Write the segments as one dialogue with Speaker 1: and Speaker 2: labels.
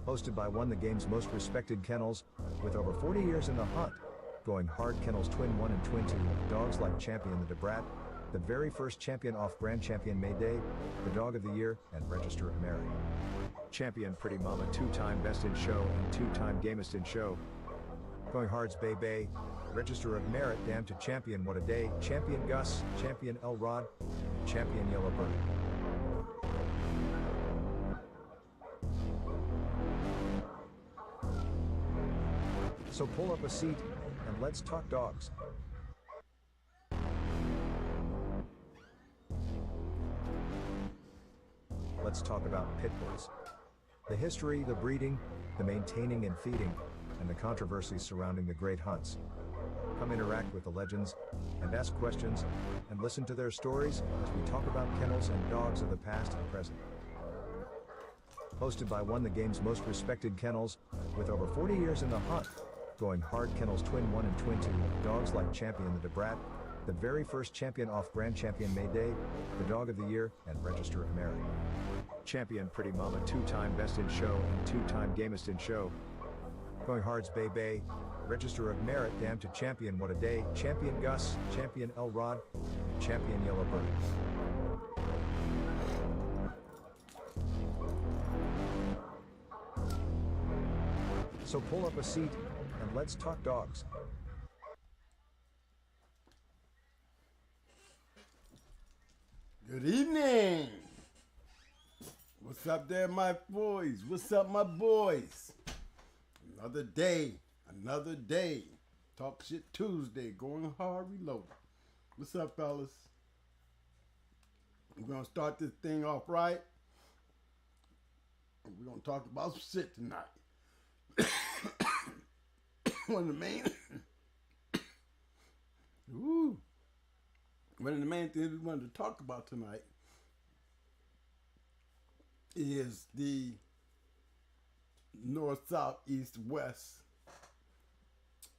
Speaker 1: Hosted by one of the game's most respected kennels, with over 40 years in the hunt. Going hard kennels Twin 1 and Twin 2, dogs like Champion the Debrat, the very first champion off Grand Champion Mayday, the Dog of the Year, and Register of Merit. Champion Pretty Mama, 2-time Best in Show and 2-time Gamest in Show. Going hard's Bay Bay, Register of Merit, Damn to Champion What a Day, Champion Gus, Champion El Rod, Champion Yellowbird. So pull up a seat, and let's talk dogs. Let's talk about pit bulls. The history, the breeding, the maintaining and feeding, and the controversies surrounding the great hunts. Come interact with the legends, and ask questions, and listen to their stories as we talk about kennels and dogs of the past and present. Hosted by one of the game's most respected kennels, with over 40 years in the hunt. Going hard kennels Twin 1 and Twin 2, dogs like Champion the Debrat, the very first champion off Grand Champion Mayday, the Dog of the Year, and Register of Merit. Champion Pretty Mama, 2-time Best in Show and 2-time Gamest in Show. Going hard's Bay Bay, Register of Merit, Damn to Champion What a Day, Champion Gus, Champion El Rod, Champion Yellowbird. So pull up a seat, and let's talk dogs.
Speaker 2: Good evening. What's up there, my boys? What's up, my boys? Another day, another day. Talk Shit Tuesday, going hard, reloaded. What's up, fellas? We're going to start this thing off right. We're going to talk about some shit tonight. One of the main one of the main things we wanted to talk about tonight is the north, south, east, west.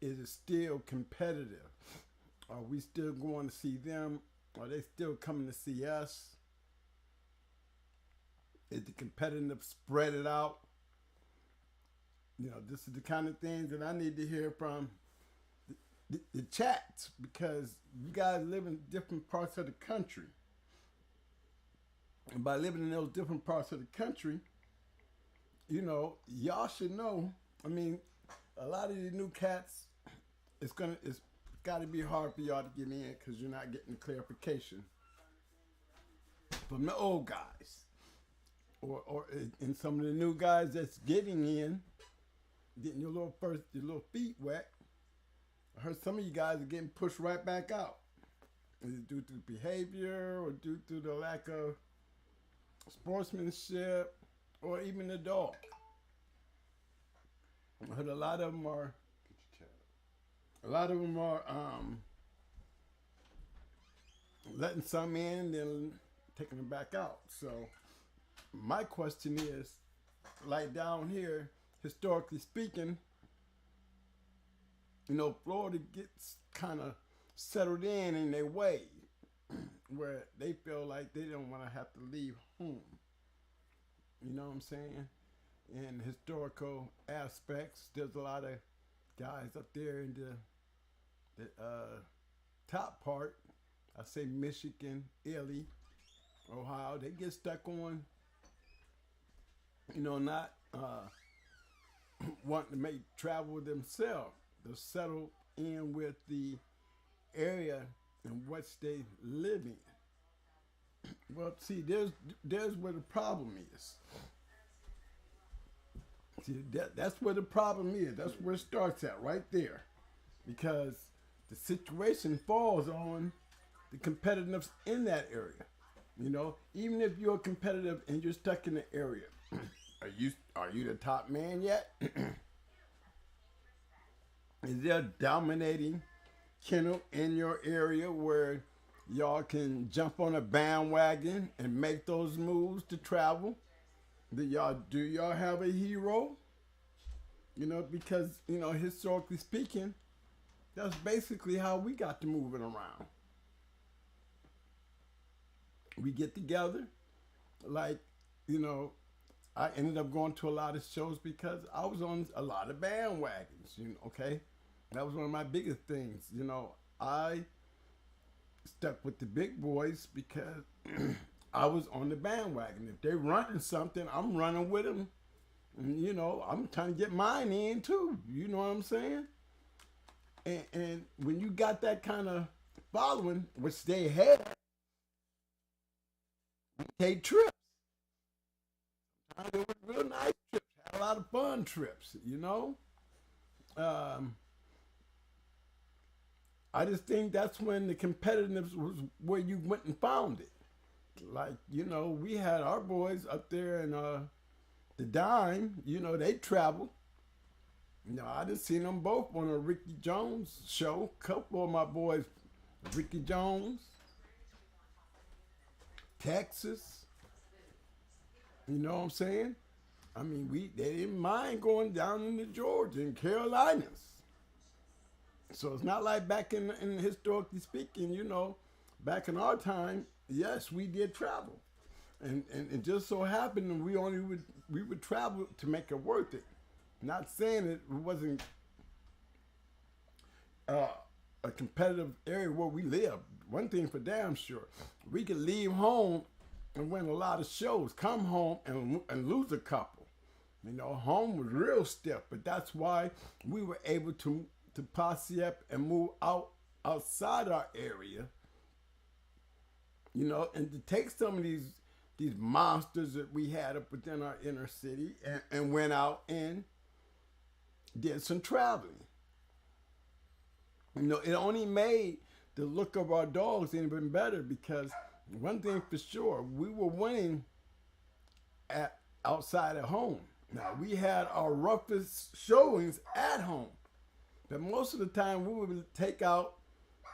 Speaker 2: Is it still competitive? Are we still going to see them? Are they still coming to see us? Is the competitive spread it out? You know, this is the kind of things that I need to hear from the chats, because you guys live in different parts of the country. And by living in those different parts of the country, you know, y'all should know. I mean, a lot of the new cats, it's got to be hard for y'all to get in because you're not getting clarification from the old guys. Or in some of the new guys that's getting in, getting your little feet wet. I heard some of you guys are getting pushed right back out. Is it due to behavior or due to the lack of sportsmanship or even the dog? I heard a lot of them are letting some in and then taking them back out. So my question is, like down here, historically speaking, you know, Florida gets kind of settled in their way where they feel like they don't want to have to leave home. You know what I'm saying? In historical aspects, there's a lot of guys up there in the top part. I say Michigan, Italy, Ohio. They get stuck on, you know, not wanting to make travel themselves. They're settled in with the area in which they live in. Well, see, there's where the problem is. See, that's where the problem is. That's where it starts at, right there. Because the situation falls on the competitiveness in that area. You know, even if you're competitive and you're stuck in the area, are you the top man yet? Is there a dominating kennel in your area where y'all can jump on a bandwagon and make those moves to travel? Do y'all have a hero? You know, because, you know, historically speaking, that's basically how we got to moving around. We get together, like, you know, I ended up going to a lot of shows because I was on a lot of bandwagons, you know, okay? That was one of my biggest things, you know. I stuck with the big boys because I was on the bandwagon. If they're running something, I'm running with them. And, you know, I'm trying to get mine in too. You know what I'm saying? And when you got that kind of following, which they had, we take trips. They were real nice trips. Had a lot of fun trips, you know? I just think that's when the competitiveness was where you went and found it. Like, you know, we had our boys up there in the Dime, you know, they traveled. You know, I just seen them both on a Ricky Jones show. A couple of my boys, Ricky Jones, Texas. You know what I'm saying? I mean, they didn't mind going down into Georgia and Carolinas. So it's not like back in historically speaking, you know, back in our time, yes, we did travel. And it just so happened that we would travel to make it worth it. Not saying it wasn't a competitive area where we live. One thing for damn sure, we could leave home and win a lot of shows, come home and lose a couple. You know, home was real stiff, but that's why we were able to posse up and move outside our area. You know, and to take some of these monsters that we had up within our inner city and went out and did some traveling. You know, it only made the look of our dogs even better because one thing for sure, we were winning outside at home. Now, we had our roughest showings at home. But most of the time, we would take out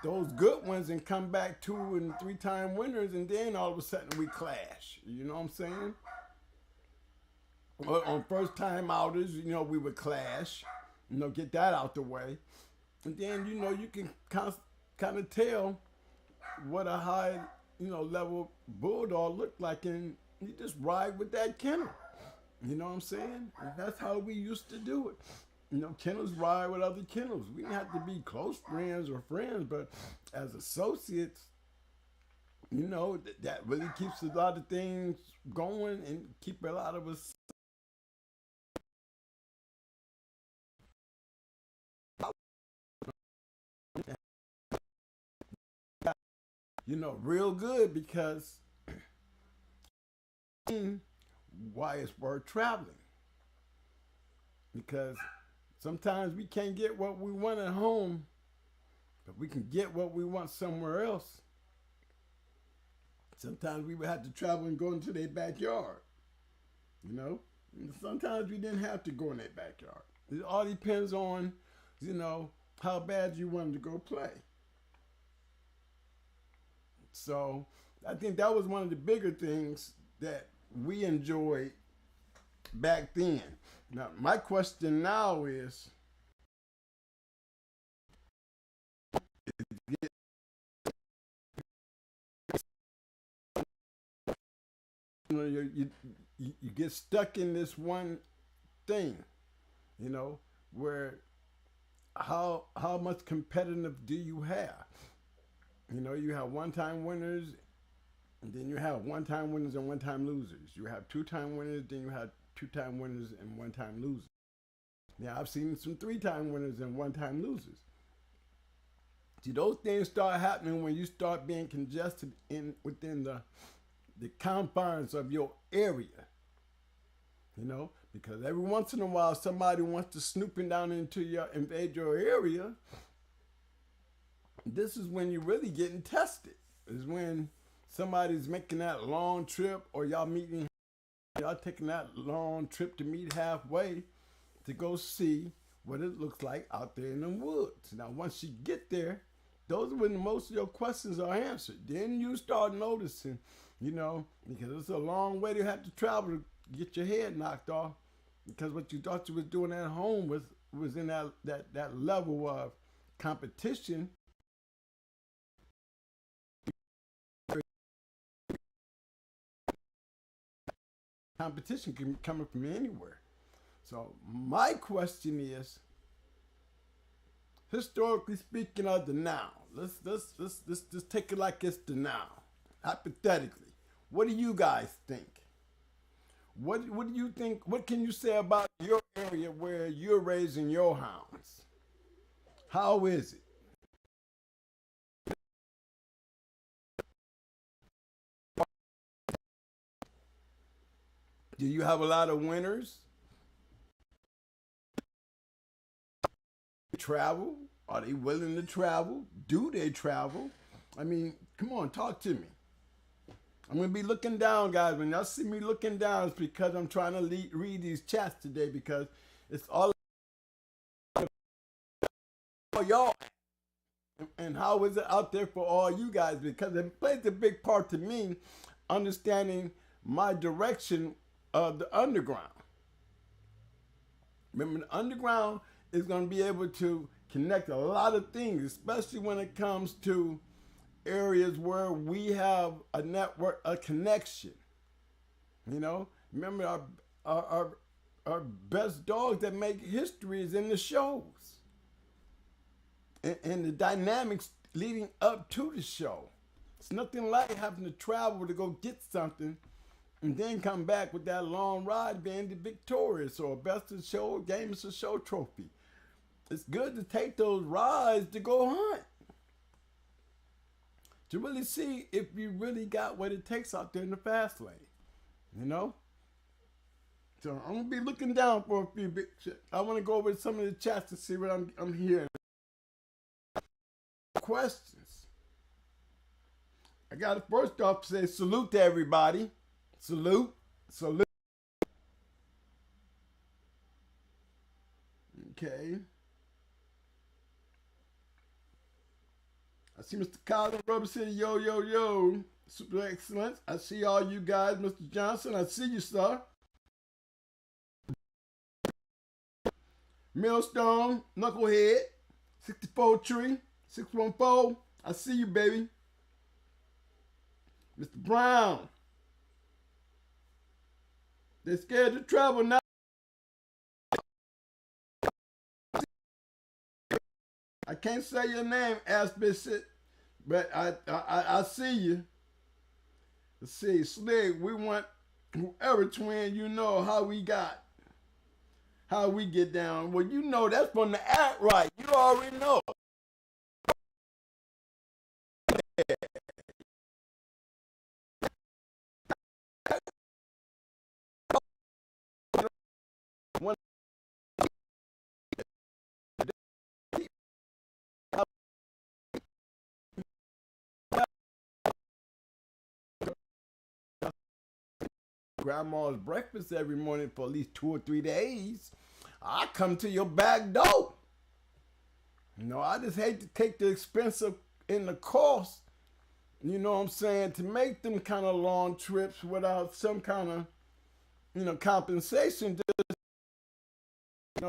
Speaker 2: those good ones and come back 2- and 3-time winners, and then all of a sudden we clash. You know what I'm saying? Or on first-time outers, you know, we would clash. You know, get that out the way. And then, you know, you can kind of tell what a high, you know, level bulldog looked like, and you just ride with that kennel. You know what I'm saying? And that's how we used to do it. You know, kennels ride with other kennels. We didn't have to be close friends or friends, but as associates, you know, that really keeps a lot of things going and keep a lot of us. You know, real good because why it's worth traveling. Because sometimes we can't get what we want at home, but we can get what we want somewhere else. Sometimes we would have to travel and go into their backyard, you know? And sometimes we didn't have to go in their backyard. It all depends on, you know, how bad you wanted to go play. So I think that was one of the bigger things that we enjoyed back then. Now, my question now is, you know, you get stuck in this one thing, you know, where how much competitive do you have? You know, you have one-time winners, and then you have one-time winners and one-time losers. You have two-time winners, then you have two-time winners and one-time losers. Now, I've seen some 3-time winners and one-time losers. See, those things start happening when you start being congested within the confines of your area. You know, because every once in a while, somebody wants to snooping down invade your area. This is when you're really getting tested. Is when somebody's making that long trip, or y'all taking that long trip to meet halfway to go see what it looks like out there in the woods. Now, once you get there, those are when most of your questions are answered. Then you start noticing, you know, because it's a long way to have to travel to get your head knocked off, because what you thought you was doing at home was in that level of competition. competition can be coming from anywhere. So my question is, historically speaking of the now, let's just take it like it's the now. Hypothetically, what do you guys think? What do you think? What can you say about your area where you're raising your hounds? How is it? Do you have a lot of winners? Travel? Are they willing to travel? Do they travel? I mean, come on, talk to me. I'm going to be looking down, guys. When y'all see me looking down, it's because I'm trying to read these chats today, because it's all about y'all. And how is it out there for all you guys? Because it plays a big part to me understanding my direction of the underground. Remember, the underground is going to be able to connect a lot of things, especially when it comes to areas where we have a network, a connection. You know, remember our best dogs that make history is in the shows. And the dynamics leading up to the show. It's nothing like having to travel to go get something and then come back with that long ride being the victorious or best of show, game of the show trophy. It's good to take those rides to go hunt, to really see if you really got what it takes out there in the fast lane, you know? So I'm gonna be looking down for a few big shit. I wanna go over some of the chats to see what I'm hearing. Questions. I gotta first off say salute to everybody. Salute, salute. Okay. I see Mr. Collins, Rubber City, yo, yo, yo. Super excellence. I see all you guys, Mr. Johnson. I see you, sir. Millstone, Knucklehead, 64 Tree, 614. I see you, baby. Mr. Brown. They're scared to travel now. I can't say your name, Aspis, but I see you. Let's see, Slick, we want whoever twin you know how we get down. Well, you know that's from the act right. You already know. Grandma's breakfast every morning for at least 2 or 3 days. I come to your back door. You know, I just hate to take the expense in the cost, you know what I'm saying, to make them kind of long trips without some kind of, you know, compensation. Just, you know,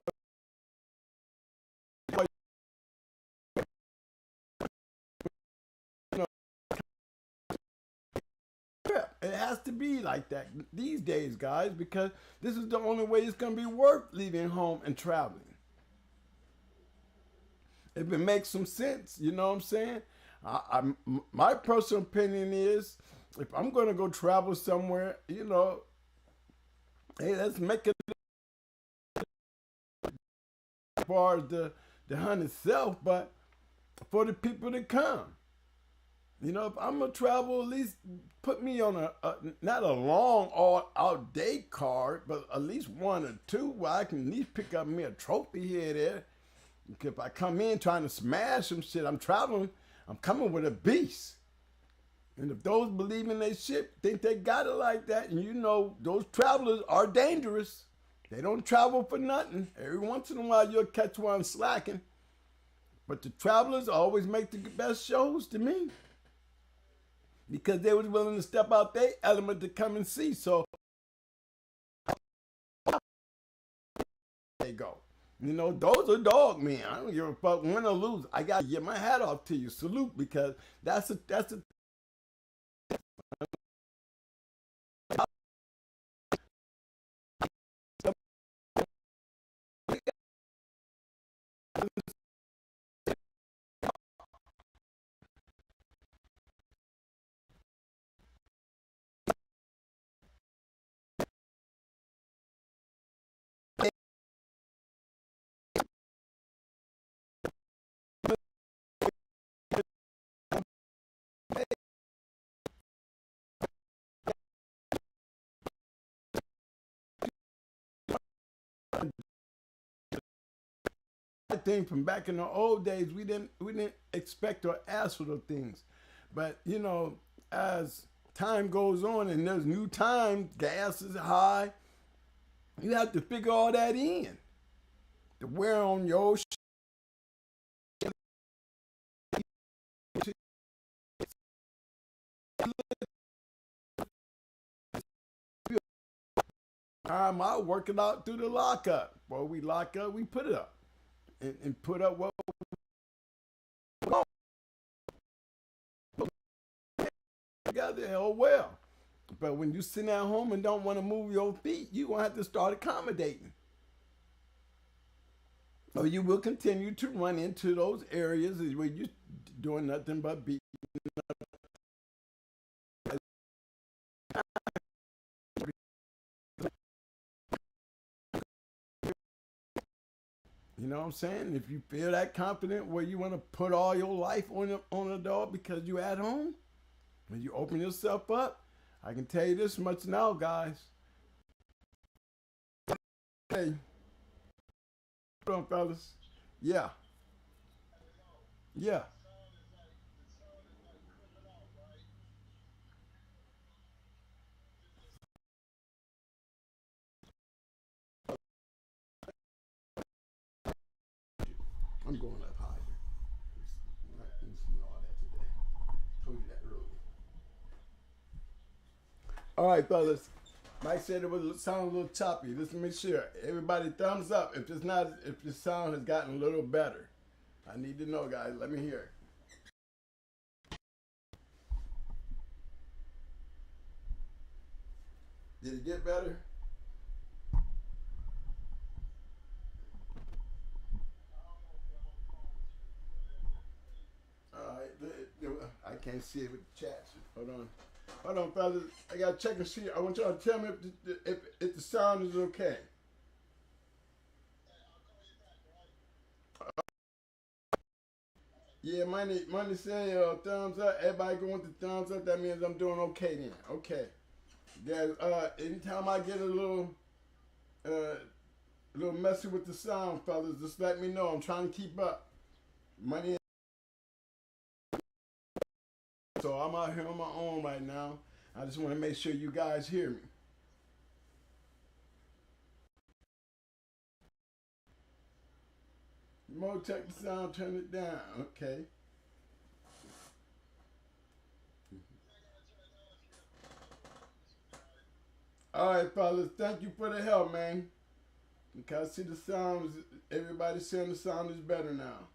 Speaker 2: it has to be like that these days, guys, because this is the only way it's going to be worth leaving home and traveling. If it makes some sense, you know what I'm saying? My personal opinion is, if I'm going to go travel somewhere, you know, hey, let's make it as far as the hunt itself, but for the people to come. You know, if I'm going to travel, at least put me on not a long all-out day card, but at least 1 or 2 where I can at least pick up me a trophy here or there. If I come in trying to smash some shit, I'm traveling, I'm coming with a beast. And if those believe in their shit, think they got it like that, and you know, those travelers are dangerous. They don't travel for nothing. Every once in a while, you'll catch one slacking. But the travelers always make the best shows to me, because they was willing to step out their element to come and see. So there you go. You know, those are dog men. I don't give a fuck win or lose. I gotta get my hat off to you. Salute, because that's a thing from back in the old days, we didn't expect or ask for those things. But you know, as time goes on and there's new time, gas is high, you have to figure all that in. The wear on your time out working out through the lockup. Well, we lock up, we put it up. And put up what together, oh well. But when you sit at home and don't want to move your feet, you're going to have to start accommodating. Or you will continue to run into those areas where you're doing nothing but beating up. You know what I'm saying? If you feel that confident where you want to put all your life on a dog because you're at home, when you open yourself up, I can tell you this much now, guys. Hey, hold on, fellas. Yeah. Yeah. I'm going up higher. All that today. Told you that earlier. All right, fellas. Mike said it was sound a little choppy. Let's make sure. Everybody thumbs up if it's not, if the sound has gotten a little better. I need to know, guys. Let me hear. Did it get better? All right. I can't see it with the chat. Hold on. Hold on, fellas. I got to check and see. I want y'all to tell me if the sound is okay. Yeah, money say thumbs up. Everybody going with the thumbs up. That means I'm doing okay then. Okay. Yeah. Anytime I get a little messy with the sound, fellas, just let me know. I'm trying to keep up. Money. So I'm out here on my own right now. I just want to make sure you guys hear me. More check the sound, turn it down. Okay. All right, fellas. Thank you for the help, man. Because I see the sound is, everybody's saying the sound is better now.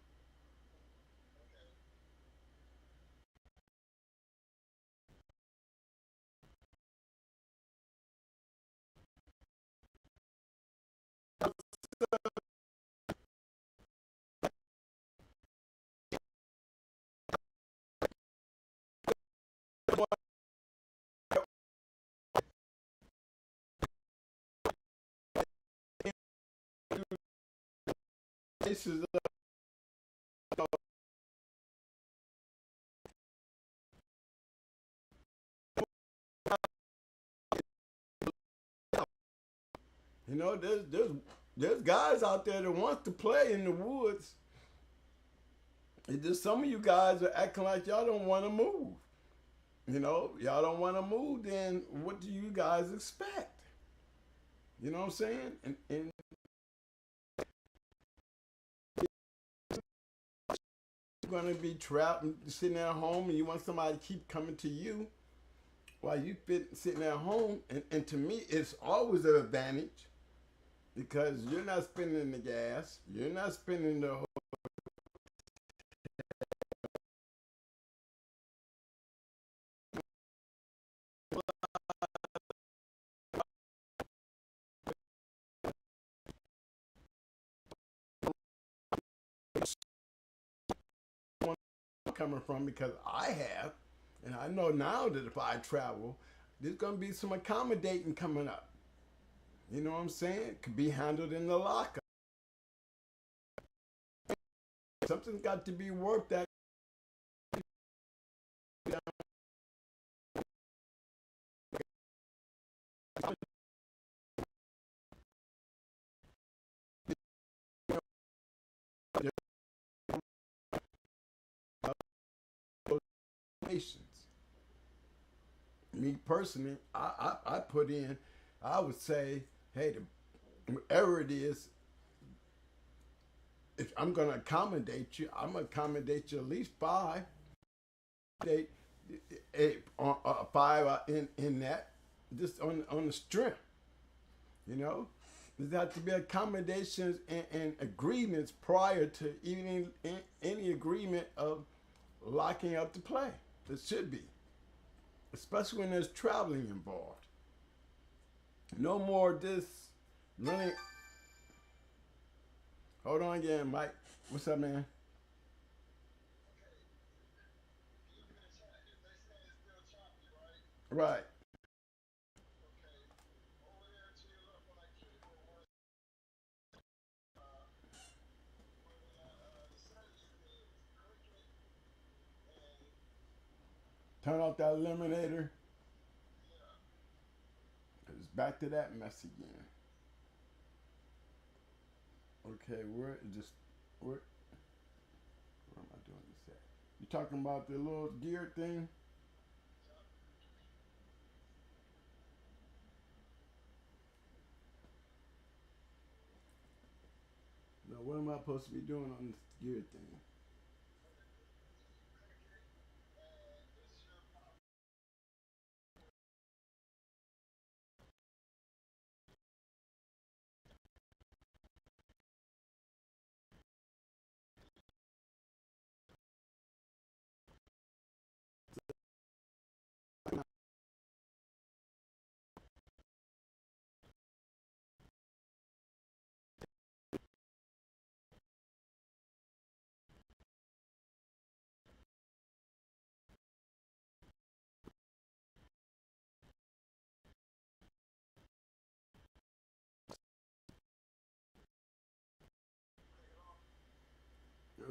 Speaker 2: This is you know, there's guys out there that wants to play in the woods. It's just some of you guys are acting like y'all don't want to move. You know, y'all don't want to move, then what do you guys expect? You know what I'm saying? And you're going to be trapped and sitting at home and you want somebody to keep coming to you while you sitting at home. And to me, it's always an advantage because you're not spending the gas. You're not spending the coming from because I have, and I know now that if I travel, there's going to be some accommodating coming up. You know what I'm saying? It could be handled in the lockup. Something's got to be worked at. patience. Me personally, I put in, I would say, hey, whatever it is, if I'm going to accommodate you, I'm going to accommodate you at least 5. Five in that, just on the strength, you know. There has to be accommodations and agreements prior to even any agreement of locking up the play. There should be, especially when there's traveling involved. No more this running. Hold on again, Mike. What's up, man? Right. Turn off that eliminator. It's back to that mess again. Okay, where am I doing this at? You talking about the little gear thing? No, what am I supposed to be doing on this gear thing?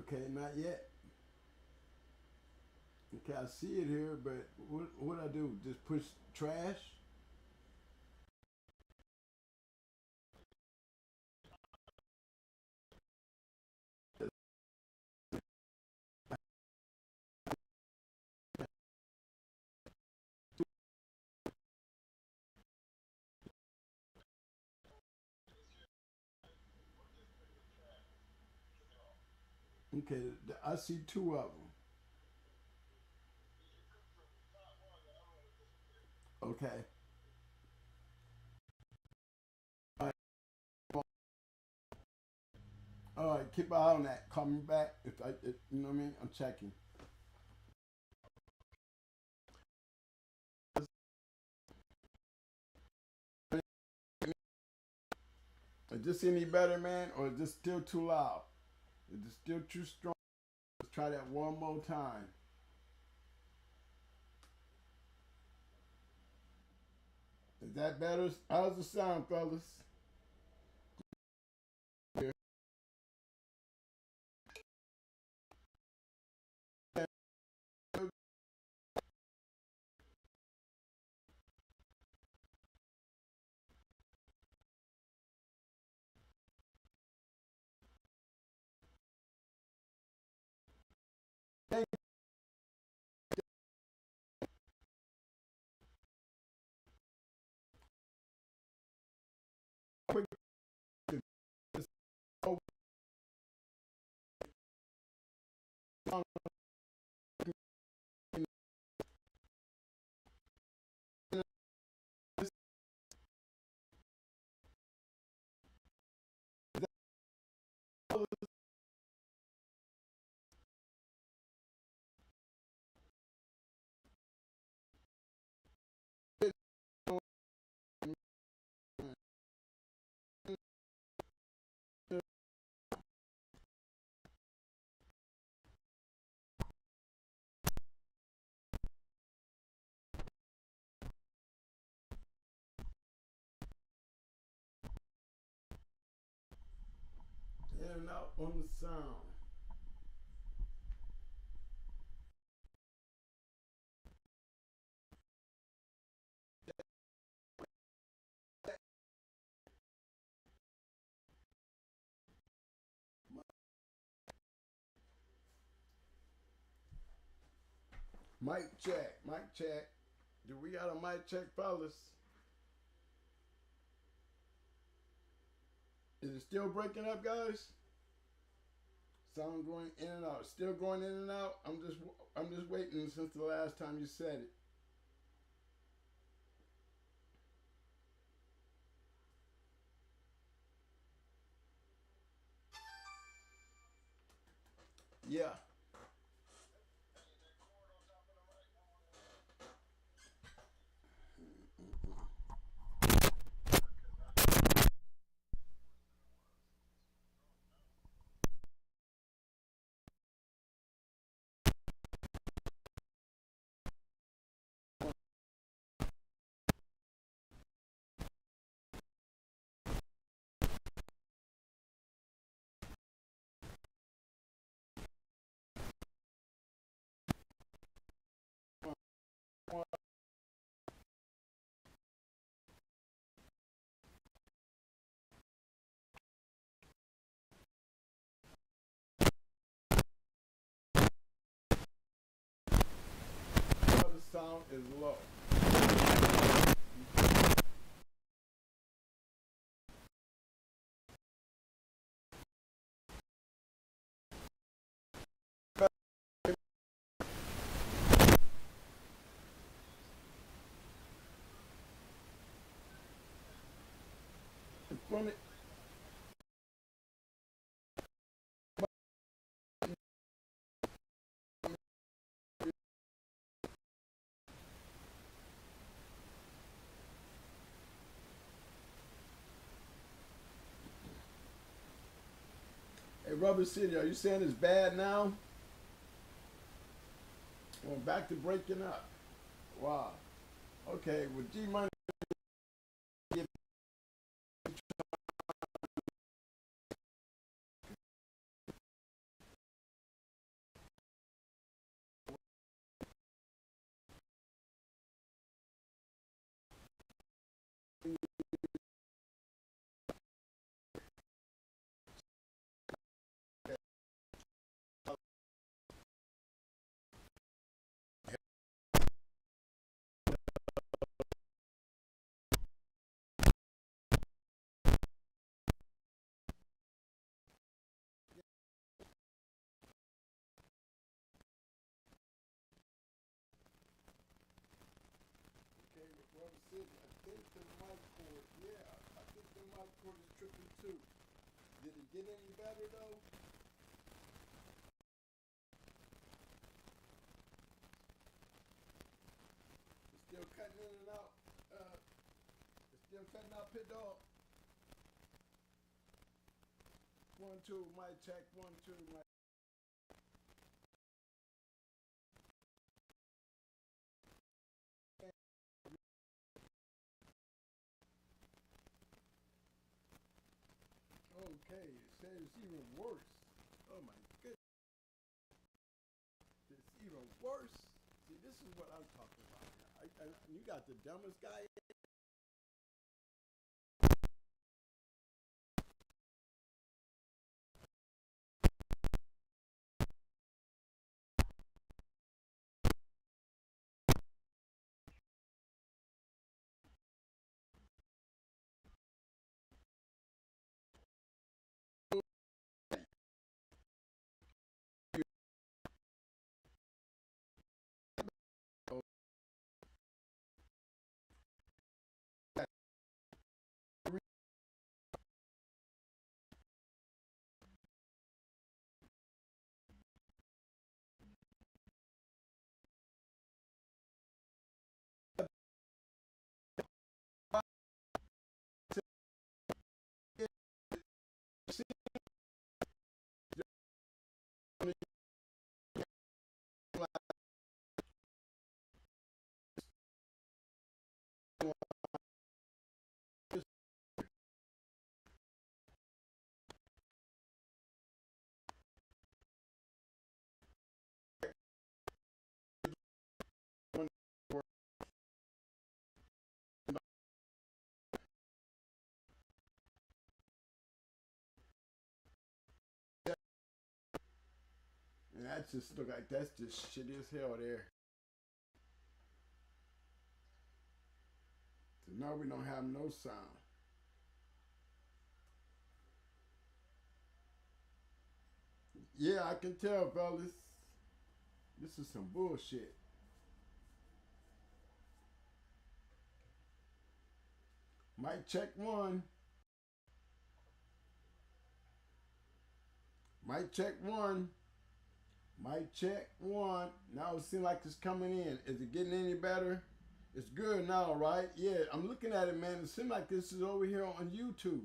Speaker 2: Okay, not yet. Okay, I see it here, but what I do? Just push trash? Okay, I see 2 of them. Okay. All right. All right, keep an eye on that. Call me back you know what I mean? I'm checking. Is this any better, man, or is this still too loud? Is it still too strong? Let's try that one more time. Is that better? How's the sound, fellas? And out on the sound. Mic check, mic check. Do we got a mic check, fellas? Is it still breaking up, guys? Sound going in and out. Still going in and out. I'm just waiting since the last time you said it. Yeah. The sound is low. Funny. Hey, Rubber City, are you saying it's bad now? Well, back to breaking up. Wow. Okay, with G Money. Okay, with Rubber City, I think the mic cord, yeah, I think the mic cord is tripping too. Did it get any better though? It's still cutting in and out. It's still cutting out, Pit Dog. 1, 2, mic check. 1, 2, mic. Okay, it says it's even worse. Oh my goodness. It's even worse. See, this is what I'm talking about. You got the dumbest guy. And that just look like that's just shitty as hell there. So now we don't have no sound. Yeah, I can tell, fellas. This is some bullshit. Mic check one. Mic check one. Mic check one. Now it seems like it's coming in. Is it getting any better? It's good now, right? Yeah, I'm looking at it, man. It seems like this is over here on YouTube.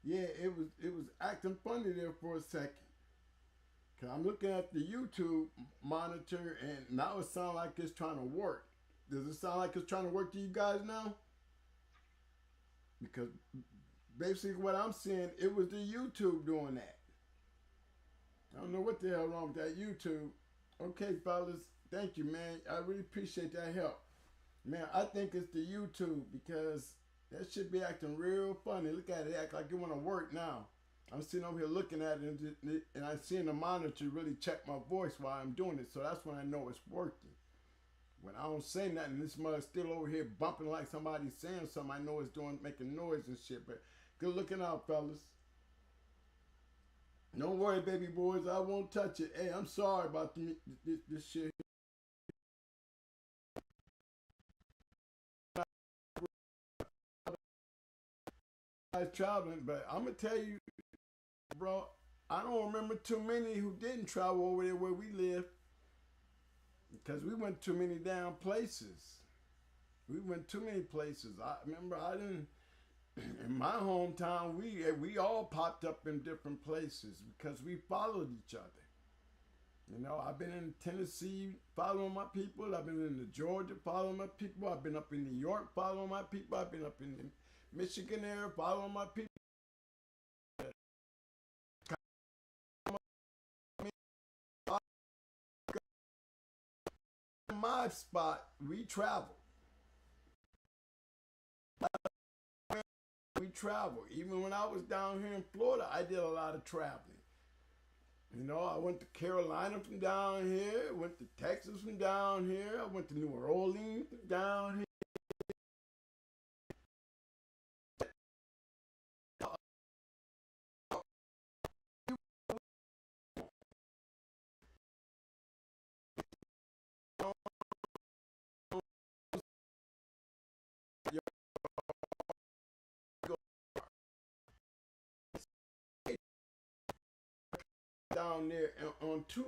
Speaker 2: Yeah, it was acting funny there for a second. Cause I'm looking at the YouTube monitor and now it sounds like it's trying to work. Does it sound like it's trying to work to you guys now? Because basically what I'm seeing, it was the YouTube doing that. I don't know what the hell wrong with that YouTube. Okay, fellas, thank you, man. I really appreciate that help. Man, I think it's the YouTube because that should be acting real funny. Look at it, act like it want to work now. I'm sitting over here looking at it and I'm seeing the monitor really check my voice while I'm doing it. So that's when I know it's working. When I don't say nothing, this mother's still over here bumping like somebody's saying something. I know it's doing, making noise and shit. But good looking out, fellas. Don't worry, baby boys. I won't touch it. Hey, I'm sorry about this shit. I was traveling, but I'm going to tell you, bro, I don't remember too many who didn't travel over there where we live. Because we went too many damn places. We went too many places. I remember I didn't, in my hometown, we all popped up in different places because we followed each other. You know, I've been in Tennessee following my people. I've been in Georgia following my people. I've been up in New York following my people. I've been up in the Michigan area following my people. My spot, we travel. We travel. Even when I was down here in Florida, I did a lot of traveling. You know, I went to Carolina from down here, went to Texas from down here, I went to New Orleans from down here. Down there on two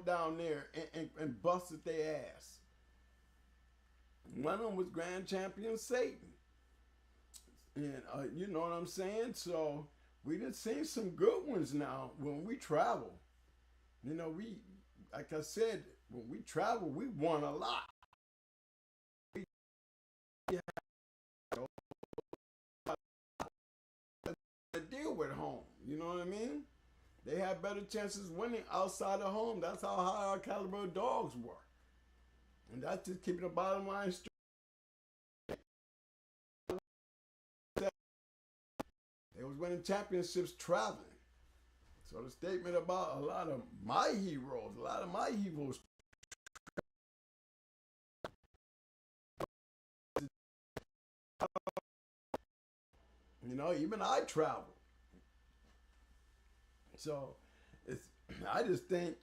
Speaker 2: down there and busted their ass. One of them was Grand Champion Satan. And you know what I'm saying? So we done seen some good ones now when we travel. You know, like I said, when we travel, we won a lot. We have to deal with home. You know what I mean? They had better chances winning outside of home. That's how high our caliber dogs were. And that's just keeping the bottom line straight. They was winning championships traveling. So the statement about a lot of my heroes, you know, even I travel. So I just think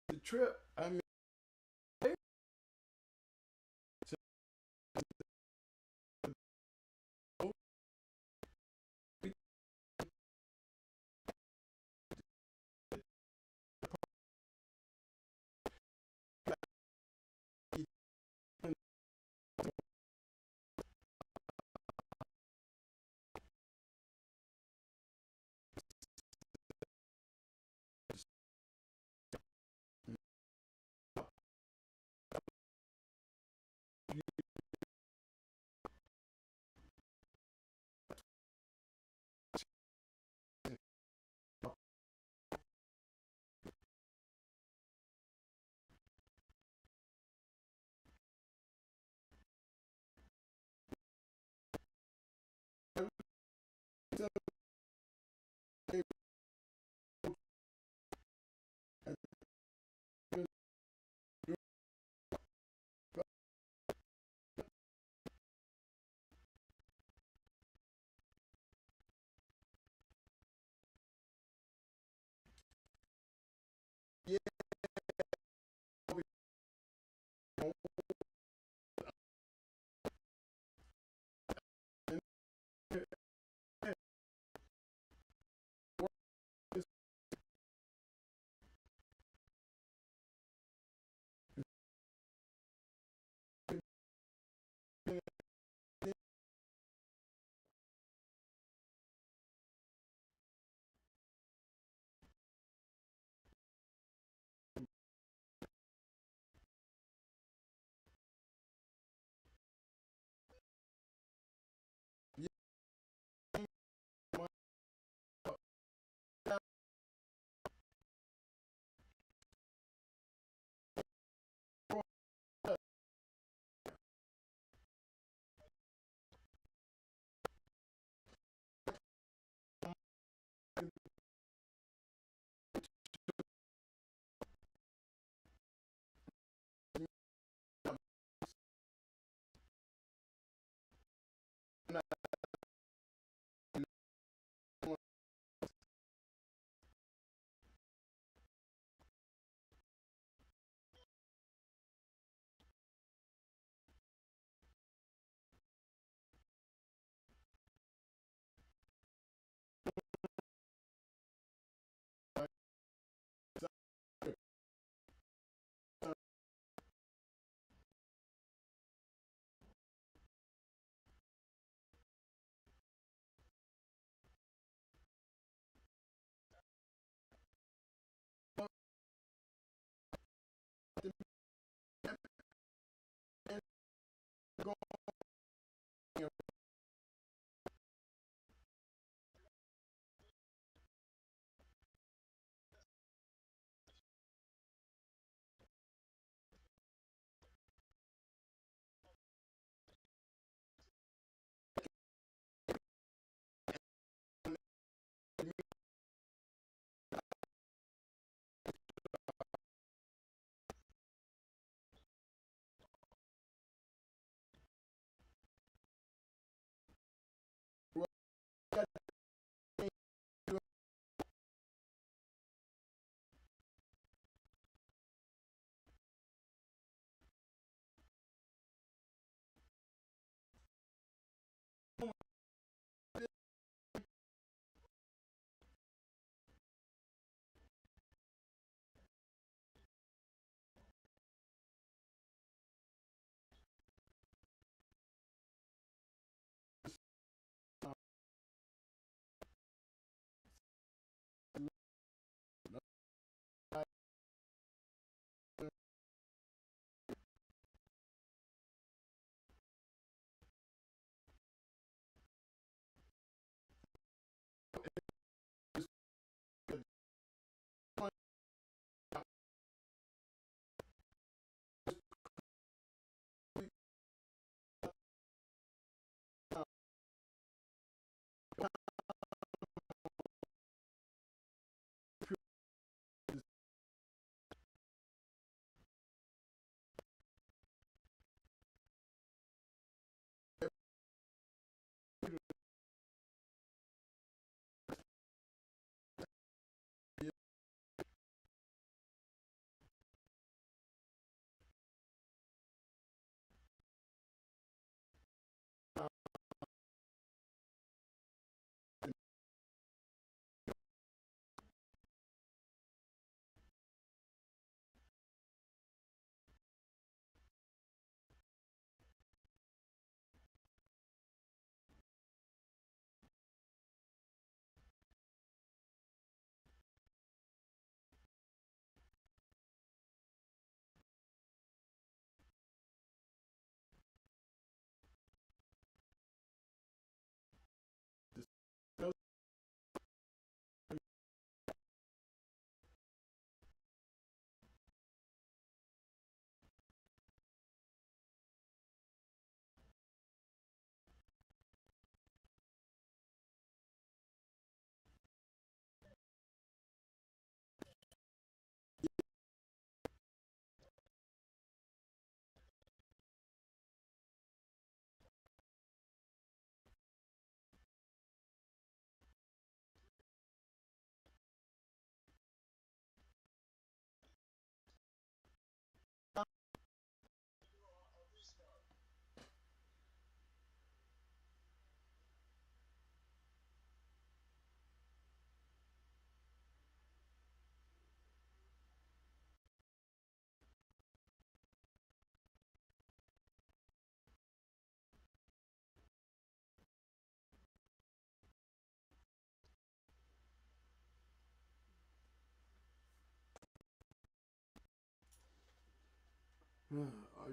Speaker 2: the trip, I mean,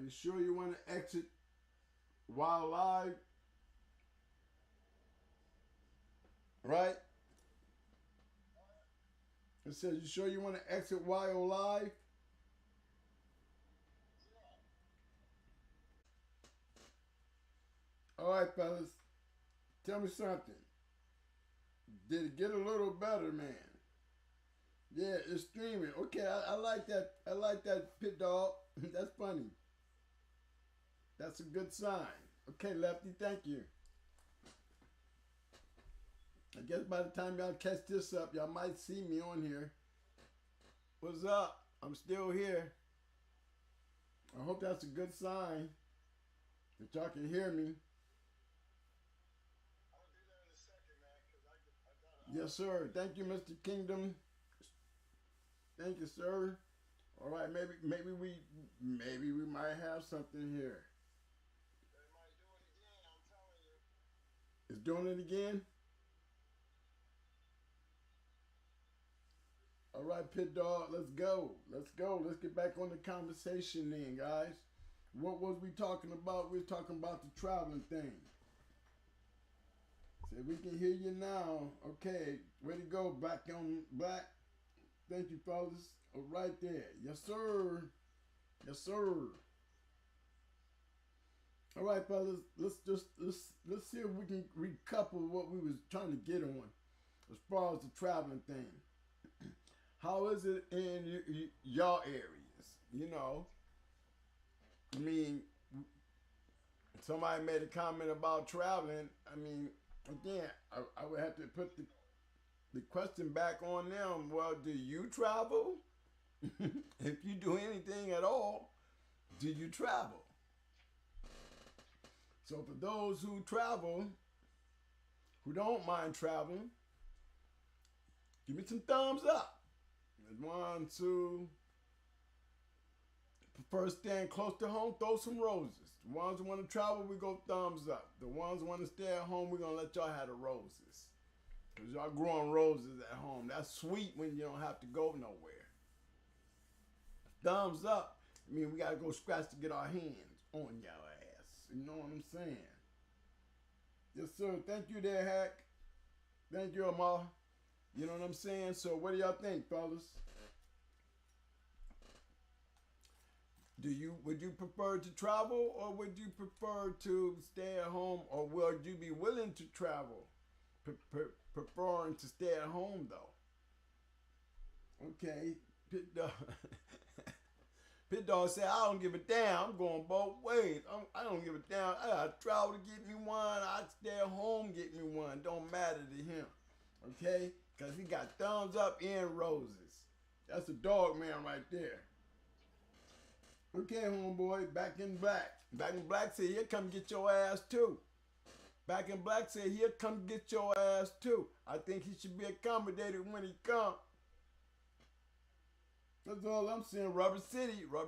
Speaker 2: Are you sure you want to exit while live? Right? It says, you sure you want to exit while live? All right, fellas. Tell me something. Did it get a little better, man? Yeah, it's streaming. Okay, I like that. I like that, Pit Dog. That's funny. That's a good sign. Okay, Lefty, thank you. I guess by the time y'all catch this up, y'all might see me on here. What's up? I'm still here. I hope that's a good sign that y'all can hear me.
Speaker 3: I'll do that in a second, man, because I got
Speaker 2: Yes, sir. Thank you, Mr. Kingdom. Thank you, sir. All right, maybe we might have something here.
Speaker 3: They might do it again, I'm telling you.
Speaker 2: It's doing it again. All right, Pit Dog, let's go. Let's go. Let's get back on the conversation then, guys. What was we talking about? We were talking about the traveling thing. So we can hear you now. Okay, way to go, Black on Black. Thank you, fellas. All right there. Yes, sir. Yes, sir. All right, fellas. Let's see if we can recouple what we was trying to get on as far as the traveling thing. How is it in y'all areas? You know, I mean, somebody made a comment about traveling. I mean, again, I would have to put the question back on them. Well, do you travel? If you do anything at all, do you travel? So for those who travel, who don't mind traveling, give me some thumbs up. 1, 2. Prefer staying close to home, throw some roses. The ones who want to travel, we go thumbs up. The ones who want to stay at home, we're going to let y'all have the roses. Because y'all growing roses at home. That's sweet when you don't have to go nowhere. Thumbs up, I mean, we got to go scratch to get our hands on your ass. You know what I'm saying? Yes, sir. Thank you there, Hack. Thank you, Amar. You know what I'm saying? So what do y'all think, fellas? Would you prefer to travel, or would you prefer to stay at home, or would you be willing to travel? Preferring to stay at home though. Okay, Pit Dog. Pit Dog said, I don't give a damn. I'm going both ways. I don't give a damn. I gotta travel to get me one. I stay at home get me one. Don't matter to him. Okay? Because he got thumbs up and roses. That's a dog man right there. Okay, homeboy, Back in Black. Back in Black said, here come get your ass too. Back in Black said, here come get your ass too. I think he should be accommodated when he come. That's all I'm saying. Rubber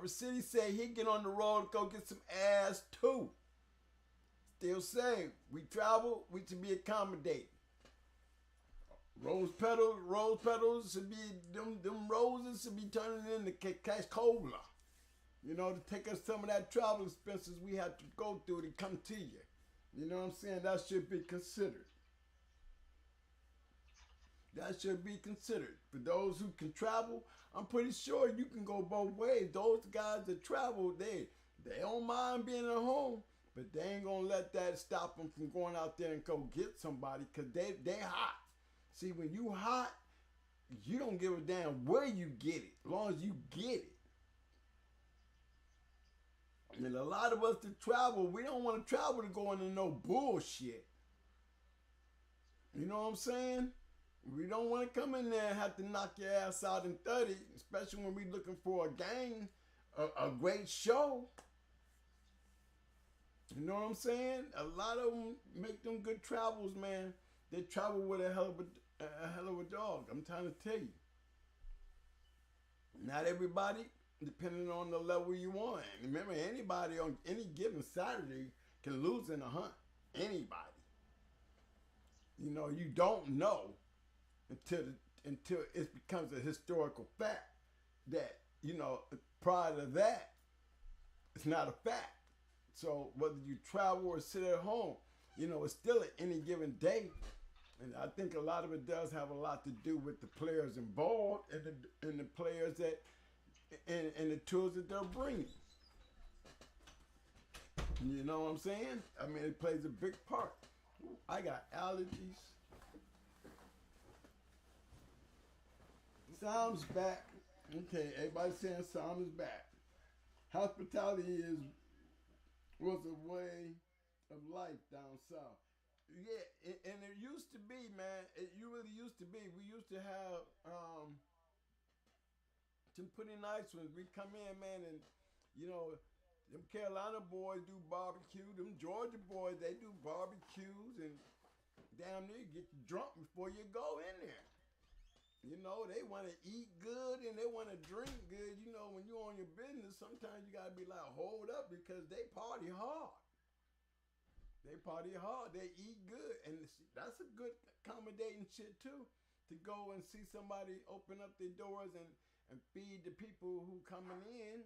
Speaker 2: City said he'd get on the road and go get some ass too. Still saying, we travel, we should be accommodated. Rose petals should be, them roses should be turning into cash cola. You know, to take us some of that travel expenses we have to go through to come to you. You know what I'm saying? That should be considered. That should be considered. For those who can travel, I'm pretty sure you can go both ways. Those guys that travel, they don't mind being at home, but they ain't gonna let that stop them from going out there and go get somebody, because they hot. See, when you hot, you don't give a damn where you get it, as long as you get it. And a lot of us that travel, we don't want to travel to go into no bullshit. You know what I'm saying? We don't want to come in there and have to knock your ass out in 30, especially when we looking for a game, a great show. You know what I'm saying? A lot of them make them good travels, man. They travel with a hell of a dog. I'm trying to tell you. Not everybody, depending on the level you want. Remember, anybody on any given Saturday can lose in a hunt. Anybody. You know, you don't know until it becomes a historical fact that, you know, prior to that, it's not a fact. So whether you travel or sit at home, you know, it's still at any given day. And I think a lot of it does have a lot to do with the players involved and the players that and the tools that they're bringing. You know what I'm saying? I mean, it plays a big part. I got allergies. Sam's back. Okay, everybody's saying Sam is back. Hospitality was a way of life down south. Yeah, and it used to be, man. You really used to be. We used to have some pretty nice ones. We come in, man, and you know, them Carolina boys do barbecue. Them Georgia boys, they do barbecues, and damn near get you drunk before you go in there. You know, they want to eat good and they want to drink good. You know, when you're on your business, sometimes you got to be like, hold up, because they party hard. They party hard. They eat good. And that's a good accommodating shit, too, to go and see somebody open up their doors and feed the people who coming in.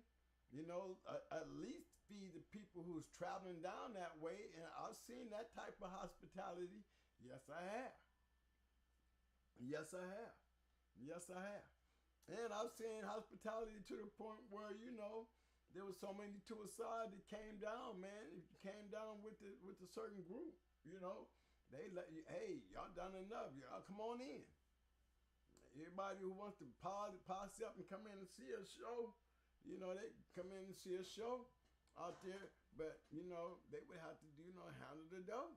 Speaker 2: You know, at least feed the people who's traveling down that way. And I've seen that type of hospitality. Yes, I have. Yes, I have. Yes, I have. And I've seen hospitality to the point where, you know, there was so many to a side that came down, man. If you came down with a certain group, you know, they let you, hey, y'all done enough. Y'all come on in. Everybody who wants to posse up and come in and see a show, you know, they come in and see a show out there. But, you know, they would have to, you know, handle the dough.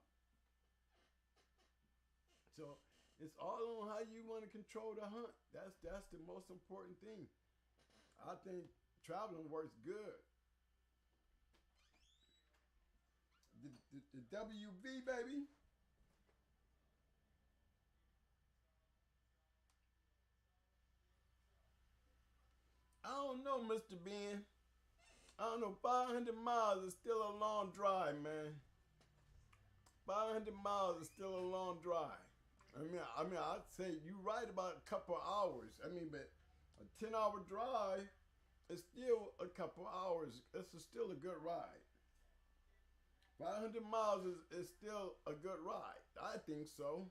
Speaker 2: So it's all on how you want to control the hunt. That's the most important thing. I think traveling works good. The WV, baby. I don't know, Mr. Ben. I don't know, 500 miles is still a long drive, man. 500 miles is still a long drive. I mean, I'd say you're right about a couple of hours. I mean, but a 10-hour drive is still a couple of hours. It's still a good ride. 500 miles is still a good ride. I think so.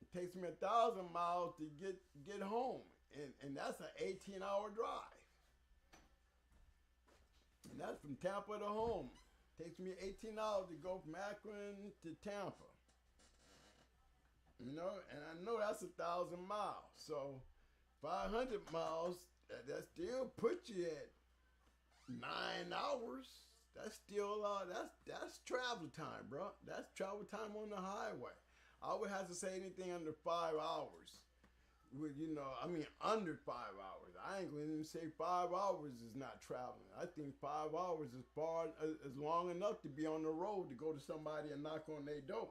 Speaker 2: It takes me 1,000 miles to get home, and that's an 18-hour drive. And that's from Tampa to home. It takes me 18 hours to go from Akron to Tampa. You know, and I know that's 1,000 miles. So 500 miles, that still puts you at 9 hours. That's still that's travel time, bro. That's travel time on the highway. I would have to say anything under 5 hours. With, you know, I mean under 5 hours. I ain't gonna even say 5 hours is not traveling. I think 5 hours is long enough to be on the road to go to somebody and knock on their door.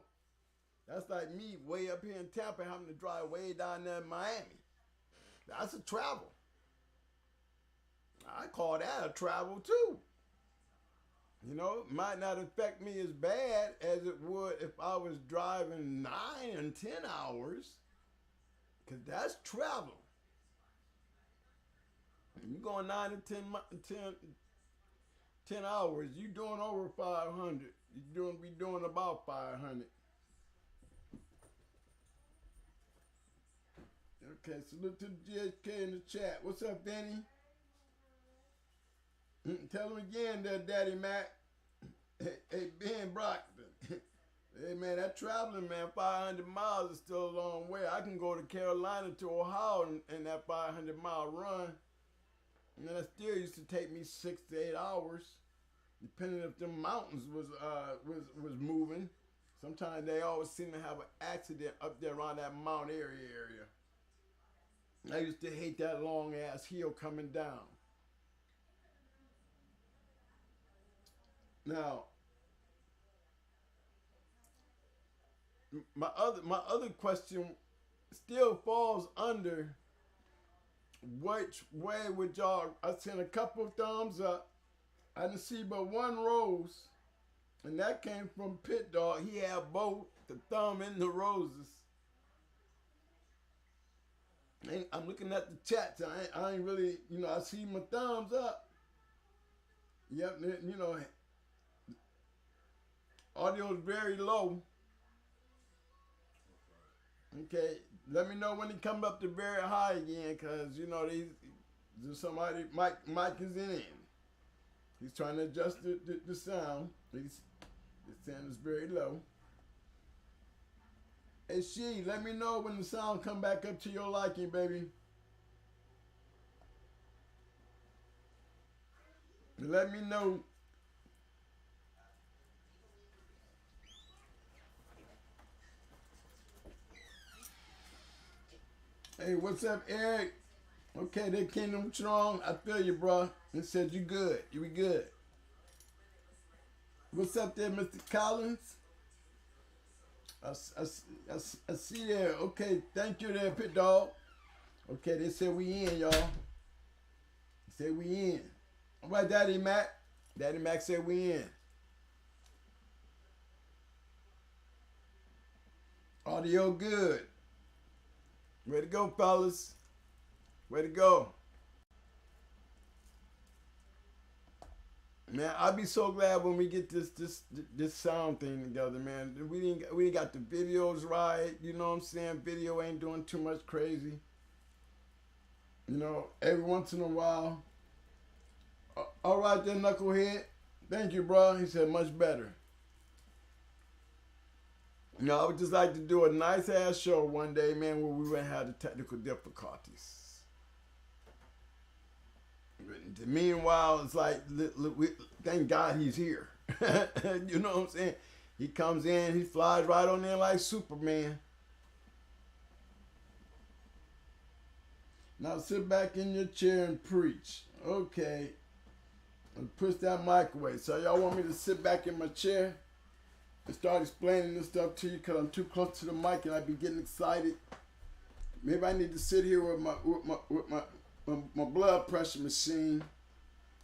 Speaker 2: That's like me way up here in Tampa having to drive way down there in Miami. That's a travel. I call that a travel too. You know, it might not affect me as bad as it would if I was driving 9 and 10 hours, because that's travel. You're going 9 and 10 hours, you doing over 500. Be doing about 500. Okay, salute to the GHK in the chat. What's up, Benny? Tell him again there, Daddy Mac. Hey, Ben Brockton. Hey, man, that traveling, man, 500 miles is still a long way. I can go to Carolina to Ohio in that 500-mile run. And that still used to take me 6 to 8 hours, depending if the mountains was moving. Sometimes they always seem to have an accident up there around that Mount Airy area. I used to hate that long ass hill coming down. Now, my other question still falls under which way would y'all? I sent a couple of thumbs up. I didn't see but one rose, and that came from Pit Dog. He had both the thumb and the roses. I'm looking at the chat. So I ain't really, you know, I see my thumbs up. Yep, you know, audio is very low. Okay, let me know when it come up to very high again, because, you know, there's somebody, Mike is in. He's trying to adjust the sound. The sound is very low. Hey, let me know when the sound come back up to your liking, baby. Let me know. Hey, what's up, Eric? Okay, they Kingdom Strong. I feel you, bro. They said you good. You be good. What's up there, Mr. Collins? I see there. Okay, thank you there, Pit Dog. Okay, they said we in, y'all. They said we in. All right, Daddy Mac. Daddy Mac said we in. Audio good. Way to go, fellas. Way to go. Man, I'd be so glad when we get this sound thing together, man. We didn't got the videos right. You know what I'm saying? Video ain't doing too much crazy. You know, every once in a while. All right, then, Knucklehead. Thank you, bro. He said much better. You know, I would just like to do a nice ass show one day, man, where we wouldn't have the technical difficulties. Meanwhile, it's like, thank God he's here. You know what I'm saying? He comes in, he flies right on in like Superman. Now sit back in your chair and preach. Okay. And push that mic away. So y'all want me to sit back in my chair and start explaining this stuff to you because I'm too close to the mic and I be getting excited. Maybe I need to sit here with my blood pressure machine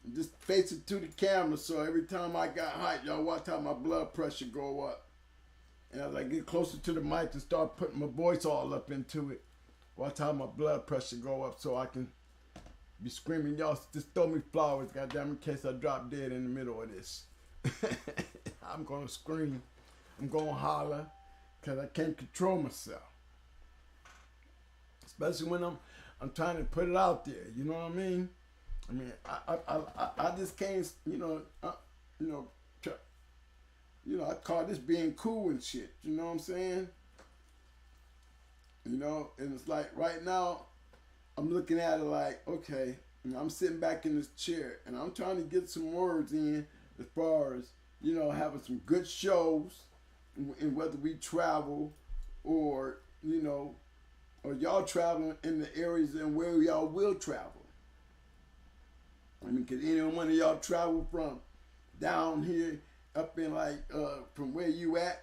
Speaker 2: and just face it to the camera so every time I got hot, y'all watch how my blood pressure go up. And as I get closer to the mic and start putting my voice all up into it, watch how my blood pressure go up so I can be screaming, y'all just throw me flowers, goddamn, in case I drop dead in the middle of this. I'm gonna scream. I'm gonna holler because I can't control myself. Especially when I'm trying to put it out there. You know what I mean? I mean, I just can't, I call this being cool and shit. You know what I'm saying? You know, and it's like right now, I'm looking at it like, okay, I'm sitting back in this chair and I'm trying to get some words in as far as, having some good shows and whether we travel or, or y'all traveling in the areas and where y'all will travel. I mean, could any one of y'all travel from down here up in from where you at?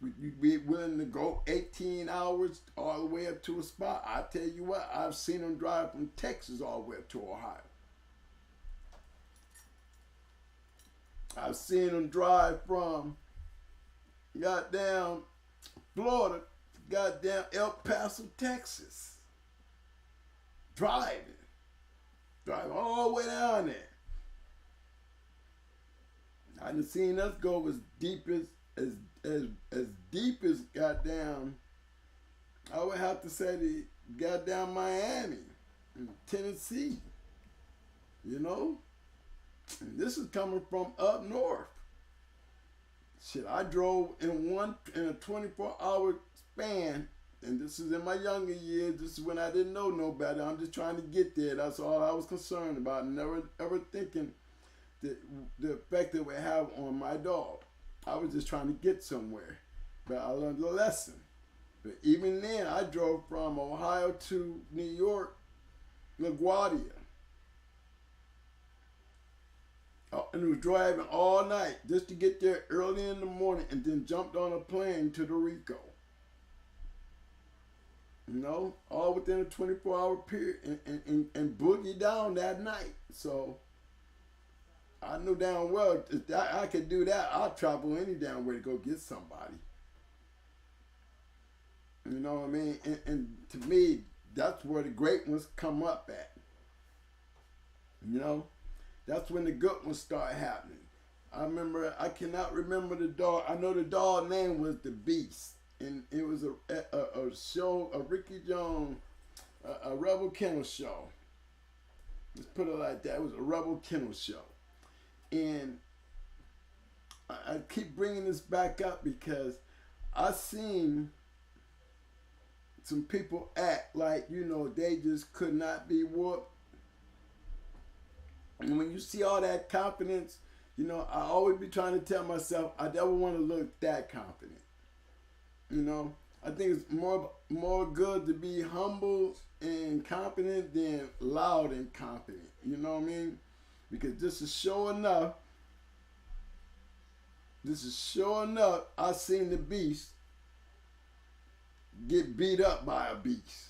Speaker 2: Would you be willing to go 18 hours all the way up to a spot? I tell you what, I've seen them drive from Texas all the way up to Ohio. I've seen them drive from goddamn Florida to goddamn El Paso, Texas. Driving all the way down there. I done seen us go as deep as deep as goddamn, I would have to say the goddamn Miami and Tennessee. And this is coming from up north. Shit, I drove in a 24-hour span, and this is in my younger years. This is when I didn't know no better. I'm just trying to get there. That's all I was concerned about. Never ever thinking the effect it would have on my dog. I was just trying to get somewhere, but I learned a lesson. But even then, I drove from Ohio to New York, LaGuardia. And was driving all night just to get there early in the morning and then jumped on a plane to the Rico. All within a 24-hour period and boogie down that night. So I knew damn well if I could do that, I'll travel any damn way to go get somebody. You know what I mean? And to me, that's where the great ones come up at. That's when the good ones start happening. I cannot remember the dog. I know the dog name was The Beast. And it was a show, a Ricky Jones, a Rebel Kennels show. Let's put it like that. It was a Rebel Kennels show. And I keep bringing this back up because I seen some people act like, they just could not be whooped. And when you see all that confidence, I always be trying to tell myself, I never want to look that confident. I think it's more good to be humble and confident than loud and confident. You know what I mean? Because this is sure enough. I seen the beast get beat up by a beast.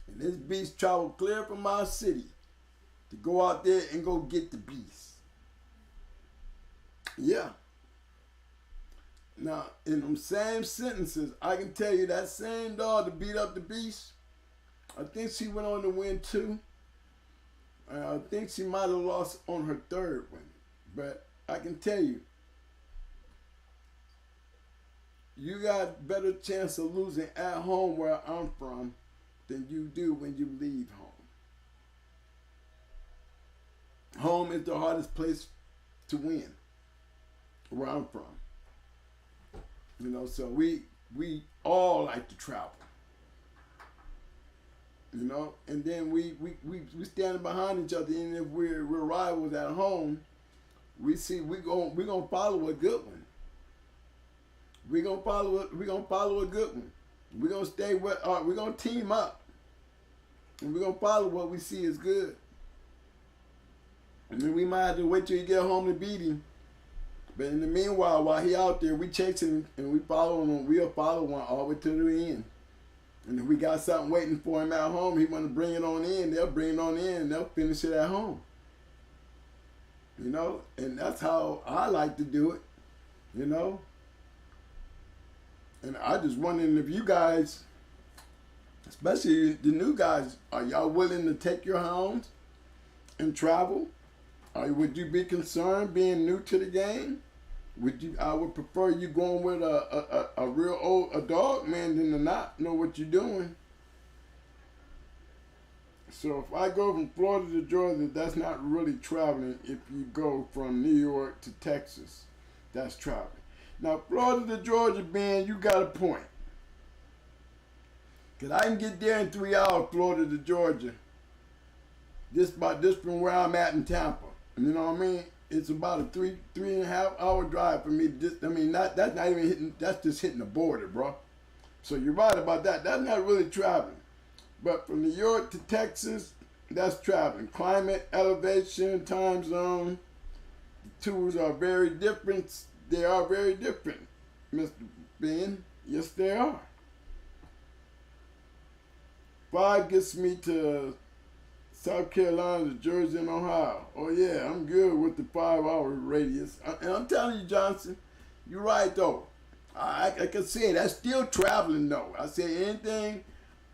Speaker 2: And this beast traveled clear from our city to go out there and go get the beast. Yeah. Now, in them same sentences, I can tell you that same dog that beat up the beast, I think she went on to win 2. I think she might have lost on her 3rd one. But I can tell you, you got better chance of losing at home where I'm from than you do when you leave home. Home is the hardest place to win where I'm from. You know, so we all like to travel. You know, and then we standing behind each other, and if we're rivals at home, we gonna follow a good one. We're gonna follow a good one. We're gonna stay with we're gonna team up. And we're gonna follow what we see is good. And then we might have to wait till you get home to beat him. But in the meanwhile, while he out there, we chasing him and we following him. We'll follow one all the way to the end. And if we got something waiting for him at home, he want to bring it on in, they'll bring it on in and they'll finish it at home. You know? And that's how I like to do it. You know? And I just wondering if you guys, especially the new guys, are y'all willing to take your hounds and travel? Or would you be concerned being new to the game? I would prefer you going with a real old dog man than to not know what you're doing. So if I go from Florida to Georgia, that's not really traveling. If you go from New York to Texas, that's traveling. Now Florida to Georgia, Ben, you got a point. Cause I can get there in 3 hours, Florida to Georgia. This from where I'm at in Tampa. You know what I mean? It's about a 3.5 hour drive for me. That's not even hitting. That's just hitting the border, bro. So you're right about that. That's not really traveling. But from New York to Texas, that's traveling. Climate, elevation, time zone. The tours are very different. They are very different, Mr. Ben. Yes, they are. 5 gets me to South Carolina to Jersey and Ohio. Oh yeah, I'm good with the 5-hour radius. And I'm telling you, Johnson, you're right though. I can say that's still traveling though. I say anything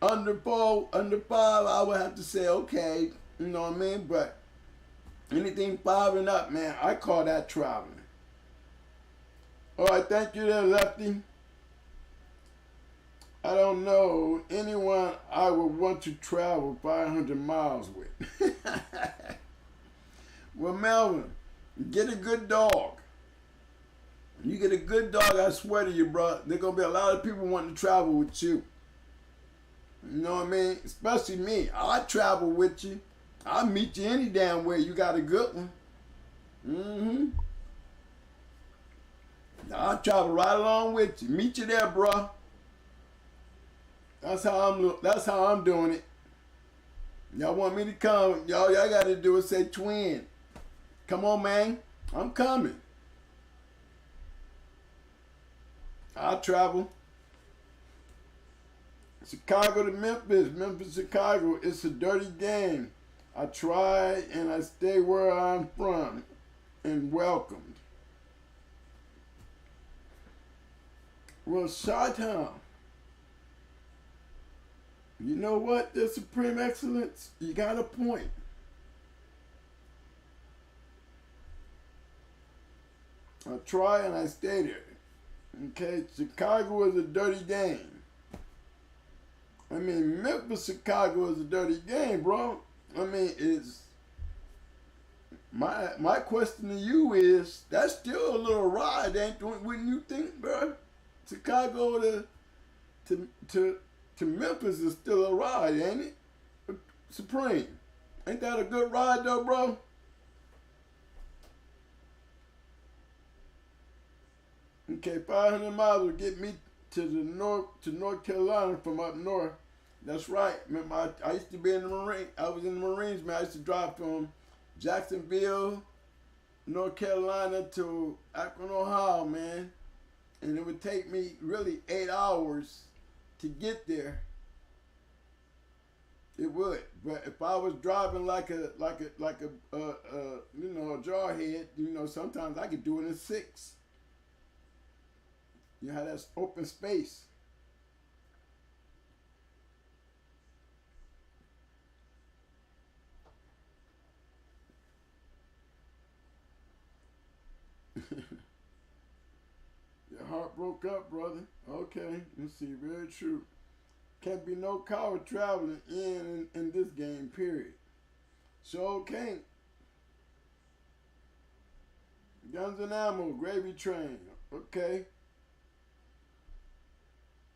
Speaker 2: under 5, I would have to say okay. You know what I mean? But anything 5 and up, man, I call that traveling. All right, thank you there, Lefty. I don't know anyone I would want to travel 500 miles with. Well, Melvin, get a good dog. You get a good dog, I swear to you, bro, there's going to be a lot of people wanting to travel with you. You know what I mean? Especially me. I'll travel with you. I'll meet you any damn way. You got a good one. Mm-hmm. I'll travel right along with you. Meet you there, bro. That's how I'm doing it. Y'all want me to come? Y'all got to do is say twin. Come on, man. I'm coming. I'll travel. Chicago to Memphis. Memphis, Chicago. It's a dirty game. I try and I stay where I'm from and welcomed. Well, Chi-Town. You know what? The Supreme Excellence, you got a point. I try and I stay there. Okay, Chicago is a dirty game. I mean, Memphis, Chicago is a dirty game, bro. I mean, it's my question to you is, that's still a little ride, wouldn't you think, bro? Chicago to Memphis is still a ride, ain't it? Supreme. Ain't that a good ride though, bro? Okay, 500 miles will get me to the north, to North Carolina from up north. That's right. Remember, I used to be in the Marine. I was in the Marines, man. I used to drive from Jacksonville, North Carolina to Akron, Ohio, man. And it would take me really 8 hours to get there. It would, but if I was driving like a jarhead, sometimes I could do it in 6. You have that open space. Your heart broke up, brother. Okay, let's see. Very true. Can't be no coward traveling in this game, period. So can't. Guns and ammo, gravy train. Okay.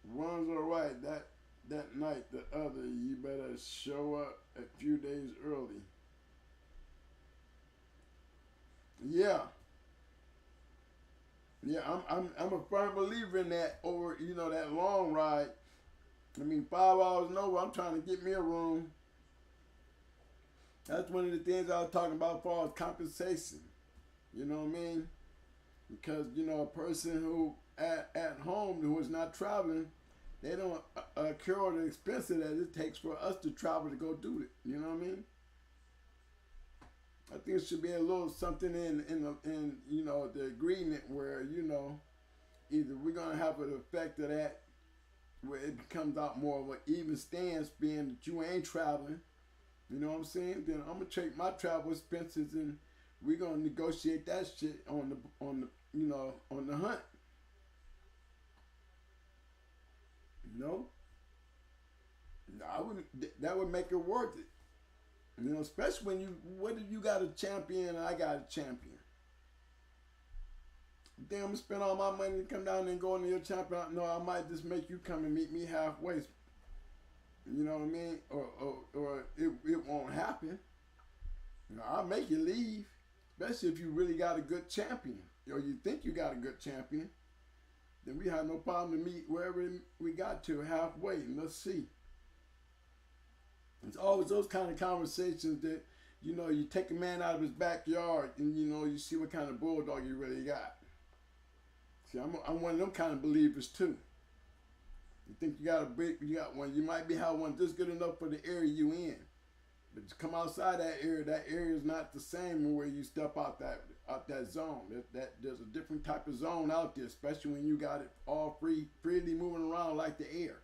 Speaker 2: One's alright. That night, the other, you better show up a few days early. Yeah. Yeah, I'm a firm believer in that over, that long ride. I mean, 5 hours and over, I'm trying to get me a room. That's one of the things I was talking about as far as compensation. You know what I mean? Because, a person who at home who is not traveling, they don't incur the expenses that it takes for us to travel to go do it. You know what I mean? I think it should be a little something in the agreement where, either we're going to have an effect of that where it becomes out more of an even stance being that you ain't traveling. You know what I'm saying? Then I'm going to take my travel expenses and we're going to negotiate that shit on the hunt. That would make it worth it. Especially what if you got a champion and I got a champion? You think I'm gonna spend all my money to come down there and go into your champion? No, I might just make you come and meet me halfway. You know what I mean? Or it won't happen. I'll make you leave, especially if you really got a good champion, or you think you got a good champion. Then we have no problem to meet wherever we got to halfway, and let's see. It's always those kind of conversations that, you take a man out of his backyard and, you see what kind of bulldog you really got. See, I'm one of them kind of believers too. You think you got one, you might have one just good enough for the area you in. But you come outside that area is not the same where you step out that zone. That there's a different type of zone out there, especially when you got it all freely moving around like the air.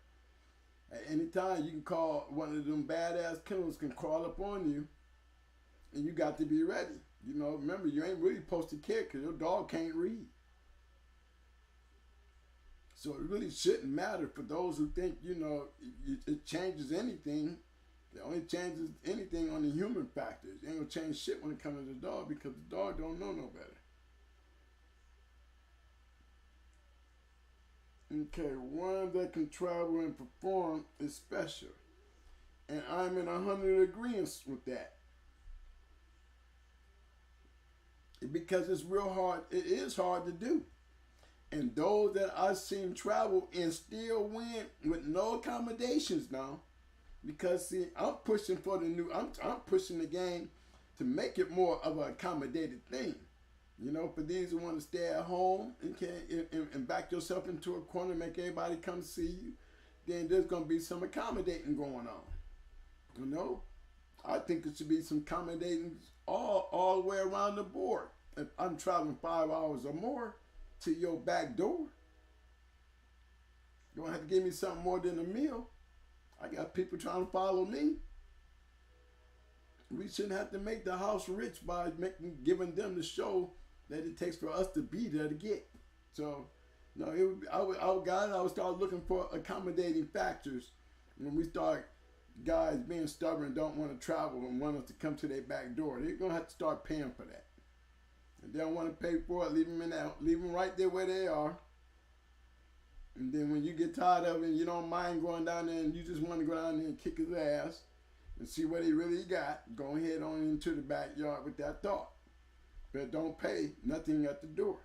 Speaker 2: At any time, you can call one of them badass killers can crawl up on you, and you got to be ready. Remember, you ain't really supposed to care because your dog can't read. So it really shouldn't matter for those who think, it changes anything. It only changes anything on the human factors. It ain't gonna change shit when it comes to the dog because the dog don't know no better. Okay, one that can travel and perform is special. And I'm in 100 agreement with that. Because it's real hard. It is hard to do. And those that I've seen travel and still win with no accommodations now. Because see, I'm pushing for the new. I'm pushing the game to make it more of an accommodated thing. For these who want to stay at home and back yourself into a corner, make everybody come see you, then there's gonna be some accommodating going on. I think it should be some accommodating all the way around the board. If I'm traveling 5 hours or more to your back door, you don't have to give me something more than a meal. I got people trying to follow me. We shouldn't have to make the house rich by giving them the show that it takes for us to be there to get. So, I would start looking for accommodating factors when we start guys being stubborn, don't want to travel and want us to come to their back door. They're gonna have to start paying for that. If they don't want to pay for it, leave them right there where they are. And then when you get tired of it and you don't mind going down there and you just want to go down there and kick his ass and see what he really got, go ahead on into the backyard with that thought. But don't pay nothing at the door.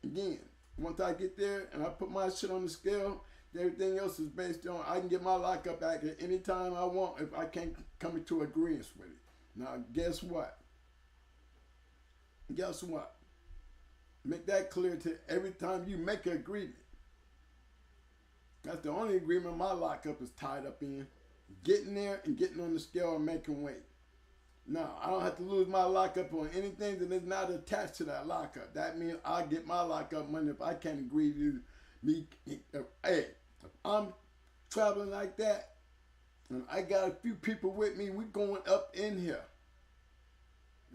Speaker 2: Again, Once I get there and I put my shit on the scale, everything else is based on I can get my lockup back at any time I want if I can't come into agreement with it. Now, guess what? Guess what? Make that clear to every time you make an agreement. That's the only agreement my lockup is tied up in. Getting there and getting on the scale and making weight. Now, I don't have to lose my lockup on anything that is not attached to that lockup. That means I get my lockup money if I can't agree to me. Hey, if I'm traveling like that and I got a few people with me, we going up in here.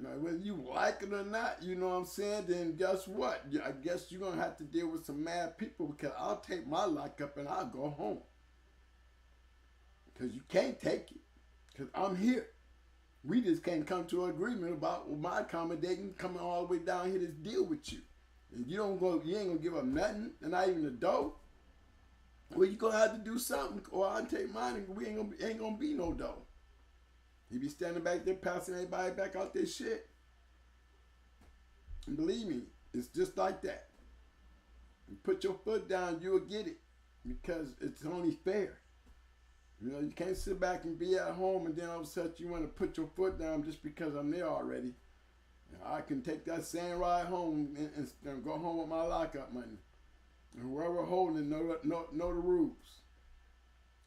Speaker 2: Now, whether you like it or not, you know what I'm saying, then guess what? I guess you're going to have to deal with some mad people because I'll take my lockup and I'll go home. Because you can't take it. Because I'm here. We just can't come to an agreement about my accommodating coming all the way down here to deal with you. And you ain't going to give up nothing, and not even a dough. Well, you're going to have to do something, or I'll take mine and we ain't going to be no dough. You be standing back there passing everybody back out their shit. And believe me, it's just like that. You put your foot down, you'll get it. Because it's only fair. You know, you can't sit back and be at home and then all of a sudden you want to put your foot down just because I'm there already. You know, I can take that same ride home and go home with my lockup money. And whoever holding know the rules.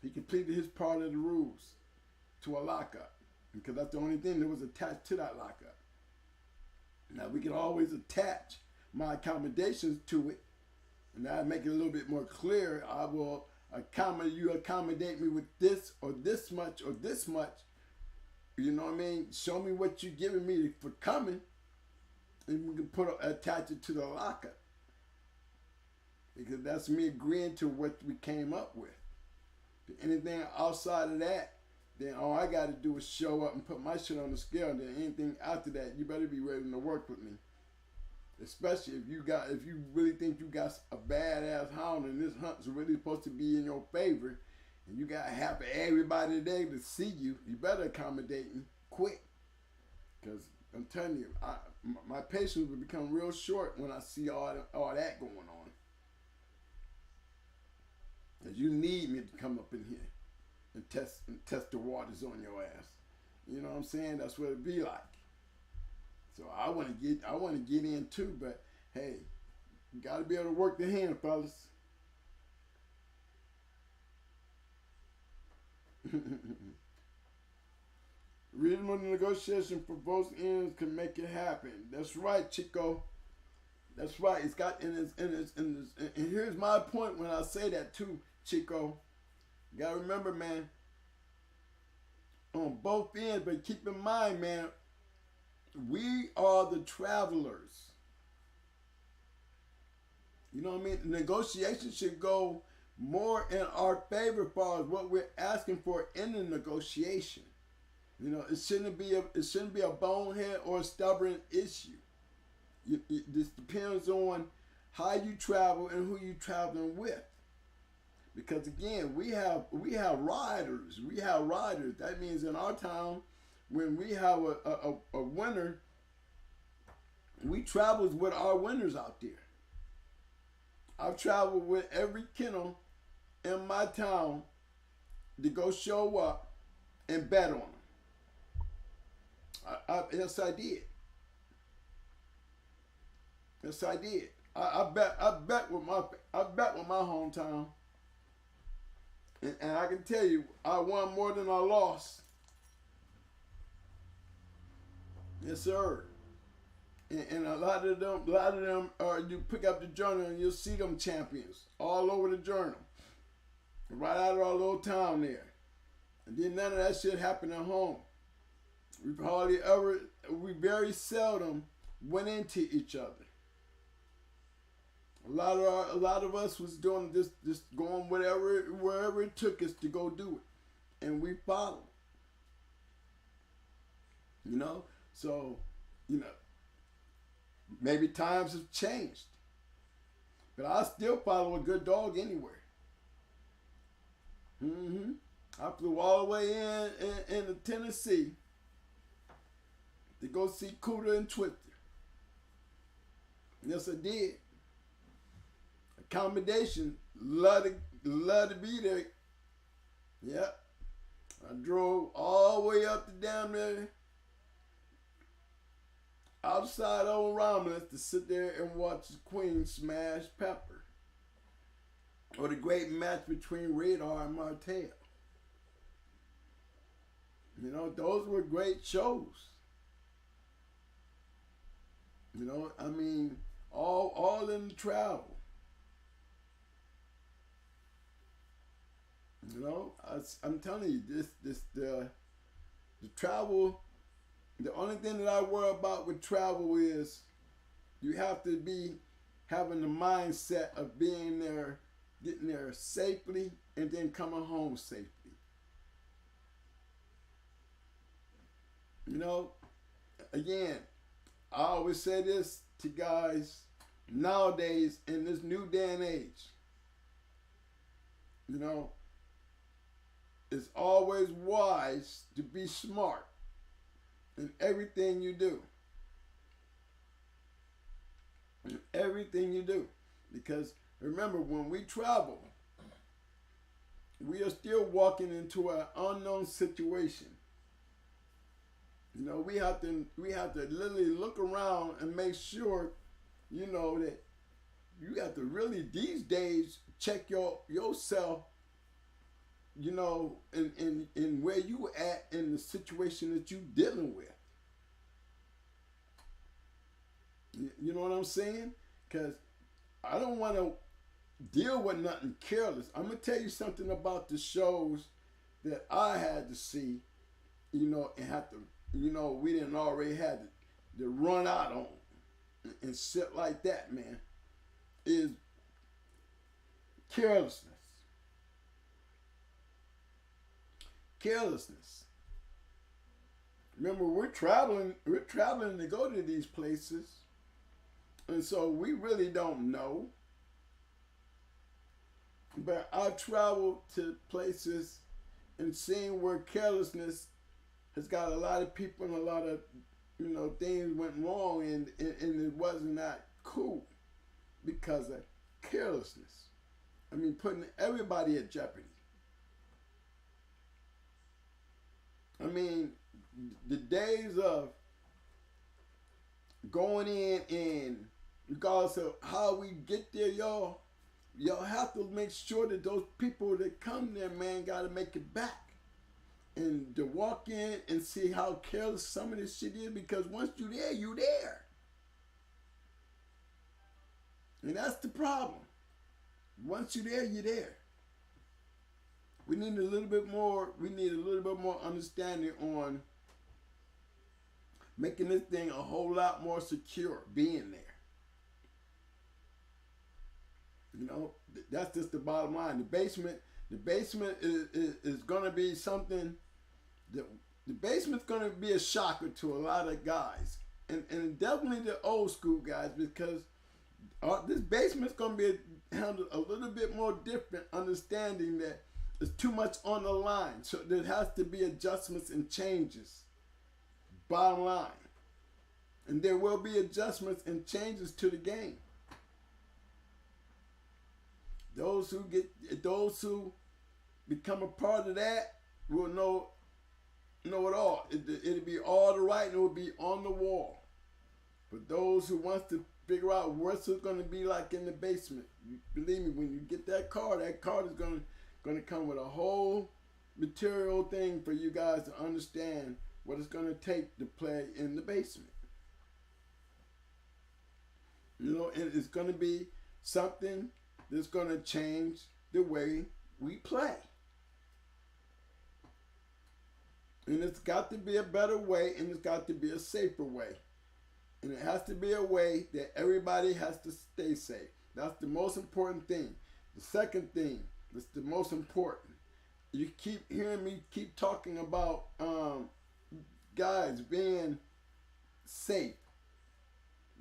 Speaker 2: He completed his part of the rules to a lockup. Because that's the only thing that was attached to that lockup. Now we can always attach my accommodations to it. And that'll make it a little bit more clear. I will accommodate me with this or this much or this much. You know what I mean? Show me what you're giving me for coming. And we can attach it to the lockup. Because that's me agreeing to what we came up with. Anything outside of that, then all I got to do is show up and put my shit on the scale. And then anything after that, you better be ready to work with me. Especially if you really think you got a badass hound and this hunt's really supposed to be in your favor, and you got half of everybody today to see you, you better accommodate me quick. Because I'm telling you, my patience will become real short when I see all that going on. Because you need me to come up in here and test the waters on your ass. You know what I'm saying? That's what it be like. So I want to get in too, but hey, you got to be able to work the hand, fellas. Reasonable negotiation for both ends can make it happen. That's right, Chico. That's right. It's got and here's my point when I say that too, Chico. You gotta remember, man, on both ends, but keep in mind, man, we are the travelers. You know what I mean? Negotiation should go more in our favor as far as what we're asking for in the negotiation. You know, it shouldn't be a bonehead or a stubborn issue. This depends on how you travel and who you're traveling with. Because again, we have riders. We have riders. That means in our town, when we have a winner, we travel with our winners out there. I've traveled with every kennel in my town to go show up and bet on them. Yes, I did. Yes, I did. I bet with my hometown, and I can tell you, I won more than I lost. Yes, sir. And a lot of them you pick up the journal and you'll see them champions all over the journal, right out of our little town there. And then none of that shit happened at home. We very seldom went into each other. A lot of us was doing just going wherever it took us to go do it, and we followed. You know, so maybe times have changed, but I still follow a good dog anywhere. I flew all the way into Tennessee to go see Cooter and Twister. Yes, I did. accommodation, love to be there. Yep. I drove all the way up to down there outside old Romulus to sit there and watch the Queen smash Pepper. Or the great match between Radar and Martel. You know, those were great shows. You know, I mean, all in the travel. You know, I'm telling you, the travel. The only thing that I worry about with travel is you have to be having the mindset of being there, getting there safely, and then coming home safely. You know, again, I always say this to guys nowadays in this new day and age. You know, it's always wise to be smart in everything you do. In everything you do. Because remember, when we travel, we are still walking into an unknown situation. You know, we have to literally look around and make sure, you know, that you have to really these days check yourself, you know, in where you at in the situation that you dealing with. You know what I'm saying? Because I don't want to deal with nothing careless. I'm going to tell you something about the shows that I had to see, you know, and have to, you know, we didn't already had to run out on and shit like that, man, is carelessness. Carelessness. Remember, we're traveling to go to these places, and so we really don't know. But I've traveled to places and seen where carelessness has got a lot of people and a lot of, you know, things went wrong, and it wasn't that cool because of carelessness. I mean, putting everybody at jeopardy. I mean, the days of going in and regardless of how we get there, y'all have to make sure that those people that come there, man, got to make it back. And to walk in and see how careless some of this shit is, because once you're there, you're there. And that's the problem. Once you're there, you're there. We need a little bit more understanding on making this thing a whole lot more secure, being there. You know, that's just the bottom line. The basement is going to be something that the basement's going to be a shocker to a lot of guys, and definitely the old school guys, because this basement's going to be handled a little bit more different, understanding that there's too much on the line, so there has to be adjustments and changes. Bottom line, and there will be adjustments and changes to the game. Those who become a part of that will know it all. It'll be all the right, and it will be on the wall. But those who wants to figure out what's it going to be like in the basement, believe me, when you get that card is going to come with a whole material thing for you guys to understand what it's going to take to play in the basement. You know, and it's going to be something that's going to change the way we play. And it's got to be a better way, and it's got to be a safer way. And it has to be a way that everybody has to stay safe. That's the most important thing. The second thing that's the most important. You keep hearing me keep talking about guys being safe.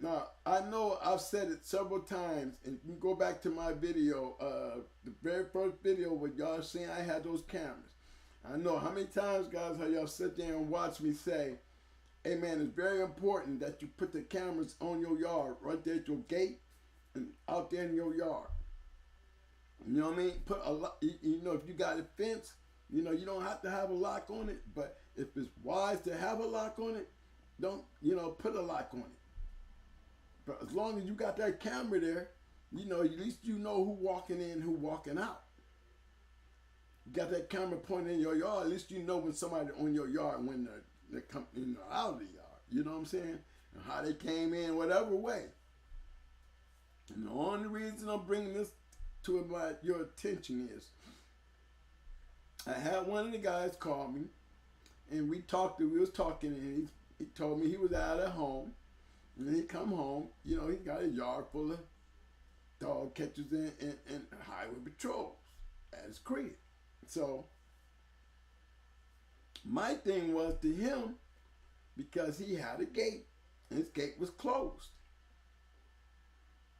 Speaker 2: Now, I know I've said it several times, and you can go back to my video, the very first video where y'all seen I had those cameras. I know how many times, guys, how y'all sit there and watch me say, hey man, it's very important that you put the cameras on your yard, right there at your gate and out there in your yard. You know what I mean? Put a lock. You know, if you got a fence, you know, you don't have to have a lock on it. But if it's wise to have a lock on it, don't, you know, put a lock on it. But as long as you got that camera there, you know, at least you know who walking in, who walking out. You got that camera pointing in your yard, at least you know when somebody on your yard and when they come in or out of the yard. You know what I'm saying? And how they came in, whatever way. And the only reason I'm bringing this to your attention is I had one of the guys call me and we was talking and he told me he was out at home and he come home, you know, he got a yard full of dog catchers and highway patrols at his crib. So my thing was to him, because he had a gate and his gate was closed.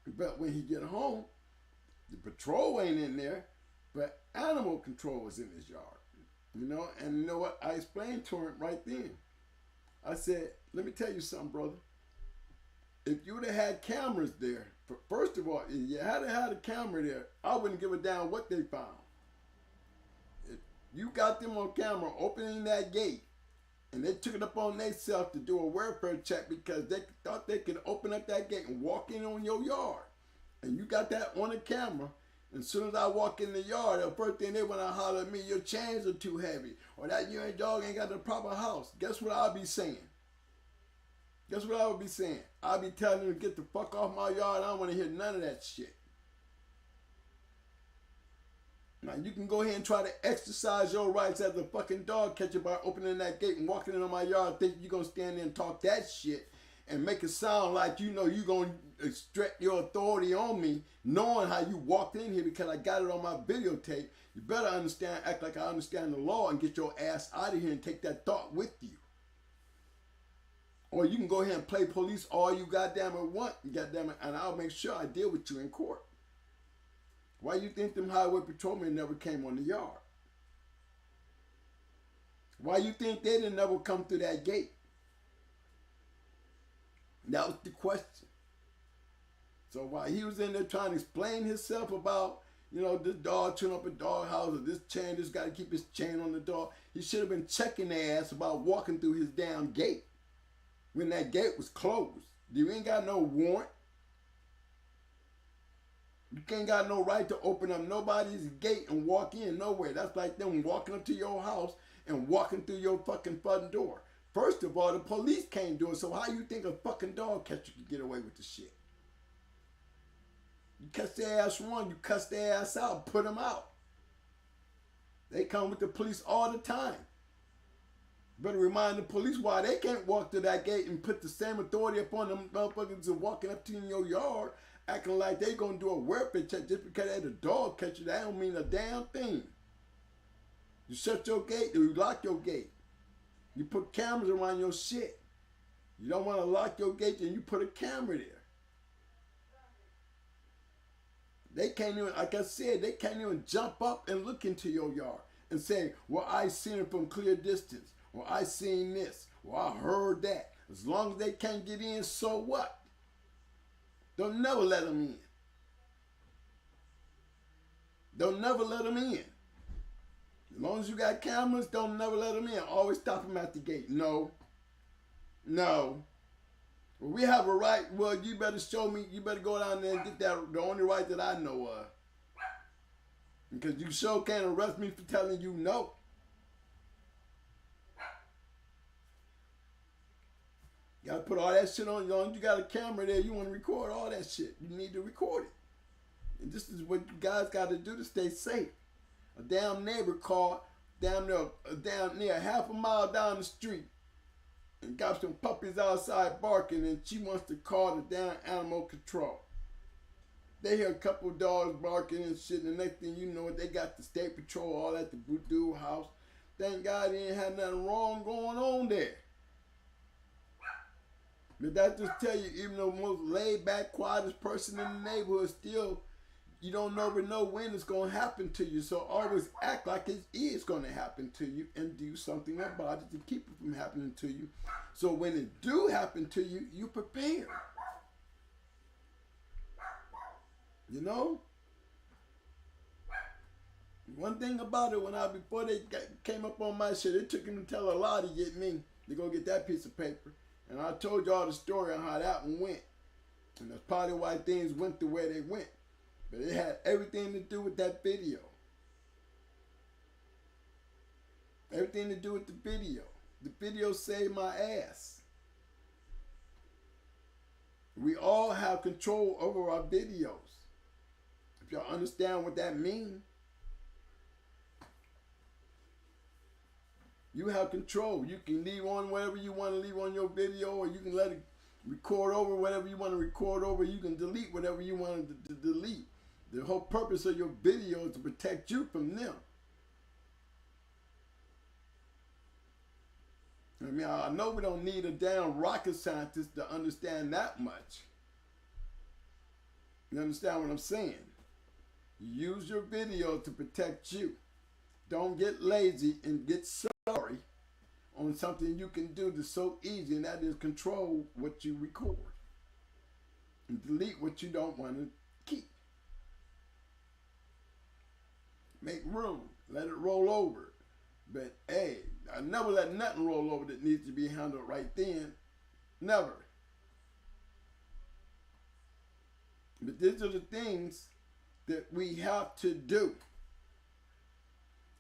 Speaker 2: But when he get home, the patrol ain't in there, but animal control is in his yard. You know, and you know what? I explained to him right then. I said, let me tell you something, brother. If you would have had cameras there, first of all, if you had a camera there, I wouldn't give a damn what they found. If you got them on camera opening that gate, and they took it up on themselves to do a welfare check because they thought they could open up that gate and walk in on your yard, and you got that on the camera, and as soon as I walk in the yard, the first thing they want to holler at me, your chains are too heavy, or that your dog ain't got the proper house. Guess what I'll be saying? Guess what I would be saying? I'll be telling them to get the fuck off my yard. I don't want to hear none of that shit. Now, you can go ahead and try to exercise your rights as a fucking dog catcher by opening that gate and walking in on my yard, thinking you're going to stand there and talk that shit and make it sound like you know you're going to extract your authority on me, knowing how you walked in here because I got it on my videotape. You better understand, act like I understand the law and get your ass out of here and take that thought with you. Or you can go ahead and play police all you goddamn it want, goddamn it, and I'll make sure I deal with you in court. Why you think them highway patrolmen never came on the yard? Why you think they didn't never come through that gate? That was the question. So while he was in there trying to explain himself about, you know, this dog turn up a dog house, or this chain, this got to keep his chain on the dog, he should have been checking their ass about walking through his damn gate when that gate was closed. You ain't got no warrant. You ain't got no right to open up nobody's gate and walk in nowhere. That's like them walking up to your house and walking through your fucking front door. First of all, the police can't do it, so how you think a fucking dog catcher can get away with the shit? You catch their ass one, you cuss their ass out, put them out. They come with the police all the time. Better remind the police why they can't walk through that gate and put the same authority upon them motherfuckers and walking up to you in your yard, acting like they gonna do a welfare check just because they're the dog catcher. That don't mean a damn thing. You shut your gate, or you lock your gate. You put cameras around your shit. You don't want to lock your gate, then you put a camera there. They can't even, like I said, they can't even jump up and look into your yard and say, well, I seen it from clear distance. Well, I seen this. Well, I heard that. As long as they can't get in, so what? They'll never let them in. They'll never let them in. As long as you got cameras, don't never let them in. Always stop them at the gate. No. No. Well, we have a right. Well, you better show me. You better go down there and get that. The only right that I know of. Because you sure can't arrest me for telling you no. You gotta put all that shit on. You got a camera there. You want to record all that shit. You need to record it. And this is what you guys got to do to stay safe. A damn neighbor called down near half a mile down the street and got some puppies outside barking, and she wants to call the damn animal control. They hear a couple of dogs barking and shit, and the next thing you know, they got the state patrol all at the Voodoo house. Thank God they ain't had nothing wrong going on there. But that just tell you, even the most laid back, quietest person in the neighborhood, still, you don't never know when it's going to happen to you. So always act like it is going to happen to you and do something about it to keep it from happening to you. So when it do happen to you, you prepare. You know? One thing about it, before they came up on my shit, it took him to tell a lie to get me to go get that piece of paper. And I told y'all the story on how that one went. And that's probably why things went the way they went. But it had everything to do with that video. Everything to do with the video. The video saved my ass. We all have control over our videos. If y'all understand what that means. You have control. You can leave on whatever you want to leave on your video, or you can let it record over whatever you want to record over. You can delete whatever you want to delete. The whole purpose of your video is to protect you from them. I mean, I know we don't need a damn rocket scientist to understand that much. You understand what I'm saying? Use your video to protect you. Don't get lazy and get sorry on something you can do that's so easy, and that is control what you record and delete what you don't want to keep. Make room. Let it roll over. But hey, I never let nothing roll over that needs to be handled right then. Never. But these are the things that we have to do.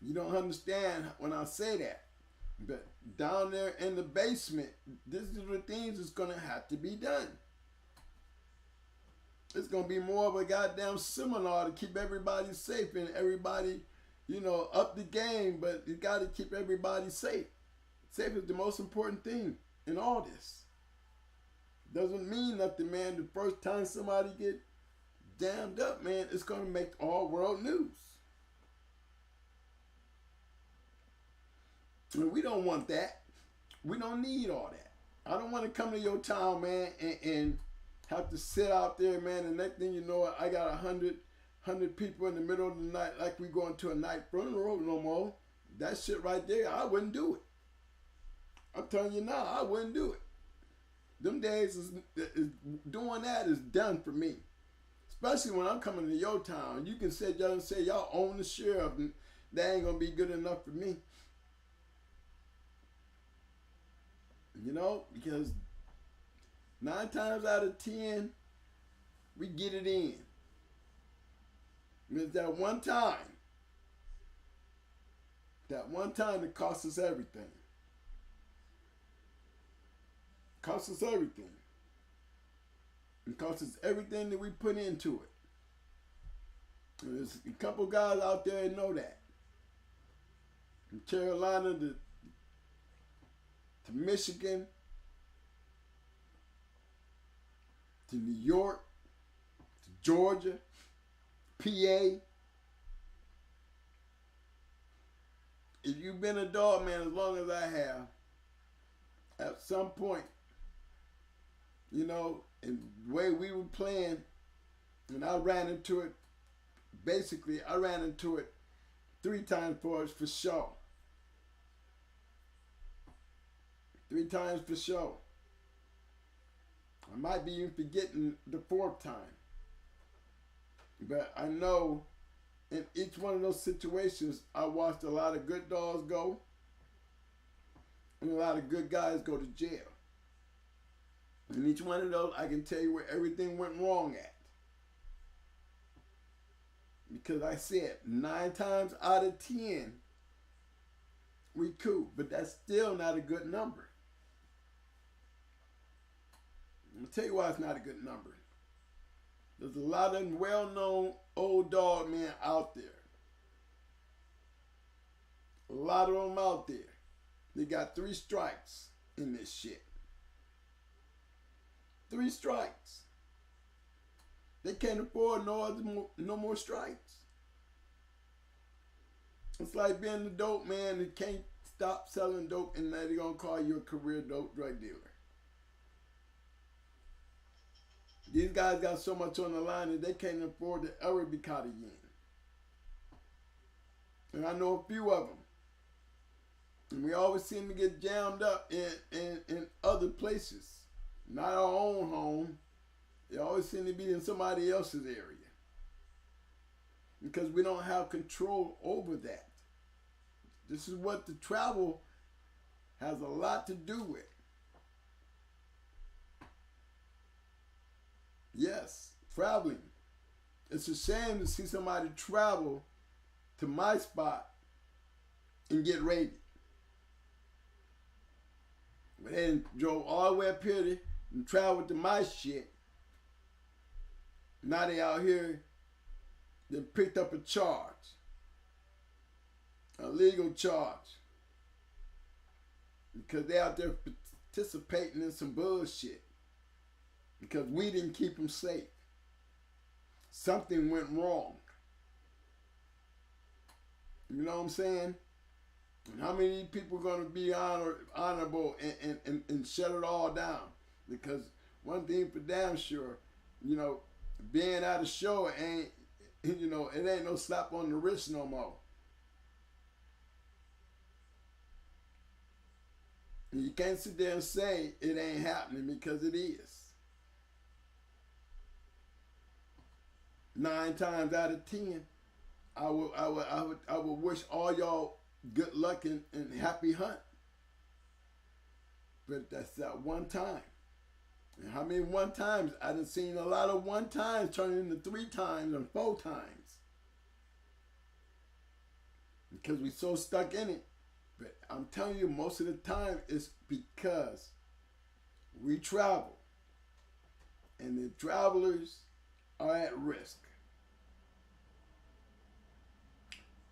Speaker 2: You don't understand when I say that. But down there in the basement, these are the things that's going to have to be done. It's going to be more of a goddamn seminar to keep everybody safe and everybody, up the game, but you got to keep everybody safe. Safe is the most important thing in all this. Doesn't mean nothing, man. The first time somebody get damned up, man, it's going to make all world news. And we don't want that. We don't need all that. I don't want to come to your town, man, and have to sit out there, man, and next thing you know, I got 100 people in the middle of the night like we going to a night funeral no more. That shit right there, I wouldn't do it. I'm telling you now, I wouldn't do it. Them days doing that is done for me. Especially when I'm coming to your town. You can sit there and say, y'all own the sheriff, and that ain't going to be good enough for me. Because 9 times out of 10, we get it in. It's that one time that costs us everything. Costs us everything. It costs us everything that we put into it. And there's a couple guys out there that know that. From Carolina to Michigan, to New York, to Georgia, PA. If you've been a dog man as long as I have, at some point, and the way we were playing, and I ran into it 3 times for us for sure. 3 times for sure. I might be even forgetting the 4th time. But I know in each one of those situations, I watched a lot of good dogs go and a lot of good guys go to jail. In each one of those, I can tell you where everything went wrong at. Because I said 9 times out of 10, we cool, but that's still not a good number. I'm going to tell you why it's not a good number. There's a lot of well-known old dog men out there. A lot of them out there. They got 3 strikes in this shit. 3 strikes. They can't afford no more strikes. It's like being a dope man that can't stop selling dope, and now they're going to call you a career dope drug dealer. These guys got so much on the line that they can't afford to ever be caught again. And I know a few of them. And we always seem to get jammed up in other places. Not our own home. They always seem to be in somebody else's area. because we don't have control over that. This is what the travel has a lot to do with. Yes, traveling. It's a shame to see somebody travel to my spot and get raided. But they drove all the way up here and traveled to my shit. Now they out here, they picked up a charge. A legal charge. Because they out there participating in some bullshit. Because we didn't keep them safe. Something went wrong. You know what I'm saying? And how many people are going to be honorable and shut it all down? Because one thing for damn sure, you know, being at a show ain't, you know, it ain't no slap on the wrist no more. And you can't sit there and say it ain't happening, because it is. 9 times out of 10, I would wish all y'all good luck and happy hunt. But that's that one time. And how many one times? I done seen a lot of one times turn into 3 times and 4 times. Because we so stuck in it. But I'm telling you, most of the time it's because we travel. And the travelers are at risk.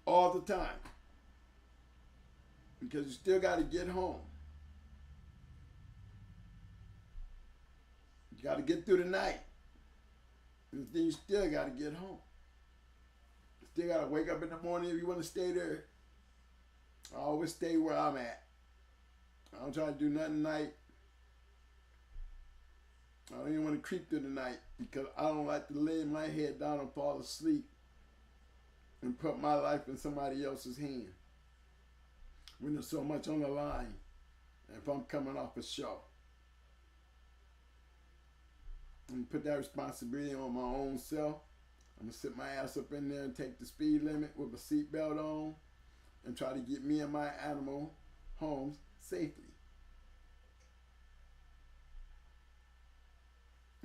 Speaker 2: All the time. Because you still got to get home. You got to get through the night. And then you still got to get home. You still got to wake up in the morning if you want to stay there. I always stay where I'm at. I don't try to do nothing at night. I don't even want to creep through the night, because I don't like to lay my head down and fall asleep and put my life in somebody else's hand when there's so much on the line if I'm coming off a show. And put that responsibility on my own self. I'm going to sit my ass up in there and take the speed limit with a seatbelt on and try to get me and my animal homes safely.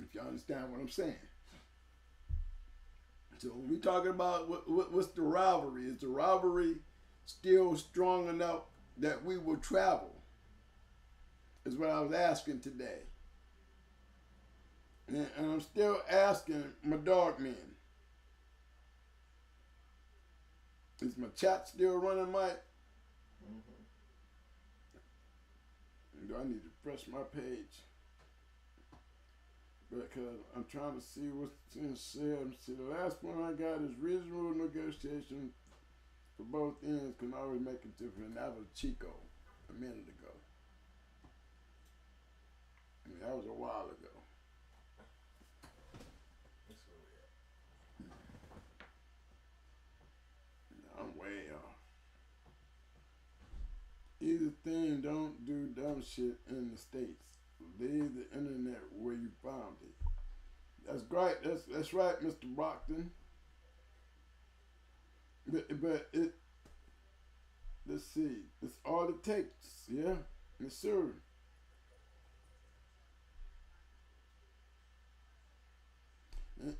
Speaker 2: If you understand what I'm saying. So when we talking about what's the rivalry, is the rivalry still strong enough that we will travel? Is what I was asking today. And I'm still asking my dog men. Is my chat still running, Mike? Do I need to press my page? Because I'm trying to see what's in said. See, the last one I got is reasonable negotiation for both ends can always make a difference. That was Chico a minute ago. I mean, that was a while ago. I'm way off. Either thing, don't do dumb shit in the States. Leave the internet where you found it. That's great. That's right, Mr. Brockton. But it. Let's see. It's all it takes. Yeah, yes, sir.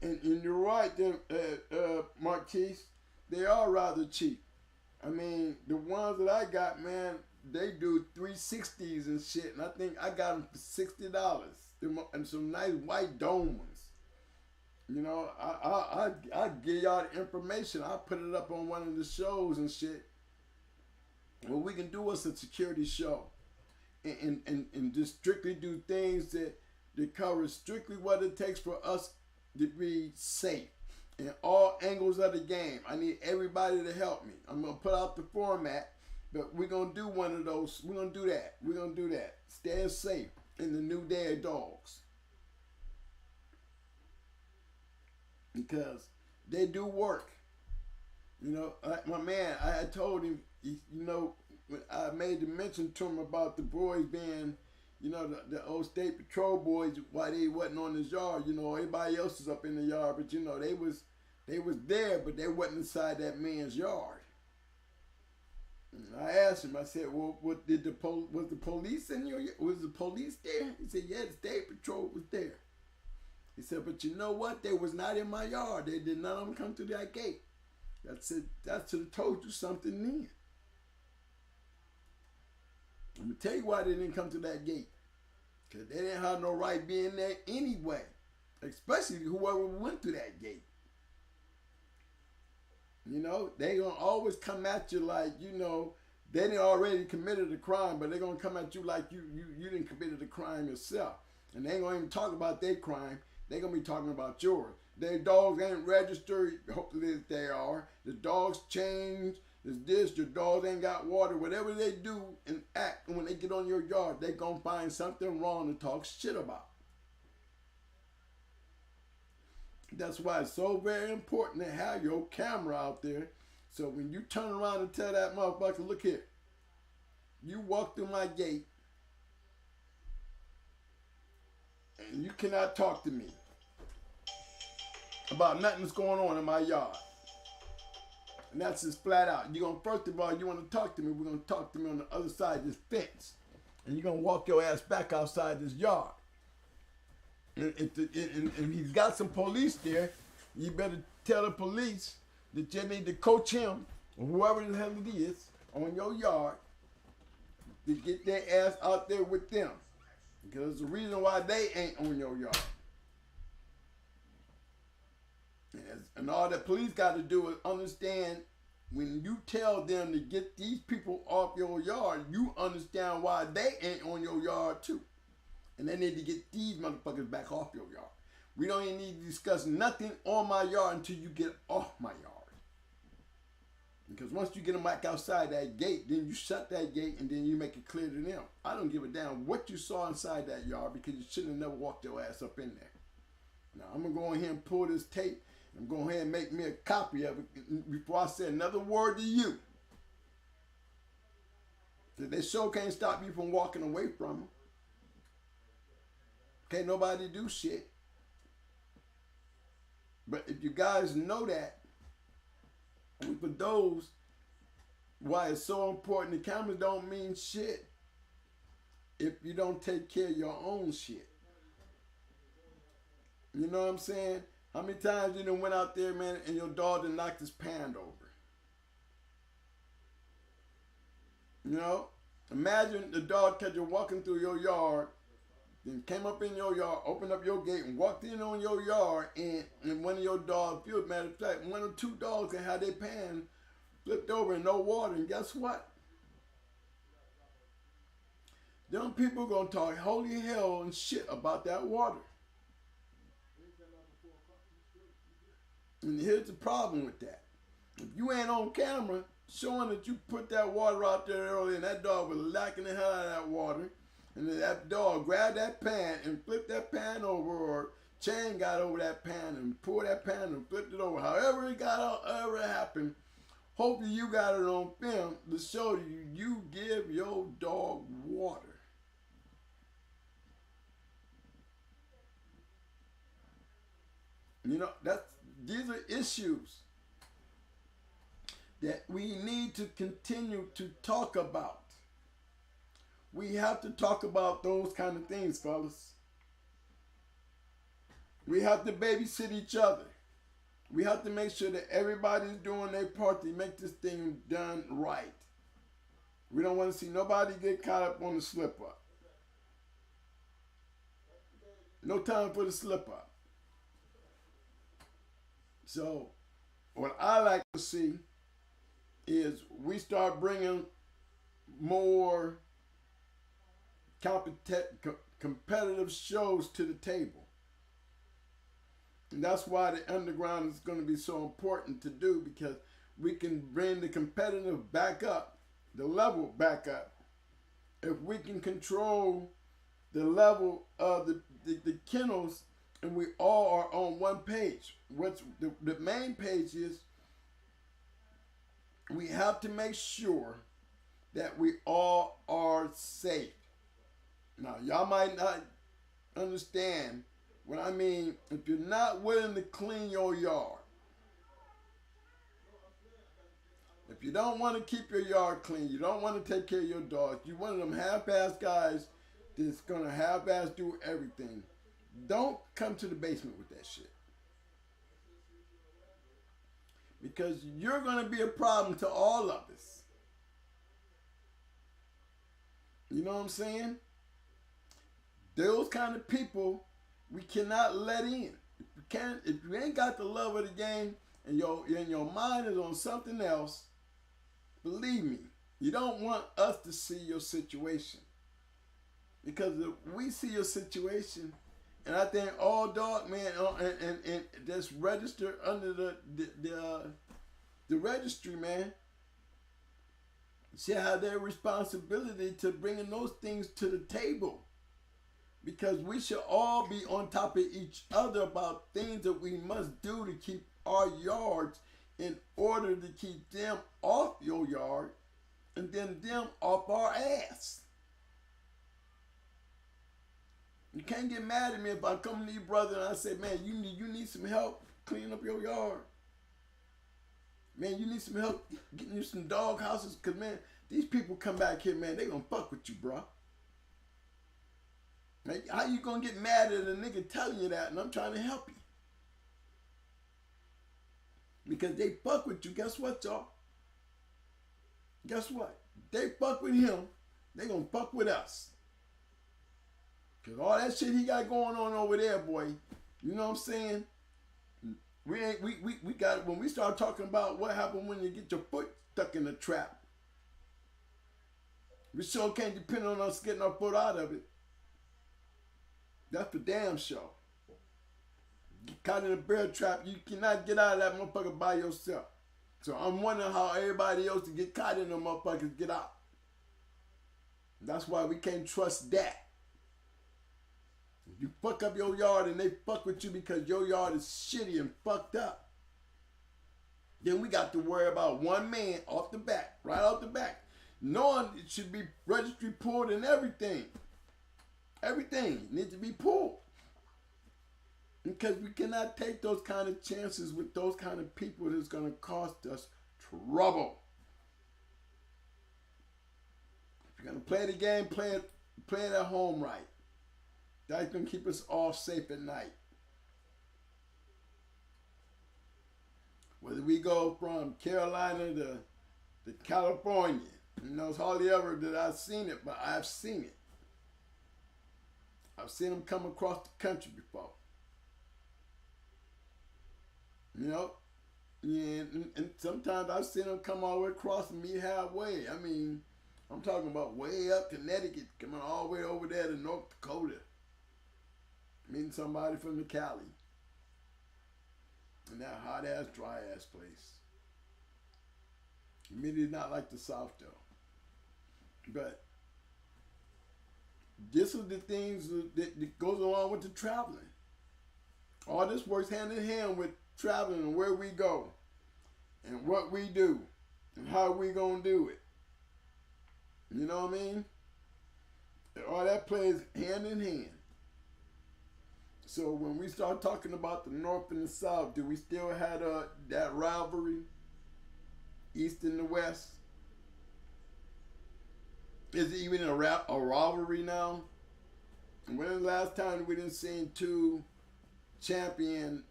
Speaker 2: And you're right, Marquise. They are rather cheap. I mean, the ones that I got, man, they do 360s and shit, and I think I got them for $60. And some nice white dome ones. You know, I give y'all the information. I put it up on one of the shows and shit. What we can do is a security show, and just strictly do things that cover strictly what it takes for us to be safe in all angles of the game. I need everybody to help me. I'm gonna put out the format, but we're gonna do one of those. We're gonna do that. We're gonna do that. Staying safe in the new day of dogs, because they do work. You know, my man, I told him, you know, when I made the mention to him about the boys being, you know, the old state patrol boys, why they wasn't on his yard. You know, everybody else was up in the yard, but you know, they was They was there, but they wasn't inside that man's yard. And I asked him, I said, well, what did was the police in your, was the police there? He said, yeah, the state patrol was there. He said, but you know what? They was not in my yard. They did none of them come through that gate. That's it. That should have told you something then. Let me tell you why they didn't come to that gate. Because they didn't have no right being there anyway. Especially whoever went through that gate. You know, they gonna always come at you like, you know, they didn't already committed a crime, but they're gonna come at you like you didn't committed a crime yourself. And they ain't gonna even talk about their crime. They're gonna be talking about yours. Their dogs ain't registered, hopefully they are. The dogs change, there's this, your dogs ain't got water. Whatever they do and act, when they get on your yard, they gonna find something wrong to talk shit about. That's why it's so very important to have your camera out there. So when you turn around and tell that motherfucker, look here, you walk through my gate and you cannot talk to me about nothing that's going on in my yard. And that's just flat out. You're going to, first of all, you want to talk to me, we're going to talk to me on the other side of this fence. And you're going to walk your ass back outside this yard. And if he's got some police there, you better tell the police that you need to coach him, or whoever the hell it is, on your yard to get their ass out there with them. Because there's a reason why they ain't on your yard. And all the police got to do is understand when you tell them to get these people off your yard, you understand why they ain't on your yard too. And they need to get these motherfuckers back off your yard. We don't even need to discuss nothing on my yard until you get off my yard. Because once you get them back outside that gate, then you shut that gate and then you make it clear to them. I don't give a damn what you saw inside that yard because you shouldn't have never walked your ass up in there. Now, I'm going to go ahead and pull this tape. I'm going ahead and make me a copy of it before I say another word to you. They sure can't stop you from walking away from them. Can't nobody do shit. But if you guys know that, and for those, why it's so important, the cameras don't mean shit if you don't take care of your own shit. You know what I'm saying? How many times you done went out there, man, and your dog done knocked his pan over? You know? Imagine the dog catcher walking through your yard, then came up in your yard, opened up your gate, and walked in on your yard, and one of your dogs, matter of fact, one or two dogs can have their pan flipped over and no water, and guess what? Them people gonna talk holy hell and shit about that water. And here's the problem with that. If you ain't on camera showing that you put that water out there early and that dog was lacking the hell out of that water, and then that dog grabbed that pan and flipped that pan over, or chain got over that pan and pulled that pan and flipped it over. However it got out, however it happened, hopefully you got it on film to show you give your dog water. You know, these are issues that we need to continue to talk about. We have to talk about those kind of things, fellas. We have to babysit each other. We have to make sure that everybody's doing their part to make this thing done right. We don't want to see nobody get caught up on the slip up. No time for the slip up. So, what I like to see is we start bringing more competitive shows to the table. And that's why the underground is going to be so important to do, because we can bring the competitive back up, the level back up. If we can control the level of the kennels and we all are on one page. What's the main page is we have to make sure that we all are safe. Now, y'all might not understand what I mean. If you're not willing to clean your yard, If you don't want to keep your yard clean, you don't want to take care of your dogs, you one of them half-ass guys that's going to half-ass do everything, don't come to the basement with that shit. Because you're going to be a problem to all of us. You know what I'm saying? Those kind of people we cannot let in. If you ain't got the love of the game and your mind is on something else, believe me, you don't want us to see your situation. Because if we see your situation, and I think all dog man and just register under the registry, man, should have their responsibility to bringing those things to the table. Because we should all be on top of each other about things that we must do to keep our yards in order to keep them off your yard and then them off our ass. You can't get mad at me if I come to you, brother, and I say, man, you need some help cleaning up your yard. Man, you need some help getting you some dog houses. Because, man, these people come back here, man, they going to fuck with you, bro. Man, how you going to get mad at a nigga telling you that and I'm trying to help you? Because they fuck with you. Guess what, y'all? Guess what? They fuck with him. They going to fuck with us. Because all that shit he got going on over there, boy, you know what I'm saying? We got, when we start talking about what happened when you get your foot stuck in a trap, we sure can't depend on us getting our foot out of it. That's for damn sure. Get caught in a bear trap, you cannot get out of that motherfucker by yourself. So I'm wondering how everybody else to get caught in them motherfuckers get out. That's why we can't trust that. If you fuck up your yard and they fuck with you because your yard is shitty and fucked up, then we got to worry about one man off the back, right off the back. Knowing it should be registry pulled and everything. Everything needs to be pulled. Because we cannot take those kind of chances with those kind of people that's going to cost us trouble. If you're going to play the game, play it at home right. That's going to keep us all safe at night. Whether we go from Carolina to California, you know, it's hardly ever that I've seen it, but I've seen it. I've seen them come across the country before. You know, and sometimes I've seen them come all the way across and meet halfway. I mean, I'm talking about way up Connecticut, coming all the way over there to North Dakota. Meeting somebody from the Cali. In that hot ass, dry ass place. Humidity not like the South though. But this is the things that goes along with the traveling. All this works hand in hand with traveling and where we go and what we do and how we gonna do it. You know what I mean? All that plays hand in hand. So when we start talking about the North and the South, do we still have that rivalry? East and the West? Is it even a rivalry now? When was the last time we didn't see two champion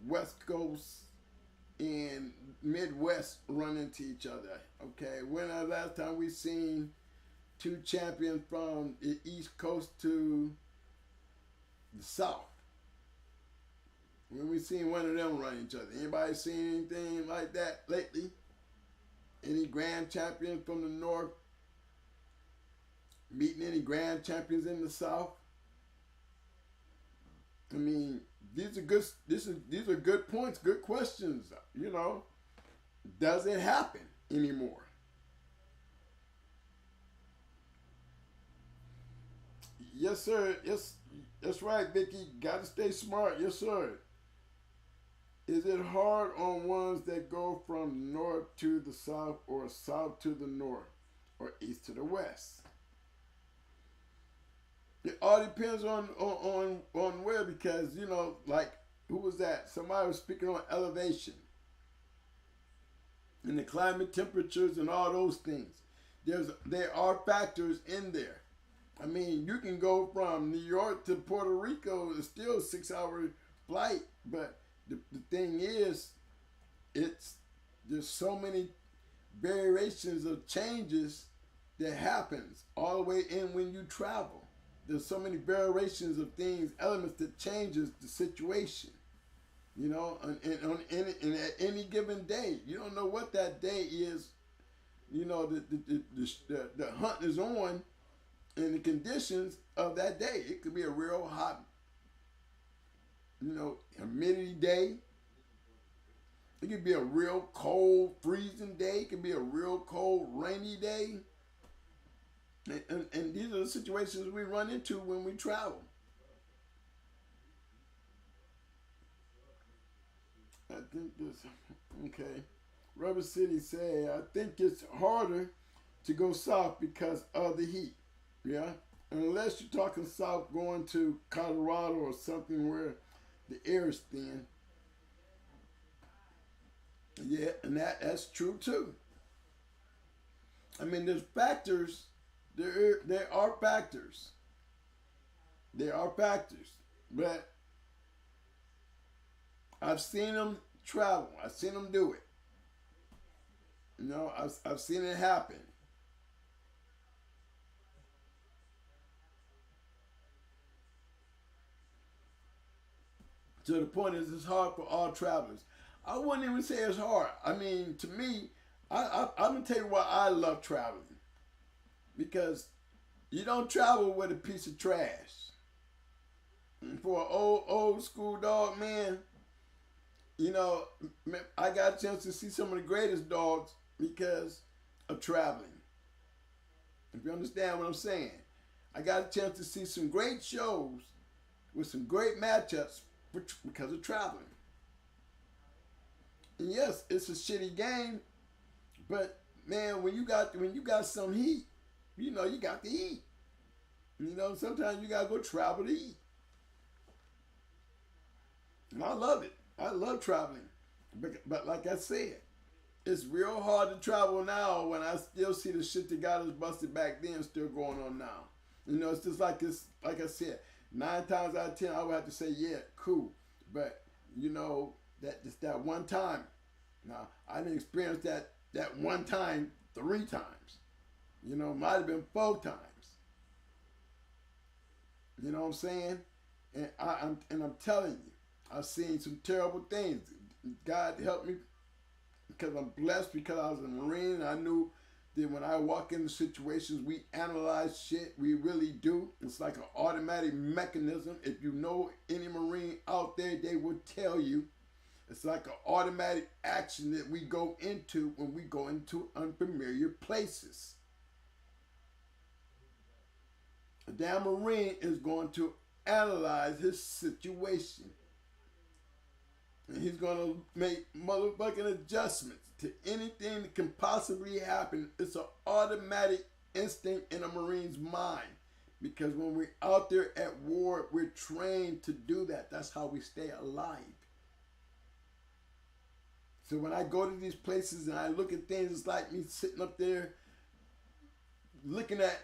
Speaker 2: West Coast and Midwest run into each other? Okay, when was the last time we seen two champions from the East Coast to the South? When we seen one of them run each other? Anybody seen anything like that lately? Any grand champions from the North meeting any grand champions in the South? I mean, these are good points, good questions. You know, does it happen anymore? Yes, sir. Yes, that's right, Vicky. Got to stay smart. Yes, sir. Is it hard on ones that go from north to the south or south to the north or east to the west? It all depends on where, because, you know, like, who was that? Somebody was speaking on elevation. and the climate temperatures and all those things. There are factors in there. I mean, you can go from New York to Puerto Rico, it's still a 6-hour flight, but the thing is, there's so many variations of changes that happens all the way in when you travel. There's so many variations of things, elements that changes the situation. You know, and at any given day, you don't know what that day is. You know, the hunt is on, and the conditions of that day. It could be a real hot, you know, humidity day. It could be a real cold, freezing day. It could be a real cold, rainy day. And these are the situations we run into when we travel. I think this, okay. Rubber City say, I think it's harder to go south because of the heat. Yeah? Unless you're talking south going to Colorado or something where the air is thin. Yeah, and that's true too. I mean, there's factors. There are factors. There are factors. But I've seen them travel. I've seen them do it. You know, I've seen it happen. So the point is, it's hard for all travelers. I wouldn't even say it's hard. I mean, to me, I'm going to tell you why I love traveling. Because you don't travel with a piece of trash. And for an old school dog, man, you know, I got a chance to see some of the greatest dogs because of traveling. If you understand what I'm saying. I got a chance to see some great shows with some great matchups because of traveling. And yes, it's a shitty game, but man, when you got some heat, you know you got to eat. You know, sometimes you gotta go travel to eat. And I love it. I love traveling. But like I said, it's real hard to travel now when I still see the shit that got us busted back then still going on now. You know, it's just like this, like I said, 9 times out of 10, I would have to say, yeah, cool. But, you know, just that one time. Now, I didn't experience that one time 3 times. You know, it might have been 4 times. You know what I'm saying? And I'm telling you, I've seen some terrible things. God help me because I'm blessed because I was a Marine and I knew that when I walk into situations, we analyze shit. We really do. It's like an automatic mechanism. If you know any Marine out there, they will tell you. It's like an automatic action that we go into when we go into unfamiliar places. A damn Marine is going to analyze his situation. And he's going to make motherfucking adjustments to anything that can possibly happen. It's an automatic instinct in a Marine's mind. Because when we're out there at war, we're trained to do that. That's how we stay alive. So when I go to these places and I look at things, it's like me sitting up there looking at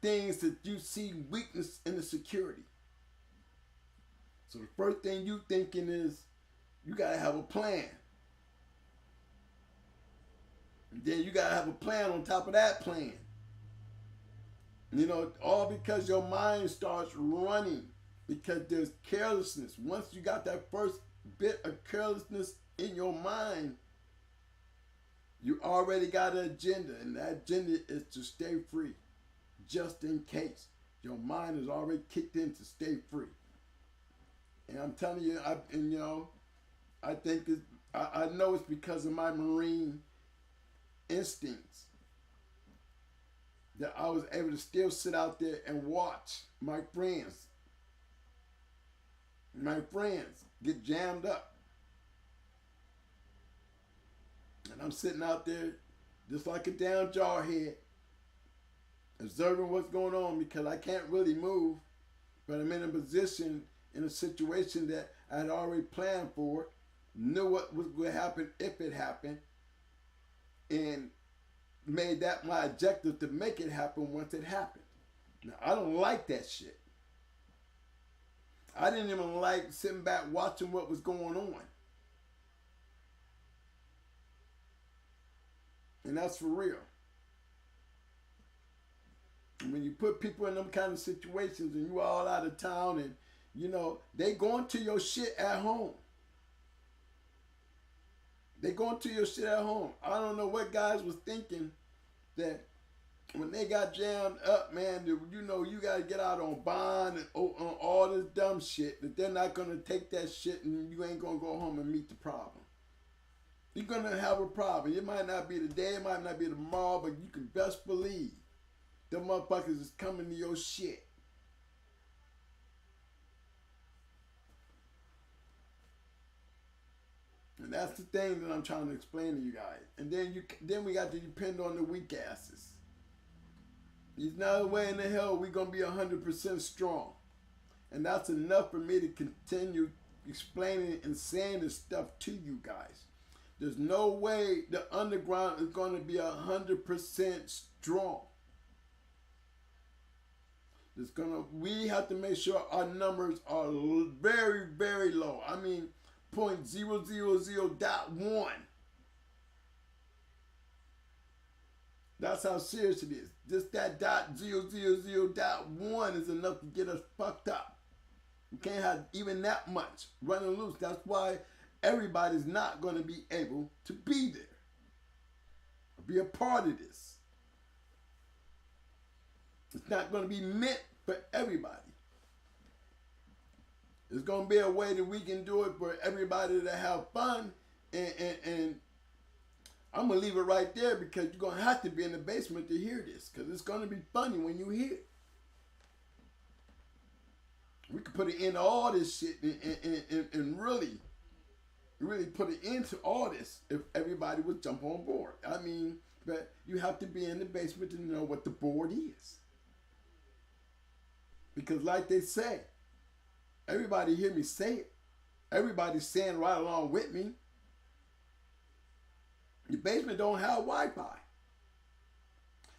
Speaker 2: things that you see weakness in the security. So the first thing you thinking is, you gotta have a plan. And then you gotta have a plan on top of that plan. You know, all because your mind starts running because there's carelessness. Once you got that first bit of carelessness in your mind, you already got an agenda, and that agenda is to stay free, just in case. Your mind is already kicked in to stay free. And I'm telling you, I think I know it's because of my Marine instincts that I was able to still sit out there and watch my friends get jammed up. And I'm sitting out there just like a damn jarhead, observing what's going on because I can't really move, but I'm in a position, in a situation that I had already planned for, knew what was going to happen if it happened. and made that my objective to make it happen once it happened. Now, I don't like that shit. I didn't even like sitting back watching what was going on. And that's for real. And when you put people in them kind of situations and you all out of town and, you know, they going to your shit at home. They going to your shit at home. I don't know what guys was thinking that when they got jammed up, man, you know, you got to get out on bond and on all this dumb shit, that they're not going to take that shit and you ain't going to go home and meet the problem. You're going to have a problem. It might not be today, it might not be tomorrow, but you can best believe them motherfuckers is coming to your shit. And that's the thing that I'm trying to explain to you guys. And then we got to depend on the weak asses. There's no way in the hell we're going to be 100% strong. And that's enough for me to continue explaining and saying this stuff to you guys. There's no way the underground is going to be 100% strong. We have to make sure our numbers are very, very low. I mean, 0.000.1. That's how serious it is. Just that .000.1 is enough to get us fucked up. You can't have even that much running loose. That's why everybody's not going to be able to be there, be a part of this. It's not going to be meant for everybody. There's going to be a way that we can do it for everybody to have fun. And I'm going to leave it right there because you're going to have to be in the basement to hear this, because it's going to be funny when you hear it. We could put it into all this shit and really put it into all this if everybody would jump on board. I mean, but you have to be in the basement to know what the board is. Because like they say, everybody hear me say it. Everybody's saying right along with me. The basement don't have Wi-Fi.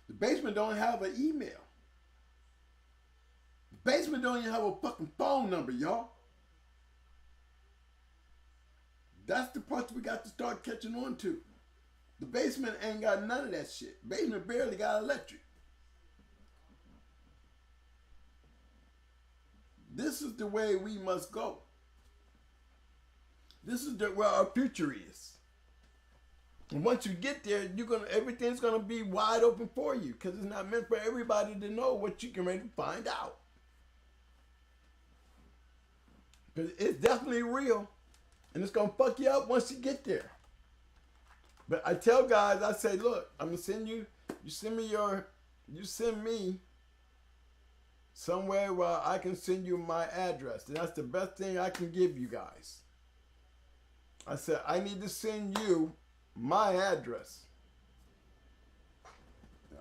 Speaker 2: The basement don't have an email. The basement don't even have a fucking phone number, y'all. That's the part we got to start catching on to. The basement ain't got none of that shit. The basement barely got electric. This is the way we must go. This is where our future is. And once you get there, everything's gonna be wide open for you, because it's not meant for everybody to know what you can ready to find out. Because it's definitely real, and it's gonna fuck you up once you get there. But I tell guys, I say, look, I'm gonna send you. You send me somewhere where I can send you my address. And that's the best thing I can give you guys. I said, I need to send you my address.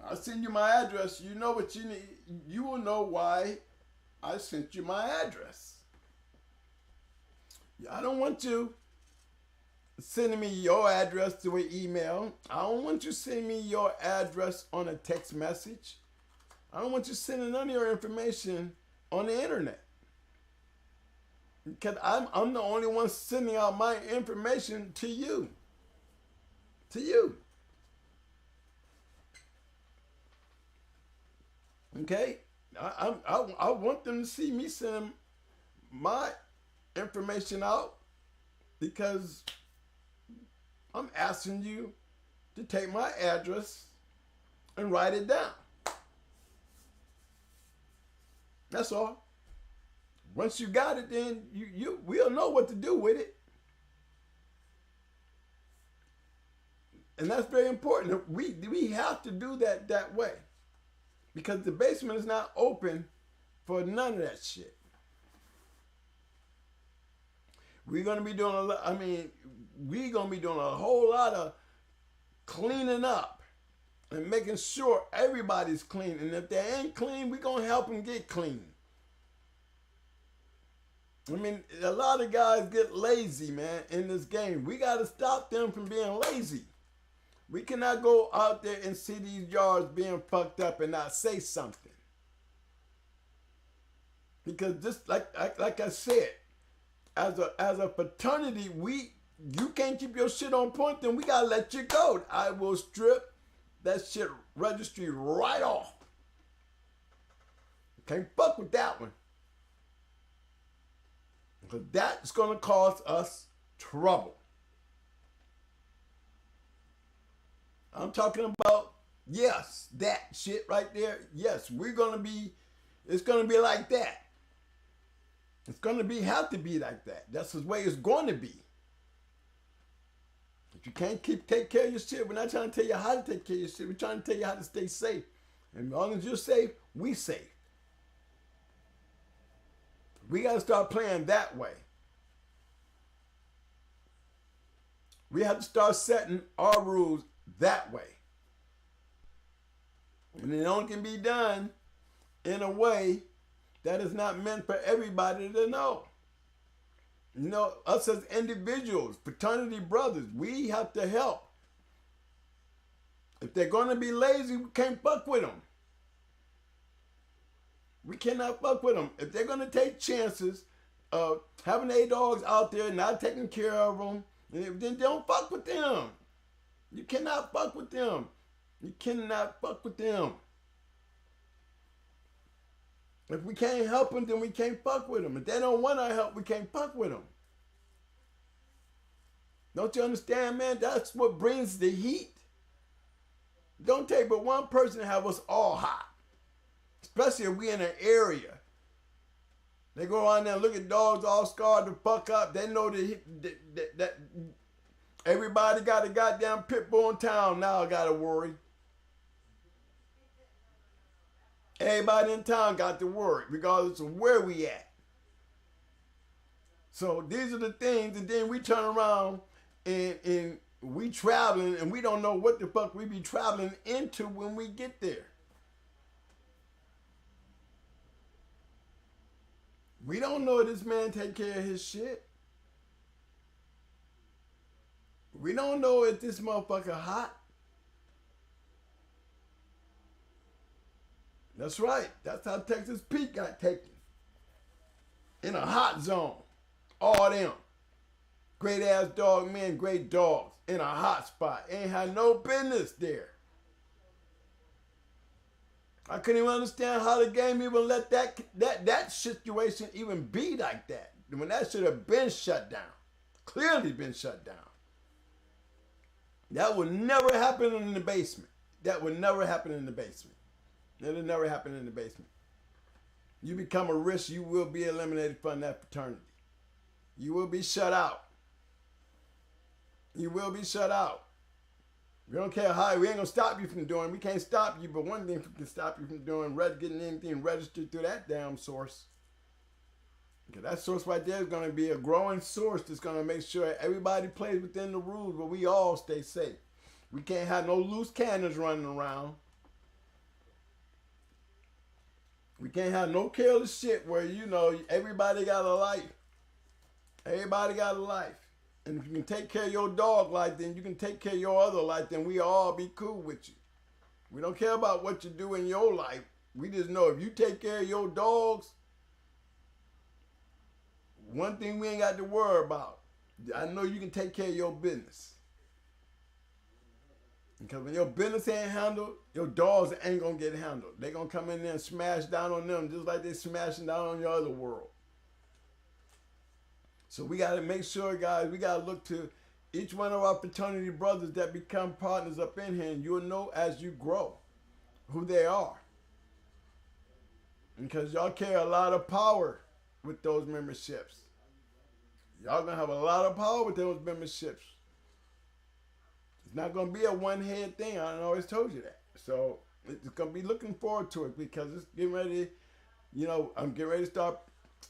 Speaker 2: I'll send you my address. You know what you need. You will know why I sent you my address. I don't want you sending me your address through an email. I don't want you sending me your address on a text message. I don't want you sending none of your information on the internet. Because I'm the only one sending out my information to you. To you. Okay? I want them to see me send my information out, because I'm asking you to take my address and write it down. That's all. Once you got it, then we'll know what to do with it. And that's very important. We have to do that way, because the basement is not open for none of that shit. We're gonna be doing we're gonna be doing a whole lot of cleaning up and making sure everybody's clean. And if they ain't clean, we're gonna help them get clean. I mean, a lot of guys get lazy, man, in this game. We gotta stop them from being lazy. We cannot go out there and see these yards being fucked up and not say something. Because just like I said, as a fraternity, you can't keep your shit on point, then we gotta let you go. I will strip that shit registry right off. Can't fuck with that one. Because that's gonna cause us trouble. I'm talking about, yes, that shit right there. Yes, it's gonna be like that. It's gonna have to be like that. That's the way it's going to be. If you can't take care of your shit, we're not trying to tell you how to take care of your shit. We're trying to tell you how to stay safe. And as long as you're safe, we safe. We gotta start playing that way. We have to start setting our rules that way. And it only can be done in a way that is not meant for everybody to know. You know, us as individuals, fraternity brothers, we have to help. If they're going to be lazy, we can't fuck with them. We cannot fuck with them. If they're going to take chances of having their dogs out there, not taking care of them, then don't fuck with them. You cannot fuck with them. You cannot fuck with them. If we can't help them, then we can't fuck with them. If they don't want our help, we can't fuck with them. Don't you understand, man? That's what brings the heat. Don't take but one person to have us all hot. Especially if we in an area. They go around there and look at dogs all scarred the fuck up. They know that everybody got a goddamn Pitbull in town now got to worry. Everybody in town got to worry, regardless of where we at. So these are the things, and then we turn around and we traveling, and we don't know what the fuck we be traveling into when we get there. We don't know if this man take care of his shit. We don't know if this motherfucker hot. That's right. That's how Texas Pete got taken. In a hot zone. All them. Great ass dog men, great dogs. In a hot spot. Ain't had no business there. I couldn't even understand how the game even let that situation even be like that. When that should have been shut down. Clearly been shut down. That would never happen in the basement. That would never happen in the basement. It'll never happen in the basement. You become a risk, you will be eliminated from that fraternity. You will be shut out. You will be shut out. We don't care how, we ain't gonna stop you from doing, we can't stop you, but one thing we can stop you from doing, getting anything registered through that damn source. Because that source right there is gonna be a growing source that's gonna make sure everybody plays within the rules, but we all stay safe. We can't have no loose cannons running around. We can't have no careless shit where, you know, everybody got a life. Everybody got a life. And if you can take care of your dog life, then you can take care of your other life, then we all be cool with you. We don't care about what you do in your life. We just know if you take care of your dogs, one thing we ain't got to worry about. I know you can take care of your business. Because when your business ain't handled, your dogs ain't going to get handled. They going to come in there and smash down on them just like they smashing down on your other world. So we got to make sure, guys, we got to look to each one of our fraternity brothers that become partners up in here, and you'll know as you grow who they are. Because y'all carry a lot of power with those memberships. Y'all going to have a lot of power with those memberships. It's not going to be a one-head thing. I always told you that. So it's going to be looking forward to it because it's getting ready, you know, I'm getting ready to start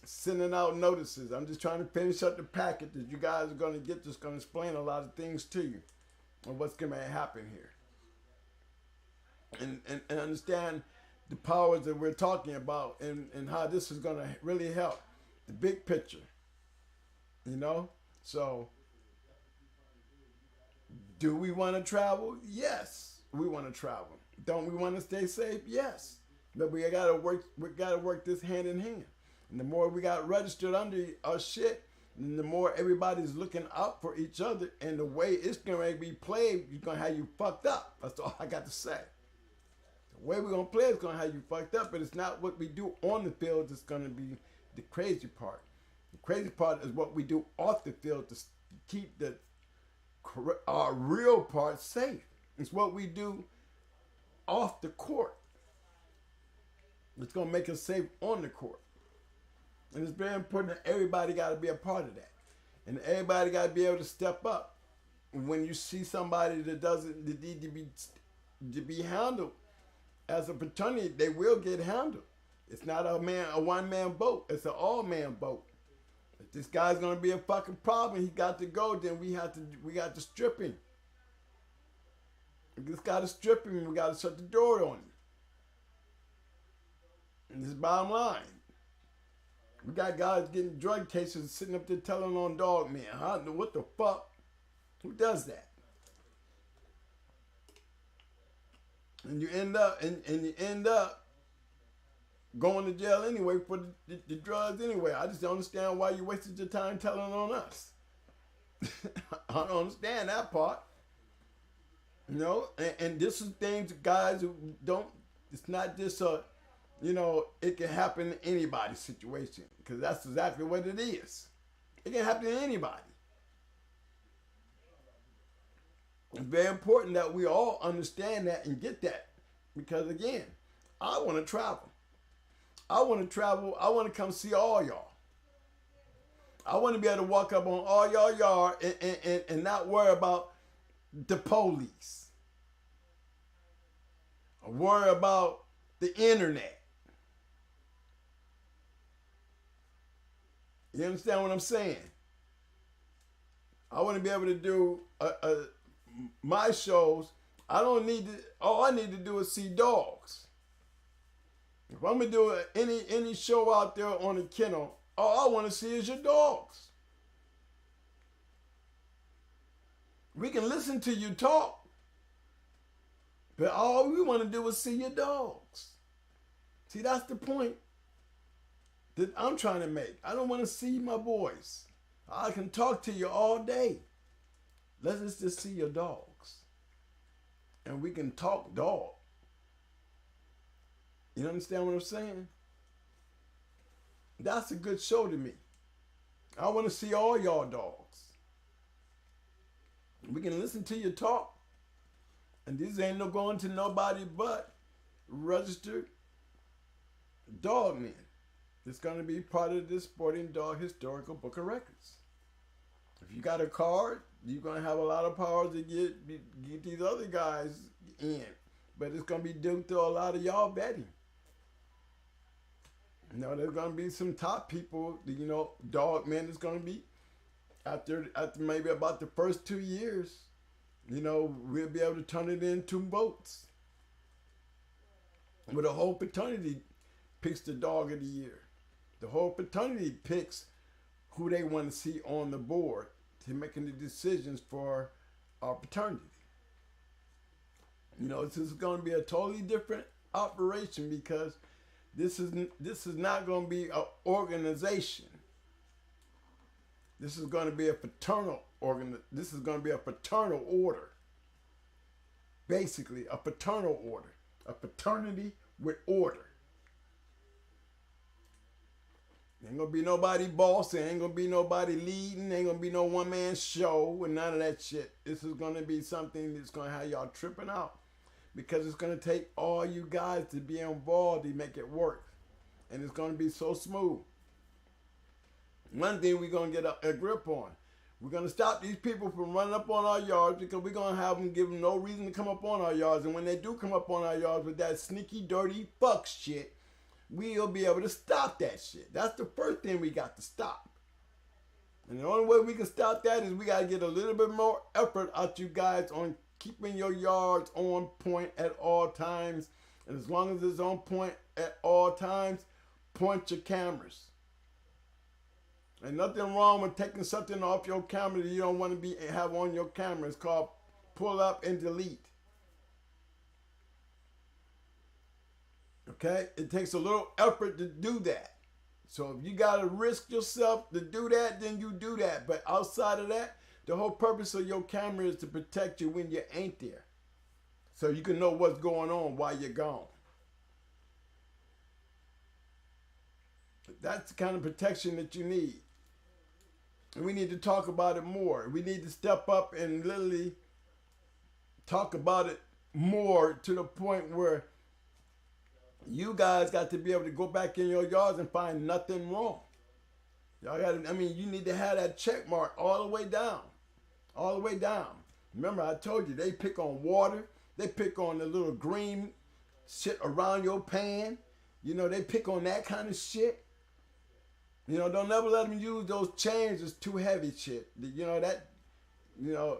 Speaker 2: sending out notices. I'm just trying to finish up the packet that you guys are going to get that's going to explain a lot of things to you and what's going to happen here. And understand the powers that we're talking about and how this is going to really help the big picture, you know? So Do we want to travel? Yes, we want to travel. Don't we want to stay safe? Yes. But we gotta work this hand in hand. And the more we got registered under our shit, and the more everybody's looking out for each other, and the way it's gonna be played, you're gonna have you fucked up. That's all I got to say. The way we're gonna play is gonna have you fucked up, but it's not what we do on the field that's gonna be the crazy part. The crazy part is what we do off the field to keep our real part safe. It's what we do off the court. It's gonna make us safe on the court. And it's very important that everybody gotta be a part of that. And everybody gotta be able to step up. When you see somebody that need to be handled as a fraternity, they will get handled. It's not a one-man boat. It's an all-man boat. If this guy's gonna be a fucking problem, he got to go, then we got to strip him. We just gotta strip him, we gotta shut the door on him. And this is bottom line. We got guys getting drug cases sitting up there telling on dog man. Huh? What the fuck? Who does that? And you end up going to jail anyway for the drugs anyway. I just don't understand why you wasted your time telling on us. I don't understand that part. You know, and this is things guys who don't, it's not just a, you know, it can happen in anybody's situation, because that's exactly what it is. It can happen to anybody. It's very important that we all understand that and get that, because again, I want to travel. I want to travel. I want to come see all y'all. I want to be able to walk up on all y'all yard and not worry about the police. Or worry about the internet. You understand what I'm saying? I want to be able to do my shows. I don't need to, all I need to do is see dogs. If I'm going to do any show out there on the kennel, all I want to see is your dogs. We can listen to you talk, but all we want to do is see your dogs. See, that's the point that I'm trying to make. I don't want to see my boys. I can talk to you all day. Let's just see your dogs. And we can talk dog. You understand what I'm saying? That's a good show to me. I want to see all y'all dogs. We can listen to you talk. And these ain't no going to nobody but registered dog men. It's going to be part of this Sporting Dog Historical Book of Records. If you got a card, you're going to have a lot of power to get these other guys in. But it's going to be due to a lot of y'all betting. You know, there's going to be some top people, you know, dog men is going to be after maybe about the first 2 years, you know, we'll be able to turn it into votes. But the whole fraternity picks the dog of the year. The whole fraternity picks who they want to see on the board to making the decisions for our fraternity. You know, this is going to be a totally different operation, because this is not going to be an organization. This is going to be a fraternal This is going to be a fraternal order. Basically, a fraternal order, a fraternity with order. Ain't gonna be nobody bossing, ain't gonna be nobody leading, ain't gonna be no one-man show and none of that shit. This is gonna be something that's gonna have y'all tripping out, because it's gonna take all you guys to be involved to make it work. And it's gonna be so smooth. One thing we're gonna get a grip on. We're gonna stop these people from running up on our yards, because we're gonna have them give them no reason to come up on our yards. And when they do come up on our yards with that sneaky, dirty fuck shit, we'll be able to stop that shit. That's the first thing we got to stop. And the only way we can stop that is we got to get a little bit more effort out you guys on keeping your yards on point at all times. And as long as it's on point at all times, point your cameras. Ain't nothing wrong with taking something off your camera that you don't want to have on your camera. It's called pull up, and delete. Okay? It takes a little effort to do that. So if you got to risk yourself to do that, then you do that. But outside of that, the whole purpose of your camera is to protect you when you ain't there. So you can know what's going on while you're gone. That's the kind of protection that you need. And we need to talk about it more. We need to step up and literally talk about it more to the point where you guys got to be able to go back in your yards and find nothing wrong. Y'all got to, I mean, you need to have that check mark all the way down. All the way down. Remember, I told you, they pick on water. They pick on the little green shit around your pan. You know, they pick on that kind of shit. You know, don't ever let them use those chains as too heavy shit. You know,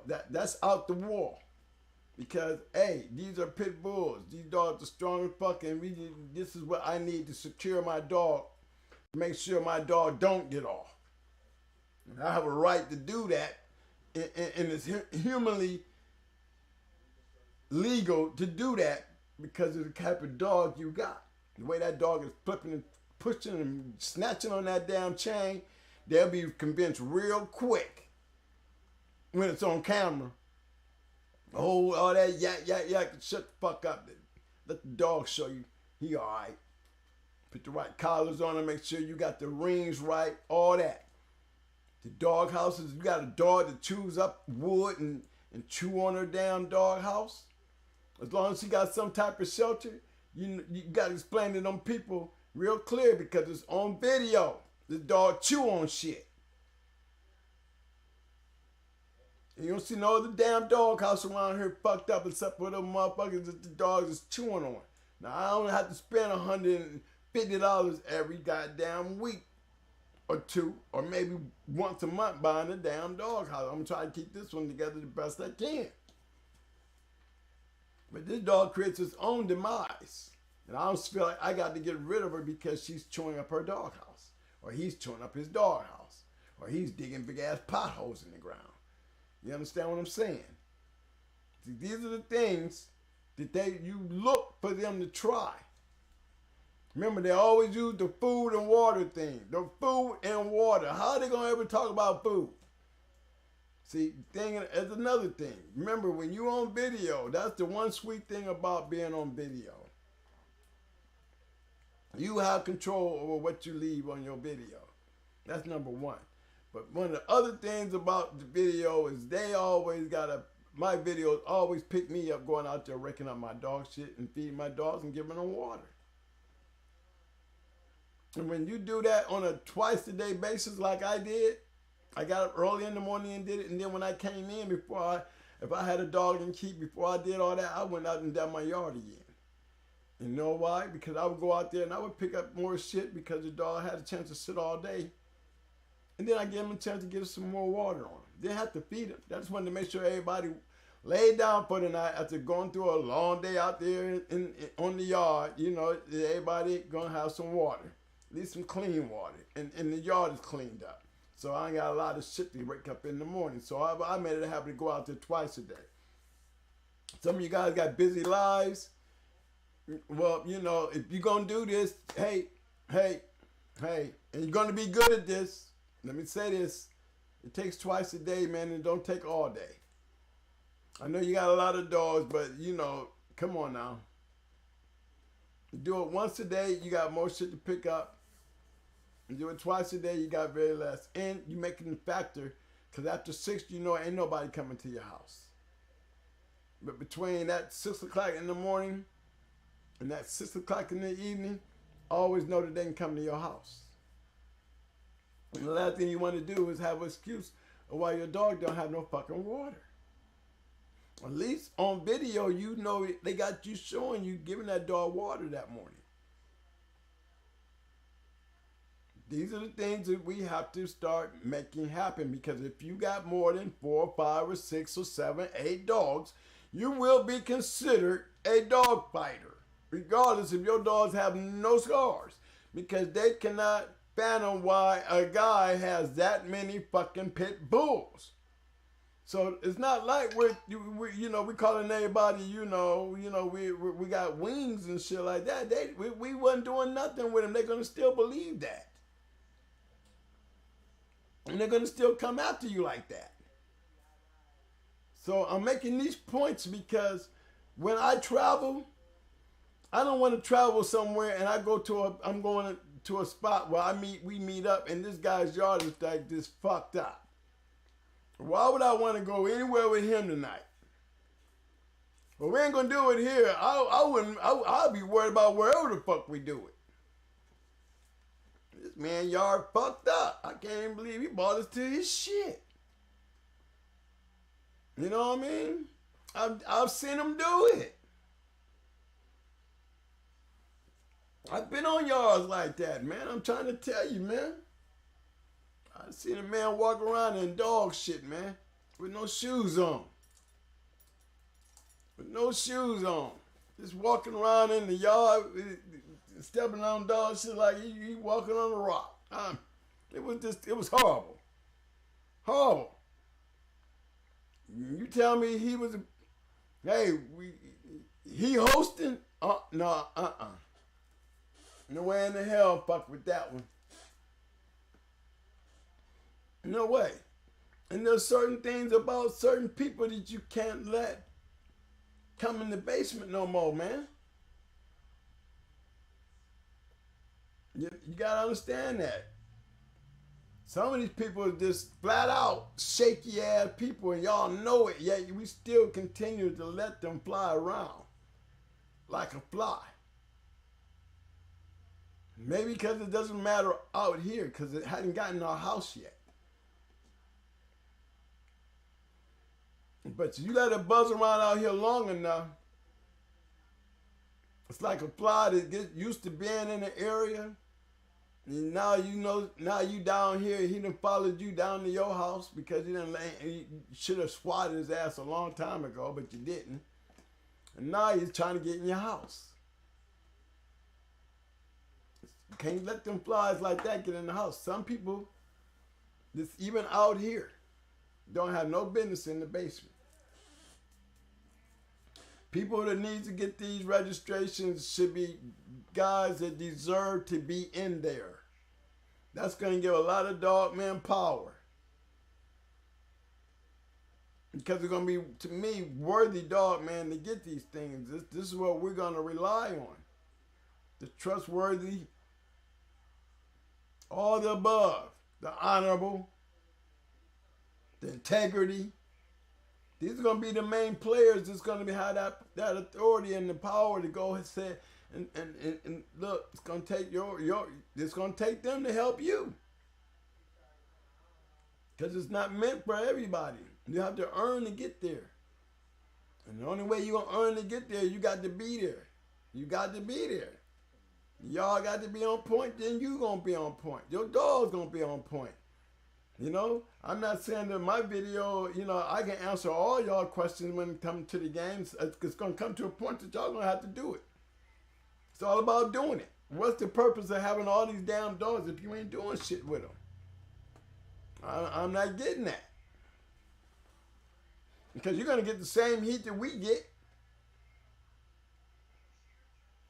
Speaker 2: that's out the wall. Because, hey, these are pit bulls. These dogs are strong as fucking. This is what I need to secure my dog. Make sure my dog don't get off. And I have a right to do that. And it's humanly legal to do that because of the type of dog you got. The way that dog is flipping and pushing and snatching on that damn chain, they'll be convinced real quick when it's on camera. Oh, all that yak, shut the fuck up. Let the dog show you he all right. Put the right collars on him, make sure you got the rings right, all that. The dog houses, you got a dog that chews up wood and chew on her damn dog house. As long as she got some type of shelter, you got to explain to them people real clear because it's on video. The dog chew on shit. And you don't see no other damn dog house around here fucked up except for them motherfuckers that the dogs is chewing on. Now, I don't have to spend $150 every goddamn week or two, or maybe once a month buying a damn dog house. I'm trying to keep this one together the best I can. But this dog creates its own demise. And I don't feel like I got to get rid of her because she's chewing up her dog house, or he's chewing up his dog house, or he's digging big ass potholes in the ground. You understand what I'm saying? See, these are the things that you look for them to try. Remember, they always use the food and water thing. The food and water. How are they going to ever talk about food? See, thing is another thing. Remember, when you on video, that's the one sweet thing about being on video. You have control over what you leave on your video. That's number one. But one of the other things about the video is they always my videos always pick me up going out there raking up my dog shit and feeding my dogs and giving them water. And when you do that on a twice a day basis like I did, I got up early in the morning and did it. And then when I came in if I had a dog and keep before I did all that, I went out and done my yard again. And you know why? Because I would go out there and I would pick up more shit because the dog had a chance to sit all day. And then I gave him a chance to get some more water on him. Didn't have to feed him. I just wanted to make sure everybody laid down for the night after going through a long day out there on the yard. You know, everybody gonna have some water. At least some clean water. And the yard is cleaned up. So I ain't got a lot of shit to wake up in the morning. So I made it a habit to go out there twice a day. Some of you guys got busy lives. Well, you know, if you're gonna do this, hey, and you're gonna be good at this, let me say this. It takes twice a day, man, and don't take all day. I know you got a lot of dogs, but, you know, come on now. You do it once a day, you got more shit to pick up. You do it twice a day, you got very less. And you make it a factor, because after 6, you know, ain't nobody coming to your house. But between that 6 o'clock in the morning and that 6 o'clock in the evening, always know that they can come to your house. And the last thing you want to do is have an excuse of why your dog don't have no fucking water. At least on video, you know they got you showing you giving that dog water that morning. These are the things that we have to start making happen, because if you got more than 4, 5, or 6, or 7, 8 dogs, you will be considered a dog fighter, regardless if your dogs have no scars, because they cannot fathom why a guy has that many fucking pit bulls. So it's not like we calling everybody, we got wings and shit like that. We wasn't doing nothing with them. They're gonna still believe that, and they're gonna still come after you like that. So I'm making these points because when I travel, I don't want to travel somewhere and I'm going to a spot where we meet up and this guy's yard is like this fucked up. Why would I want to go anywhere with him tonight? But we ain't gonna do it here. I'll be worried about wherever the fuck we do it. This man yard fucked up. I can't even believe he brought us to his shit. You know what I mean? I've seen him do it. I've been on yards like that, man. I'm trying to tell you, man. I seen a man walk around in dog shit, man, with no shoes on. With no shoes on. Just walking around in the yard, stepping on dog shit like he walking on a rock. It was horrible. Horrible. You tell me he was, he hosting? No, No way in the hell fuck with that one. No way. And there's certain things about certain people that you can't let come in the basement no more, man. You gotta understand that. Some of these people are just flat out shaky ass people and y'all know it, yet we still continue to let them fly around like a fly. Maybe because it doesn't matter out here because it hadn't gotten our house yet. But you let it buzz around out here long enough, it's like a fly that gets used to being in the area. And now you down here, he done followed you down to your house because you should have swatted his ass a long time ago, but you didn't. And now he's trying to get in your house. You can't let them flies like that get in the house. Some people, just even out here, don't have no business in the basement. People that need to get these registrations should be guys that deserve to be in there. That's going to give a lot of dog man power. Because it's going to be, to me, worthy dog man to get these things. This is what we're going to rely on. The trustworthy, all the above, the honorable, the integrity. These are going to be the main players that's going to have that authority and the power to go and say, and look, it's going to take it's going to take them to help you. Because it's not meant for everybody. You have to earn to get there. And the only way you're going to earn to get there, you got to be there. You got to be there. Y'all got to be on point, then you going to be on point. Your dog's going to be on point. You know, I'm not saying that my video, I can answer all y'all questions when it comes to the games. It's going to come to a point that y'all going to have to do it. It's all about doing it. What's the purpose of having all these damn dogs if you ain't doing shit with them? I'm not getting that. Because you're going to get the same heat that we get.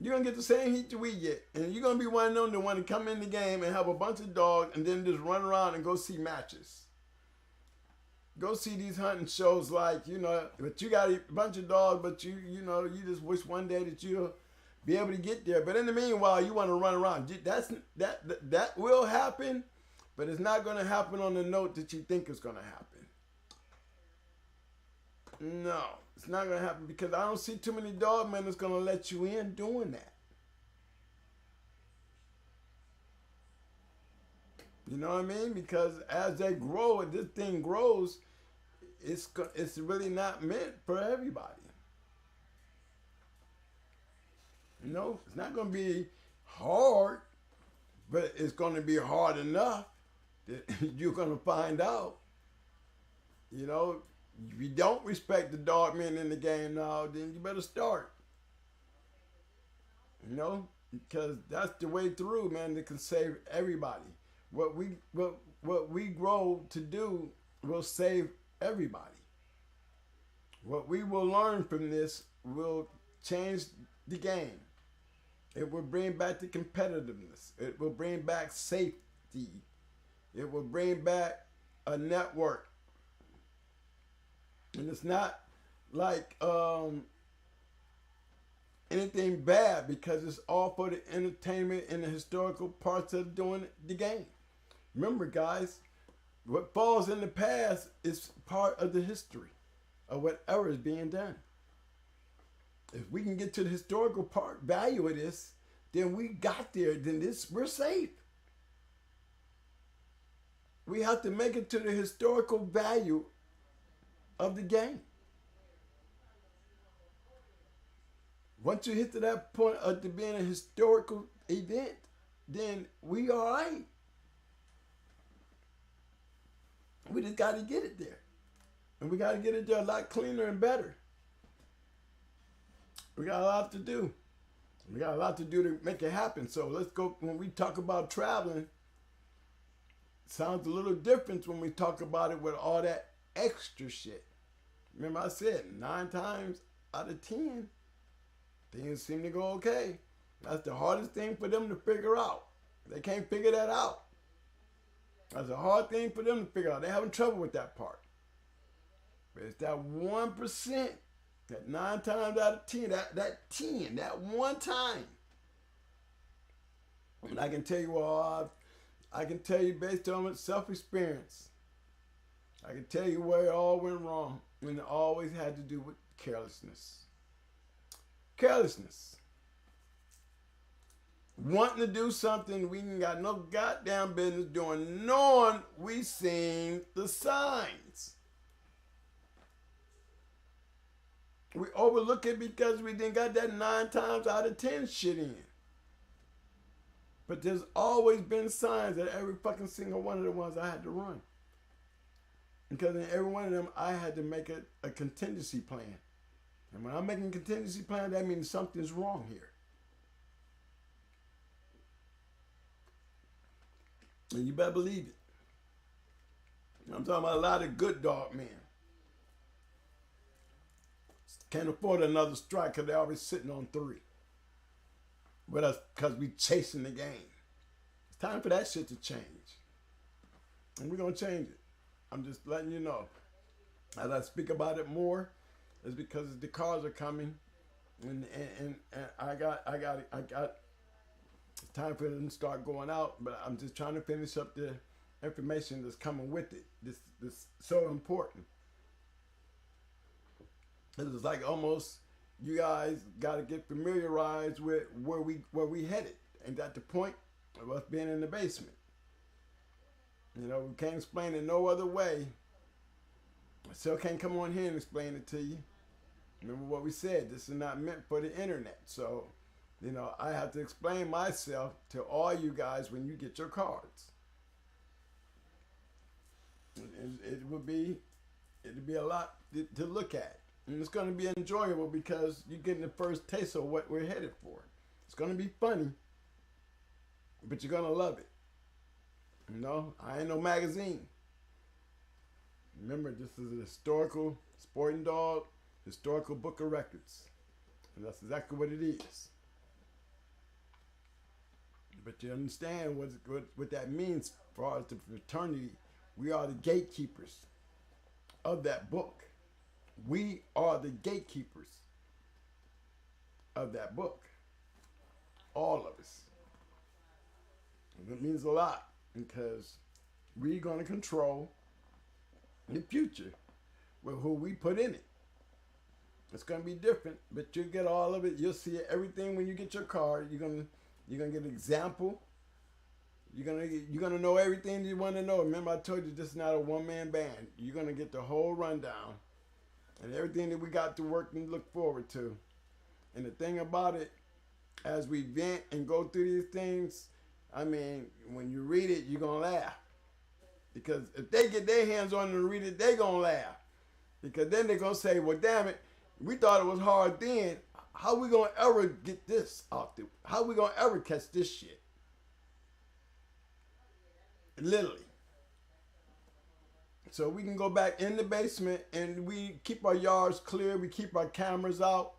Speaker 2: You're going to get the same heat that we get. And you're going to be one of them that want to come in the game and have a bunch of dogs and then just run around and go see matches. Go see these hunting shows like, but you got a bunch of dogs, but you just wish one day that you'll be able to get there. But in the meanwhile, you want to run around. That will happen, but it's not going to happen on the note that you think it's going to happen. No, it's not going to happen because I don't see too many dog men that's going to let you in doing that. You know what I mean? Because as they grow and this thing grows, it's really not meant for everybody. It's not going to be hard, but it's going to be hard enough that you're going to find out. If you don't respect the dog men in the game now, then you better start. Because that's the way through, man, that can save everybody. What we grow to do will save everybody. What we will learn from this will change the game. It will bring back the competitiveness. It will bring back safety. It will bring back a network. And it's not like anything bad, because it's all for the entertainment and the historical parts of doing the game. Remember, guys, what falls in the past is part of the history of whatever is being done. If we can get to the historical part value of this, then we got there. Then we're safe. We have to make it to the historical value of the game. Once you hit to that point of it being a historical event, then we all right. We just got to get it there. And we got to get it there a lot cleaner and better. We got a lot to do. We got a lot to do to make it happen. So let's go. When we talk about traveling, it sounds a little different when we talk about it with all that extra shit. Remember I said 9 times out of 10, things seem to go okay. That's the hardest thing for them to figure out. They can't figure that out. That's a hard thing for them to figure out. They're having trouble with that part. But it's that 1%, that 9 times out of 10, that one time. And I can tell you I can tell you based on self-experience. I can tell you where it all went wrong, and it always had to do with carelessness. Carelessness. Wanting to do something we ain't got no goddamn business doing, knowing we seen the signs. We overlook it because we didn't got that 9 times out of 10 shit in. But there's always been signs at every fucking single one of the ones I had to run. Because in every one of them, I had to make a contingency plan. And when I'm making a contingency plan, that means something's wrong here. And you better believe it. I'm talking about a lot of good dog men. Can't afford another strike because they're already sitting on 3. But that's because we chasing the game. It's time for that shit to change. And we're going to change it. I'm just letting you know. As I speak about it more, it's because the cars are coming. And I got it's time for them to start going out, but I'm just trying to finish up the information that's coming with it. This is so important. It's like almost you guys got to get familiarized with where we headed. Ain't that the point of us being in the basement? You know, we can't explain it no other way. I still can't come on here and explain it to you. Remember what we said, this is not meant for the internet. So, you know, I have to explain myself to all you guys when you get your cards. It'll be a lot to look at. And it's going to be enjoyable because you're getting the first taste of what we're headed for. It's going to be funny, but you're going to love it. You know, I ain't no magazine. Remember, this is a historical sporting dog, historical book of records. And that's exactly what it is. But you understand what that means for us, the fraternity. We are the gatekeepers of that book. We are the gatekeepers of that book. All of us. And it means a lot because we're going to control the future with who we put in it. It's going to be different, but you'll get all of it. You'll see everything when you get your card. You're gonna get an example. You're gonna know everything you want to know. Remember, I told you this is not a one-man band. You're gonna get the whole rundown and everything that we got to work and look forward to. And the thing about it, as we vent and go through these things, I mean, when you read it, you're gonna laugh. Because if they get their hands on it and read it, they're gonna laugh. Because then they're gonna say, well, damn it, we thought it was hard then. How we gonna ever get this out there? How we gonna ever catch this shit? Literally. so we can go back in the basement and we keep our yards clear. We keep our cameras out,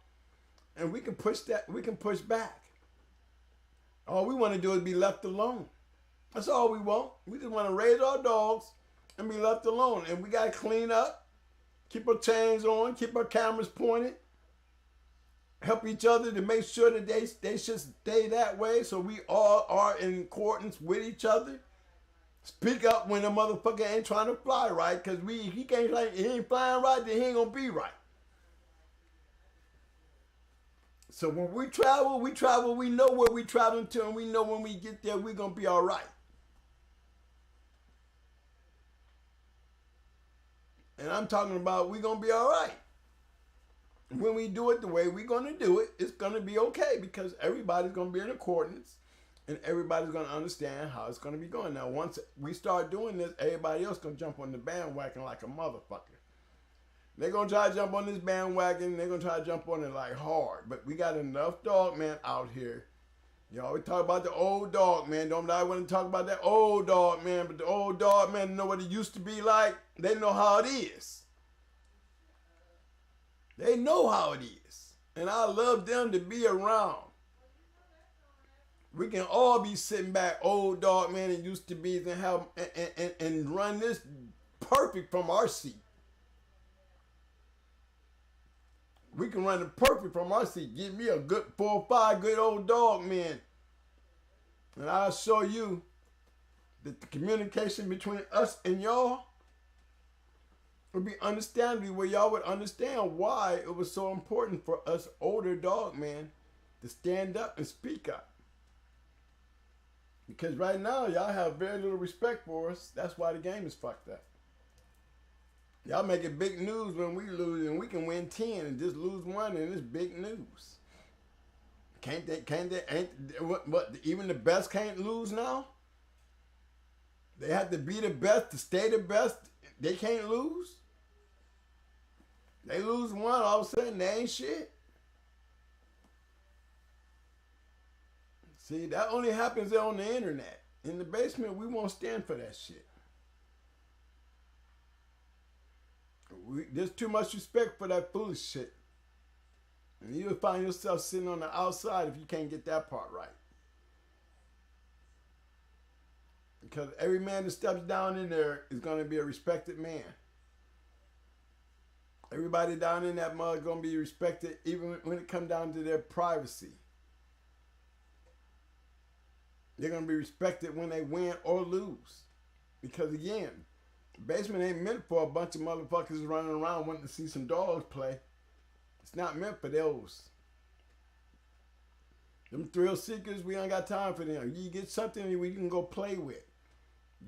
Speaker 2: and we can push that. We can push back. All we want to do is be left alone. That's all we want. We just want to raise our dogs and be left alone. And we got to clean up, keep our chains on, keep our cameras pointed, help each other to make sure that they should stay that way, so we all are in accordance with each other. Speak up when a motherfucker ain't trying to fly right, because he ain't flying right, then he ain't gonna be right. So when we travel, we know where we traveling to, and we know when we get there, we're gonna be all right. And I'm talking about we're gonna be all right. When we do it the way we're gonna do it, it's gonna be okay, because everybody's gonna be in accordance, and everybody's gonna understand how it's gonna be going. Now, once we start doing this, everybody else gonna jump on the bandwagon like a motherfucker. They're gonna try to jump on this bandwagon. They're gonna try to jump on it like hard. But we got enough dog man out here. You always talk about the old dog man. Don't I want to talk about that old dog man? But the old dog man know what it used to be like. They know how it is. They know how it is. And I love them to be around. We can all be sitting back, old dog man it used to be, and have and run this perfect from our seat. We can run it perfect from our seat. Give me a good 4 or 5 good old dog men. And I'll show you that the communication between us and y'all would be understandably where y'all would understand why it was so important for us older dog men to stand up and speak up. Because right now, y'all have very little respect for us. That's why the game is fucked up. Y'all making big news when we lose, and we can win 10 and just lose 1, and it's big news. Even the best can't lose now? They have to be the best to stay the best. They can't lose? They lose 1, all of a sudden they ain't shit. See, that only happens on the internet. In the basement, we won't stand for that shit. There's too much respect for that foolish shit. And you'll find yourself sitting on the outside if you can't get that part right. Because every man that steps down in there is going to be a respected man. Everybody down in that mud is going to be respected, even when it comes down to their privacy. They're going to be respected when they win or lose. Because again, the basement ain't meant for a bunch of motherfuckers running around wanting to see some dogs play. It's not meant for those. Them thrill seekers, we ain't got time for them. You get something we can go play with.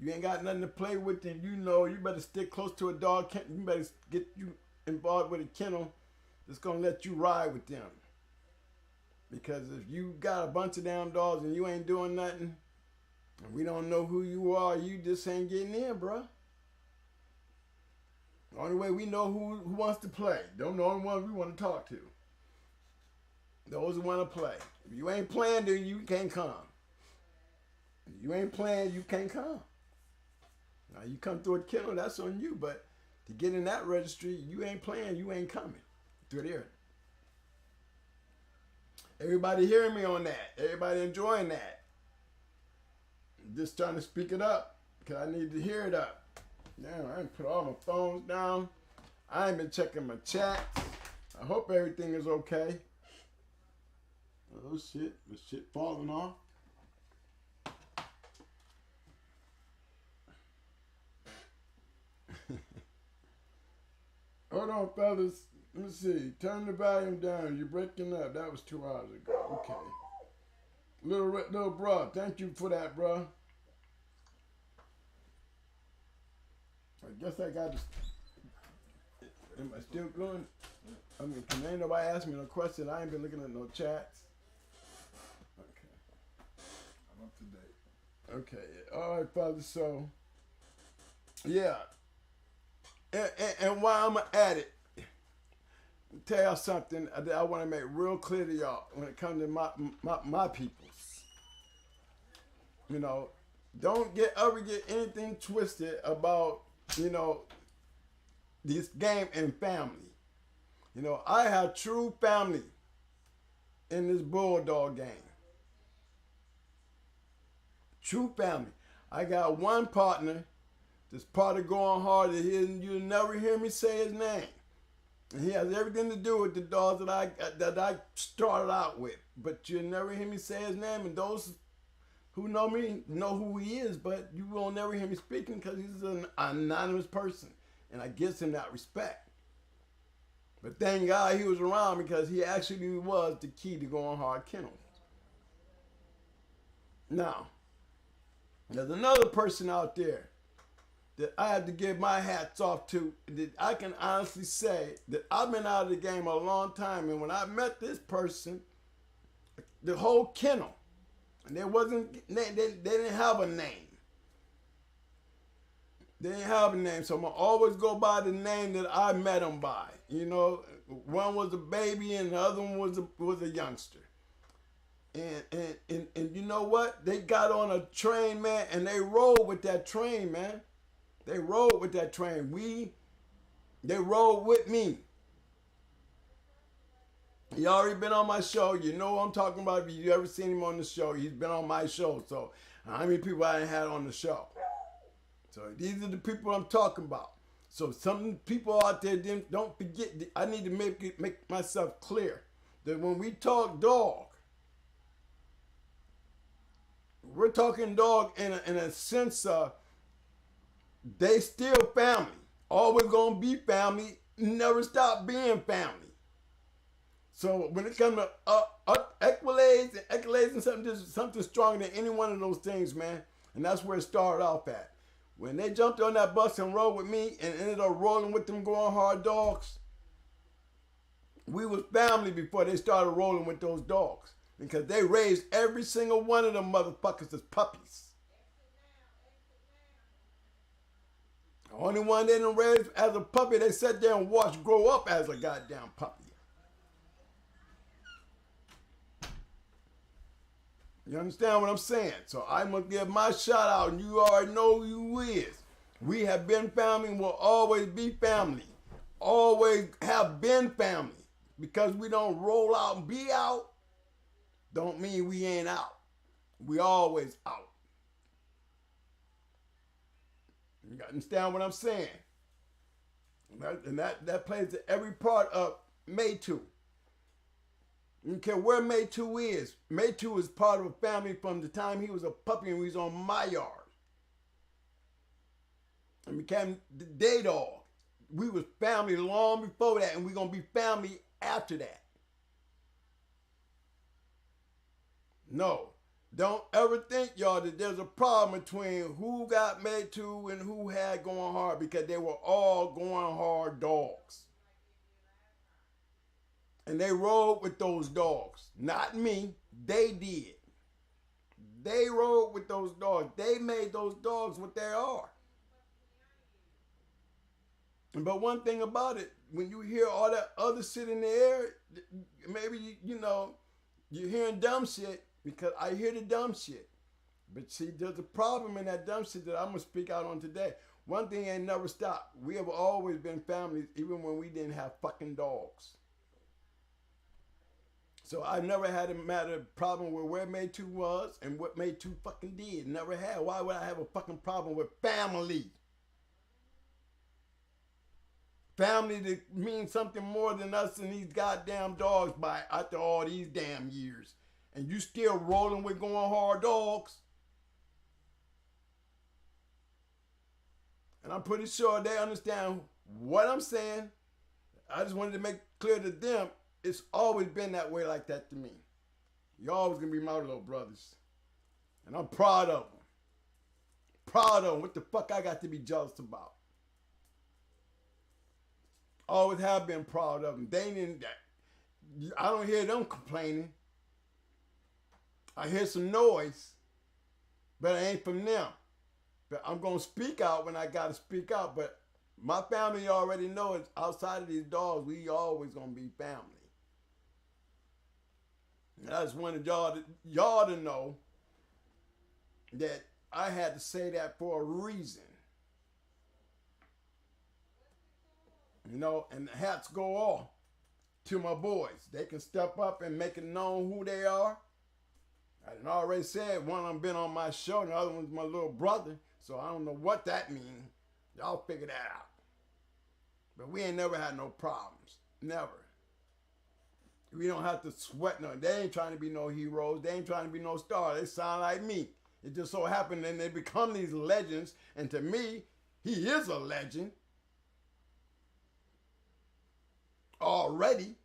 Speaker 2: You ain't got nothing to play with, then you know you better stick close to a dog. You better get you involved with a kennel that's going to let you ride with them. Because if you got a bunch of damn dogs and you ain't doing nothing, and we don't know who you are, you just ain't getting in, bruh. The only way we know who wants to play. Them the only ones we want to talk to. Those who want to play. If you ain't playing, then you can't come. If you ain't playing, you can't come. Now, you come through a kennel, that's on you. But to get in that registry, you ain't playing, you ain't coming through there. Everybody hearing me on that. Everybody enjoying that. I'm just trying to speak it up because I need to hear it up. Damn, I ain't put all my phones down. I ain't been checking my chats. I hope everything is okay. Oh shit, the shit falling off. Hold on, fellas. Let me see. Turn the volume down. You're breaking up. That was 2 hours ago. Okay. Little bro, thank you for that, bro. I guess I got to. Am I still going? I mean, ain't nobody ask me no question. I ain't been looking at no chats. Okay.
Speaker 4: I'm up to date.
Speaker 2: Okay. All right, fellas. So, yeah. And while I'm at it, tell y'all something that I want to make real clear to y'all when it comes to my peoples. You know, don't ever get anything twisted about, you know, this game and family. You know, I have true family in this bulldog game. True family. I got one partner that's part of going hard that you'll never hear me say his name. And he has everything to do with the dogs that I started out with. But you'll never hear me say his name. And those who know me know who he is, but you will never hear me speaking because he's an anonymous person. And I give him that respect. But thank God he was around because he actually was the key to going hard kennels. Now, there's another person out there that I have to give my hats off to, that I can honestly say that I've been out of the game a long time. And when I met this person, the whole kennel, and they didn't have a name. They didn't have a name, so I'm gonna always go by the name that I met them by. You know, one was a baby and the other one was a youngster. And you know what? They got on a train, man, and they rode with that train, man. They rode with that train. They rode with me. He already been on my show. You know what I'm talking about. If you ever seen him on the show, he's been on my show. So how many people I ain't had on the show? So these are the people I'm talking about. So some people out there, don't forget, I need to make myself clear that when we talk dog, we're talking dog in a sense of they still family. Always gonna be family, never stop being family. So when it comes to accolades and something stronger than any one of those things, man, and that's where it started off at. When they jumped on that bus and rode with me and ended up rolling with them going hard dogs, we was family before they started rolling with those dogs. Because they raised every single one of them motherfuckers as puppies. The only one they didn't raise as a puppy, they sat there and watched grow up as a goddamn puppy. You understand what I'm saying? So I must give my shout out, and you already know who is. We have been family and will always be family. Always have been family. Because we don't roll out and be out, don't mean we ain't out. We always out. You understand what I'm saying? And that plays to every part of Maytu. You don't care where Maytu is. Maytu is part of a family from the time he was a puppy and he was on my yard. And became the day dog. We was family long before that, and we're going to be family after that. No, don't ever think, y'all, that there's a problem between who got Maytu and who had going hard, because they were all going hard dogs. And they rode with those dogs. Not me. They did. They rode with those dogs. They made those dogs what they are. But one thing about it, when you hear all that other shit in the air, maybe, you're hearing dumb shit, because I hear the dumb shit. But see, there's a problem in that dumb shit that I'm going to speak out on today. One thing ain't never stopped. We have always been families, even when we didn't have fucking dogs. So I never had a problem with where Maytu was and what Maytu fucking did. Never had. Why would I have a fucking problem with family? Family that means something more than us and these goddamn dogs by after all these damn years. And you still rolling with going hard dogs. And I'm pretty sure they understand what I'm saying. I just wanted to make clear to them, it's always been that way like that to me. You're always going to be my little brothers. And I'm proud of them. Proud of them. What the fuck I got to be jealous about? Always have been proud of them. They didn't. I don't hear them complaining. I hear some noise, but it ain't from them. But I'm going to speak out when I got to speak out. But my family already knows outside of these dogs, we always going to be family. And I just wanted y'all to know that I had to say that for a reason. You know, and the hats go off to my boys. They can step up and make it known who they are. I done already said one of them been on my show, and the other one's my little brother. So I don't know what that means. Y'all figure that out. But we ain't never had no problems. Never. We don't have to sweat no. They ain't trying to be no heroes. They ain't trying to be no stars. They sound like me. It just so happened and they become these legends. And to me, he is a legend. Already.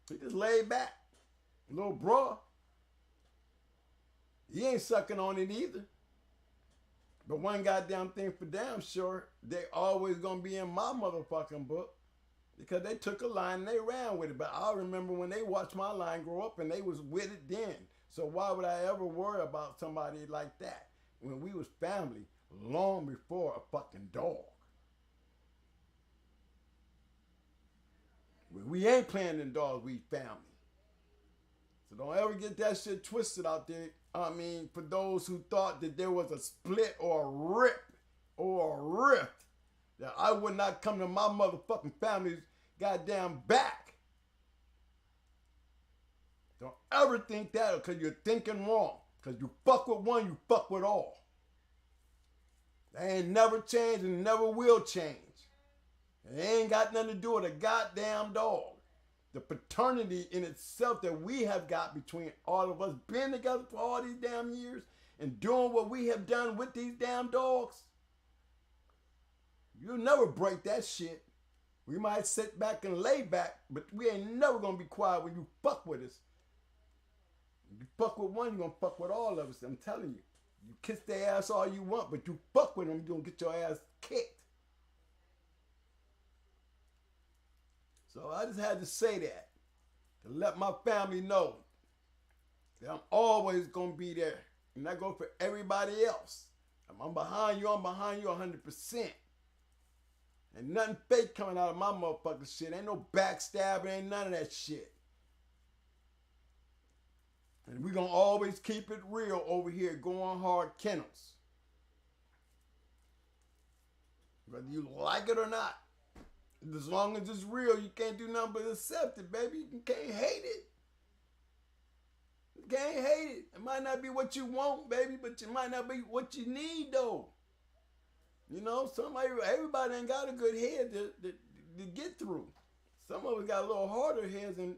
Speaker 2: He just laid back. Little bro. He ain't sucking on it either. But one goddamn thing for damn sure, they always gonna be in my motherfucking book because they took a line and they ran with it. But I remember when they watched my line grow up and they was with it then. So why would I ever worry about somebody like that when we was family long before a fucking dog? When we ain't playing in dogs, we family. So don't ever get that shit twisted out there. I mean, for those who thought that there was a split or a rip or a rift, that I would not come to my motherfucking family's goddamn back. Don't ever think that because you're thinking wrong. Because you fuck with one, you fuck with all. They ain't never changed and never will change. It ain't got nothing to do with a goddamn dog. The fraternity in itself that we have got between all of us being together for all these damn years and doing what we have done with these damn dogs. You'll never break that shit. We might sit back and lay back, but we ain't never gonna be quiet when you fuck with us. If you fuck with one, you're gonna fuck with all of us. I'm telling you. You kiss their ass all you want, but you fuck with them, you're gonna get your ass kicked. So I just had to say that to let my family know that I'm always going to be there. And that goes for everybody else. If I'm behind you 100%. And nothing fake coming out of my motherfucking shit. Ain't no backstabbing, ain't none of that shit. And we're going to always keep it real over here at Going Hard Kennels. Whether you like it or not. As long as it's real, you can't do nothing but accept it, baby. You can't hate it. You can't hate it. It might not be what you want, baby, but it might not be what you need, though. You know, everybody ain't got a good head to get through. Some of us got a little harder heads and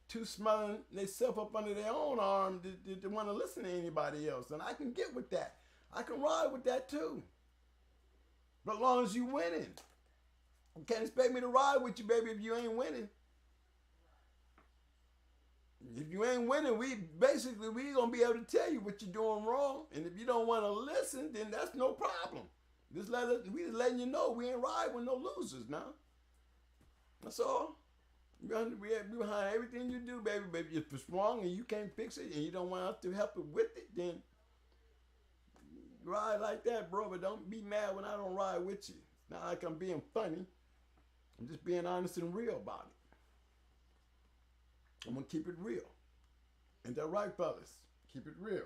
Speaker 2: too smelling themselves up under their own arm to want to listen to anybody else. And I can get with that. I can ride with that, too. But as long as you winning. You can't expect me to ride with you, baby, if you ain't winning. If you ain't winning, we gonna be able to tell you what you're doing wrong. And if you don't want to listen, then that's no problem. We just letting you know we ain't riding with no losers now. That's all. We behind everything you do, baby. Baby, if it's wrong and you can't fix it and you don't want us to help it with it, then ride like that, bro. But don't be mad when I don't ride with you. It's not like I'm being funny. I'm just being honest and real about it. I'm going to keep it real. Ain't that right, fellas? Keep it real.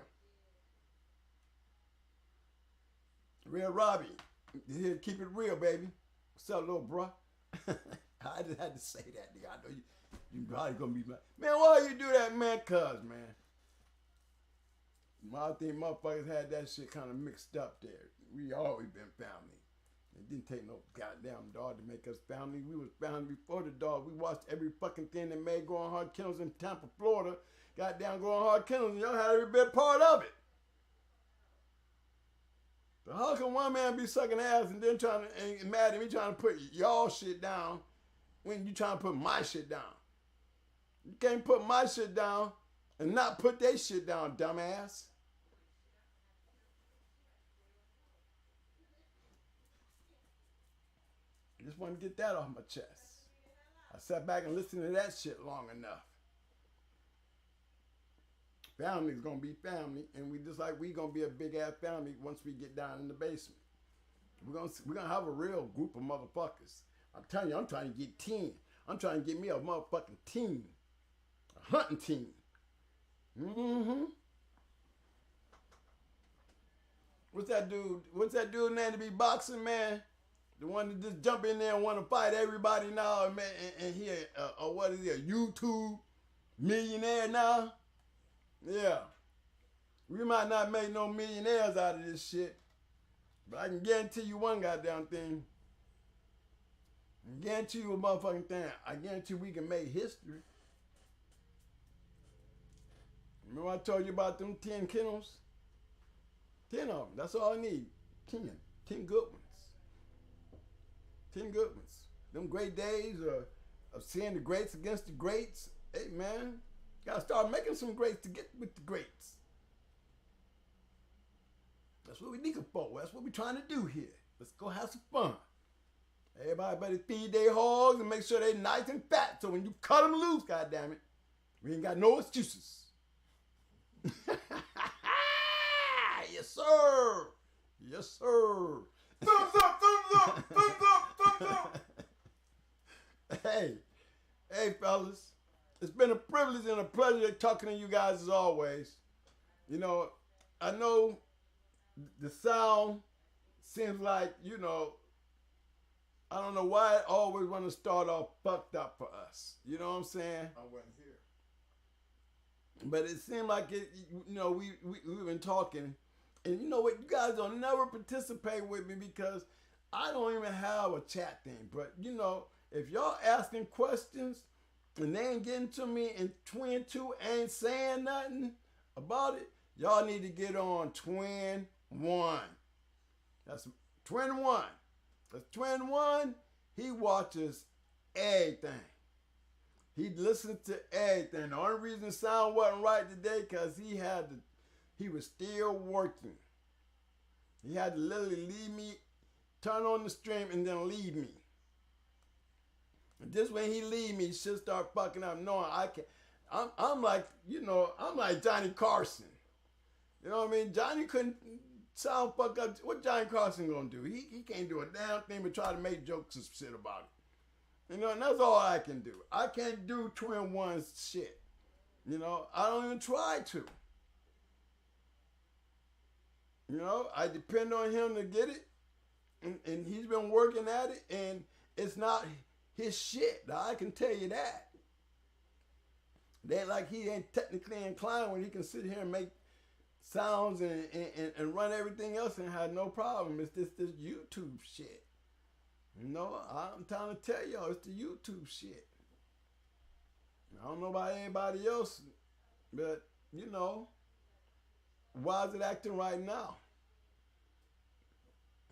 Speaker 2: Real Robbie. Here, keep it real, baby. What's up, little bro? I just had to say that, nigga. I know you probably going to be mad. Man, why you do that, man? Cuz, man. I think motherfuckers had that shit kind of mixed up there. We always been family. It didn't take no goddamn dog to make us family. We was family before the dog. We watched every fucking thing that made Going Hard Kennels in Tampa, Florida. Goddamn Going Hard Kennels, and y'all had every bit part of it. But how can one man be sucking ass and then and mad at me trying to put y'all shit down when you trying to put my shit down? You can't put my shit down and not put their shit down, dumbass. I just want to get that off my chest. I sat back and listened to that shit long enough. Family's gonna be family, and we gonna be a big ass family once we get down in the basement. We're gonna have a real group of motherfuckers. I'm telling you, I'm trying to get 10. I'm trying to get me a motherfucking team, a hunting team. Mm-hmm. What's that dude name to be boxing, man? The one that just jump in there and want to fight everybody now, man, and he, or what is he, a YouTube millionaire now? Yeah. We might not make no millionaires out of this shit, but I can guarantee you one goddamn thing. I can guarantee you a motherfucking thing. I guarantee we can make history. Remember I told you about them 10 kennels? 10 of them. That's all I need. 10. 10 good ones. 10 good ones. Them great days of seeing the greats against the greats. Hey, man, gotta start making some greats to get with the greats. That's what we looking for. That's what we trying to do here. Let's go have some fun. Everybody better feed their hogs and make sure they nice and fat so when you cut them loose, goddammit, we ain't got no excuses. Yes, sir. Yes, sir.
Speaker 4: Thumbs up, thumbs up, thumbs up, thumbs up.
Speaker 2: Hey, fellas. It's been a privilege and a pleasure talking to you guys as always. You know, I know the sound seems like, you know, I don't know why I always want to start off fucked up for us. You know what I'm saying?
Speaker 4: I wasn't here.
Speaker 2: But it seemed like it, you know, we've been talking. And you know what? You guys don't never participate with me because I don't even have a chat thing. But, you know, if y'all asking questions and they ain't getting to me and Twin 2 ain't saying nothing about it, y'all need to get on Twin 1. That's Twin 1. Because Twin 1, he watches everything. He listens to everything. The only reason the sound wasn't right today because he was still working. He had to literally leave me, turn on the stream, and then leave me. And just when he leave me, shit start fucking up. Knowing I can, I'm like, you know, I'm like Johnny Carson. You know what I mean? Johnny couldn't sound fuck up. What Johnny Carson gonna do? He can't do a damn thing but try to make jokes and shit about it. You know, and that's all I can do. I can't do Twin 1's shit. You know, I don't even try to. You know, I depend on him to get it. And he's been working at it, and it's not his shit. Now, I can tell you that. It ain't like he ain't technically inclined when he can sit here and make sounds and run everything else and have no problem. It's this YouTube shit. You know, I'm trying to tell y'all, it's the YouTube shit. I don't know about anybody else, but, you know, why is it acting right now?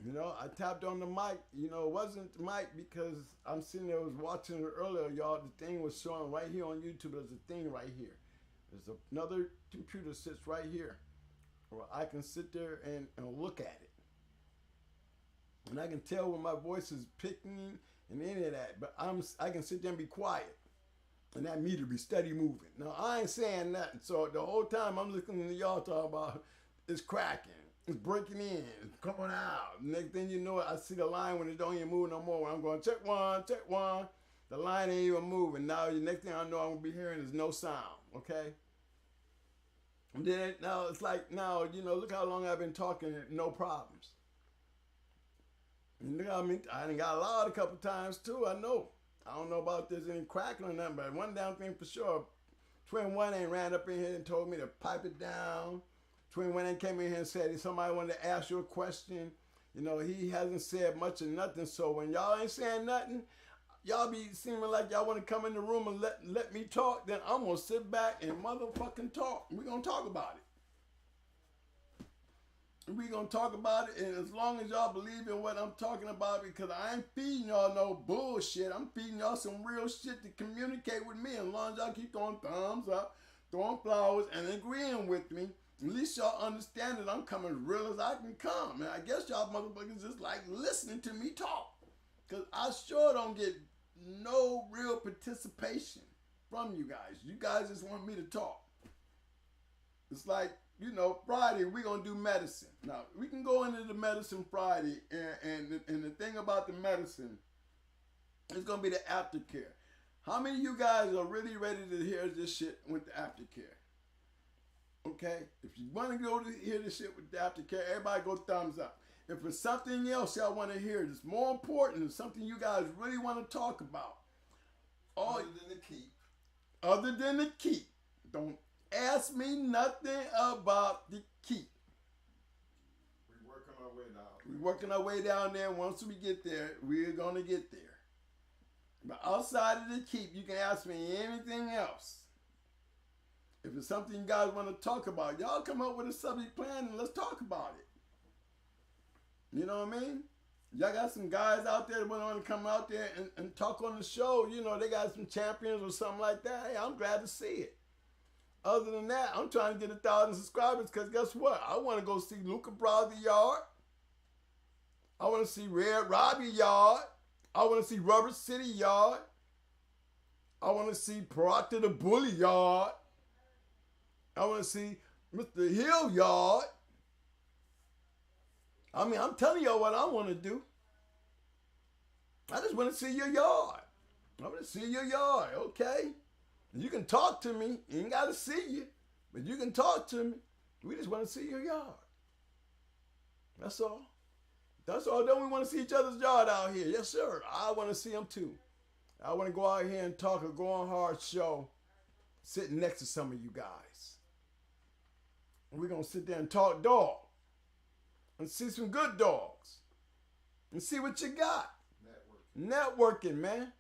Speaker 2: You know, I tapped on the mic. You know, it wasn't the mic because I'm sitting there, was watching it earlier, y'all. The thing was showing right here on YouTube. There's a thing right here. There's another computer sits right here where I can sit there and look at it. And I can tell when my voice is picking and any of that. But I can sit there and be quiet. And that meter be steady moving. Now, I ain't saying nothing. So the whole time I'm listening to y'all talk about it's cracking. It's breaking in. It's coming out. Next thing you know, I see the line when it don't even move no more. When I'm going, check one, check one. The line ain't even moving. Now, the next thing I know I'm going to be hearing is no sound. Okay? And then, now, it's like, now, you know, look how long I've been talking, no problems. And look how I done got loud a couple times, too. I know. I don't know about there's any cracking or nothing, but one damn thing for sure, Twin 1 ain't ran up in here and told me to pipe it down. Twin 1 ain't came in here and said if somebody wanted to ask you a question. You know, he hasn't said much of nothing. So when y'all ain't saying nothing, y'all be seeming like y'all want to come in the room and let me talk, then I'm going to sit back and motherfucking talk. We're going to talk about it. We're going to talk about it, and as long as y'all believe in what I'm talking about, because I ain't feeding y'all no bullshit. I'm feeding y'all some real shit to communicate with me. As long as y'all keep throwing thumbs up, throwing flowers, and agreeing with me, at least y'all understand that I'm coming as real as I can come. And I guess y'all motherfuckers just like listening to me talk. Because I sure don't get no real participation from you guys. You guys just want me to talk. It's like, you know, Friday, we're going to do medicine. Now, we can go into the medicine Friday, and the thing about the medicine is going to be the aftercare. How many of you guys are really ready to hear this shit with the aftercare? Okay? If you want to go to hear this shit with the aftercare, everybody go thumbs up. if there's something else y'all want to hear that's more important and something you guys really want to talk about,
Speaker 4: Other than the keep.
Speaker 2: other than the keep, don't ask me nothing about the keep.
Speaker 4: We're working our way down.
Speaker 2: We're working our way down there. Once we get there, we're going to get there. But outside of the keep, you can ask me anything else. If it's something you guys want to talk about, y'all come up with a subject plan and let's talk about it. You know what I mean? Y'all got some guys out there that want to come out there and talk on the show. You know, they got some champions or something like that. Hey, I'm glad to see it. Other than that, I'm trying to get 1,000 subscribers because guess what? I want to go see Luca Browser yard. I want to see Red Robbie yard. I want to see Rubber City yard. I want to see Proctor the Bully yard. I want to see Mr. Hill yard. I mean, I'm telling y'all what I want to do. I just want to see your yard. I want to see your yard, okay? You can talk to me. You ain't got to see you, but you can talk to me. We just want to see your yard. That's all. That's all. Don't we want to see each other's yard out here? Yes, sir. I want to see them too. I want to go out here and talk a Going Hard show sitting next to some of you guys. And we're going to sit there and talk dog and see some good dogs and see what you got. Networking, man.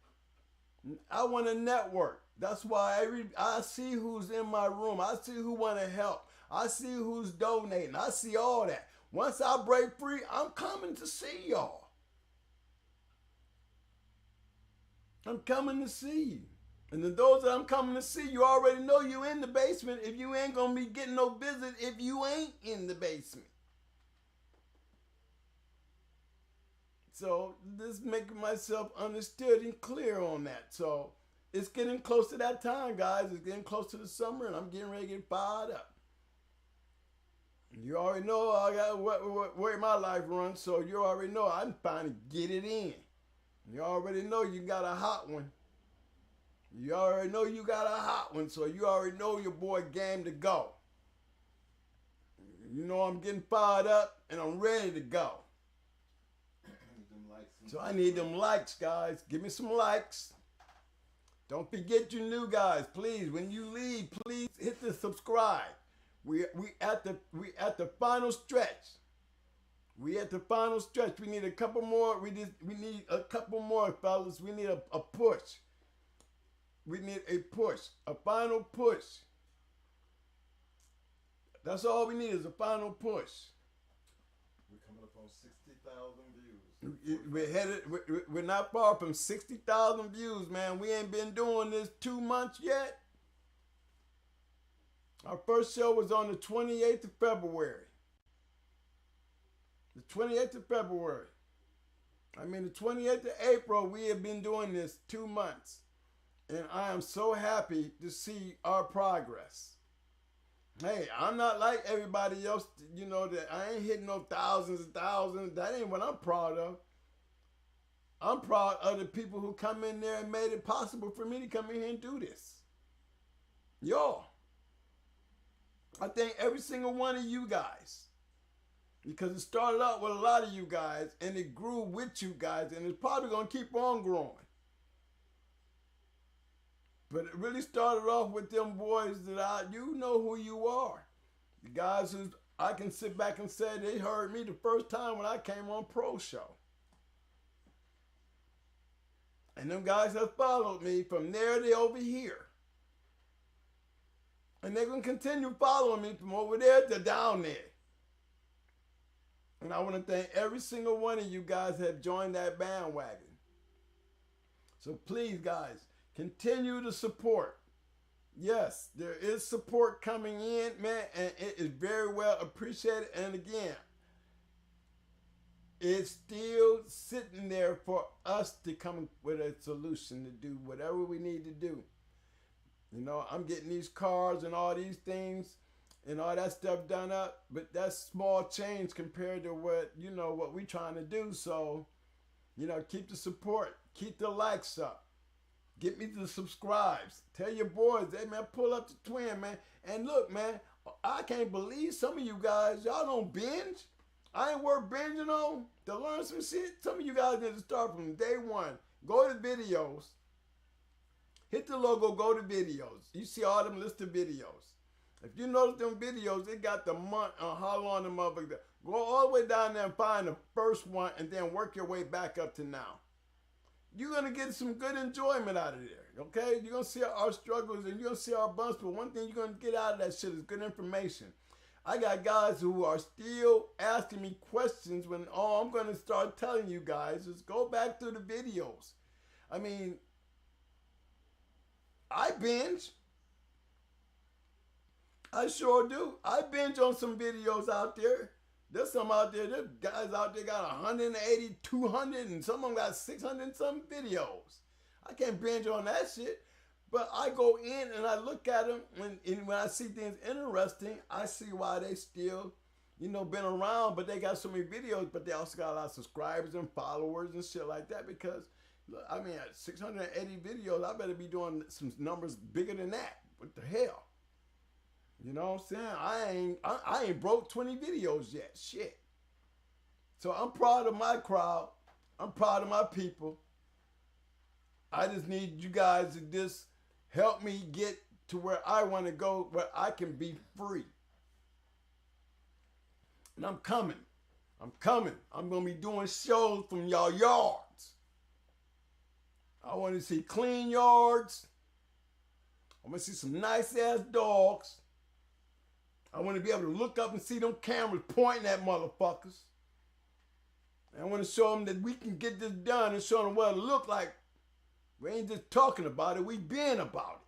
Speaker 2: I want to network. That's why I see who's in my room. I see who want to help. I see who's donating. I see all that. Once I break free, I'm coming to see y'all. I'm coming to see you. And then those that I'm coming to see, you already know you in the basement if you ain't going to be getting no visit if you ain't in the basement. So this making myself understood and clear on that. So it's getting close to that time, guys. It's getting close to the summer, and I'm getting ready to get fired up. You already know I got where my life runs, so you already know I'm trying to get it in. You already know you got a hot one. You already know you got a hot one, so you already know your boy game to go. You know I'm getting fired up, and I'm ready to go. So I need them likes, guys. Give me some likes. Don't forget you new guys, please. When you leave, please hit the subscribe. We at the final stretch. We at the final stretch. We need a couple more. We need a couple more, fellas. We need a push. We need a push, a final push. That's all we need is a final push.
Speaker 4: We're coming up on 60,000 views.
Speaker 2: We're not far from 60,000 views, man. We ain't been doing this 2 months yet. Our first show was on the 28th of February. The 28th of February. I mean, the 28th of April, we have been doing this 2 months. And I am so happy to see our progress. Hey, I'm not like everybody else, you know, that I ain't hitting no thousands and thousands. That ain't what I'm proud of. I'm proud of the people who come in there and made it possible for me to come in here and do this. Y'all. I thank every single one of you guys. Because it started out with a lot of you guys, and it grew with you guys, and it's probably going to keep on growing. But it really started off with them boys that you know who you are. The guys who I can sit back and say they heard me the first time when I came on Pro Show. And them guys have followed me from there to over here. And they're going to continue following me from over there to down there. And I want to thank every single one of you guys that have joined that bandwagon. So please, guys, continue to support. Yes, there is support coming in, man, and it is very well appreciated. And again, it's still sitting there for us to come with a solution to do whatever we need to do. You know, I'm getting these cars and all these things and all that stuff done up, but that's small change compared to what, you know, what we trying to do. So, you know, keep the support, keep the likes up. Get me the subscribes. Tell your boys, hey, man, pull up the twin, man. And look, man, I can't believe some of you guys, y'all don't binge. I ain't worth binging on to learn some shit. Some of you guys need to start from day one. Go to videos. Hit the logo, go to videos. You see all them listed videos. If you notice them videos, they got the month on how long the motherfucker. Go all the way down there and find the first one and then work your way back up to now. You're going to get some good enjoyment out of there, okay? You're going to see our struggles and you're going to see our bumps, but one thing you're going to get out of that shit is good information. I got guys who are still asking me questions when all I'm going to start telling you guys is go back through the videos. I mean, I binge. I sure do. I binge on some videos out there. There's some out there, there's guys out there got 180, 200, and some of them got 600 and some videos. I can't binge on that shit. But I go in and I look at them, and when I see things interesting, I see why they still, been around, but they got so many videos, but they also got a lot of subscribers and followers and shit like that because, look, I mean, at 680 videos, I better be doing some numbers bigger than that. What the hell? You know what I'm saying? I ain't broke 20 videos yet. Shit. So I'm proud of my crowd. I'm proud of my people. I just need you guys to just help me get to where I want to go, where I can be free. And I'm coming. I'm coming. I'm going to be doing shows from y'all yards. I want to see clean yards. I want to see some nice ass dogs. I want to be able to look up and see them cameras pointing at motherfuckers. And I want to show them that we can get this done and show them what it look like. We ain't just talking about it, we been about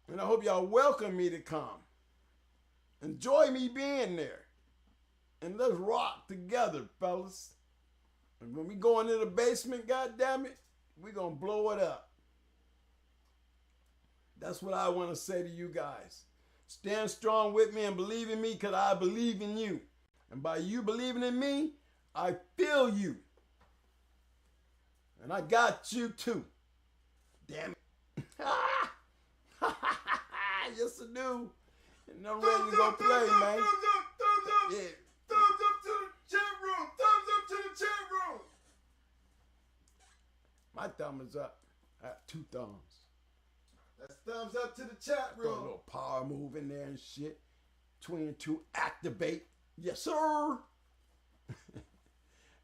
Speaker 2: it. And I hope y'all welcome me to come. Enjoy me being there. And let's rock together, fellas. And when we go into the basement, goddammit, we gonna blow it up. That's what I want to say to you guys. Stand strong with me and believe in me because I believe in you. And by you believing in me, I feel you. And I got you too. Damn it. Yes, I do. And I'm ready to go play, man.
Speaker 4: Thumbs up.
Speaker 2: Yeah.
Speaker 4: Thumbs up to the chat room. Thumbs up to the chat room.
Speaker 2: My thumb is up. I have two thumbs.
Speaker 4: That's thumbs up to the chat
Speaker 2: Throw a
Speaker 4: room.
Speaker 2: little power move in there and shit. Twin two, activate. Yes, sir.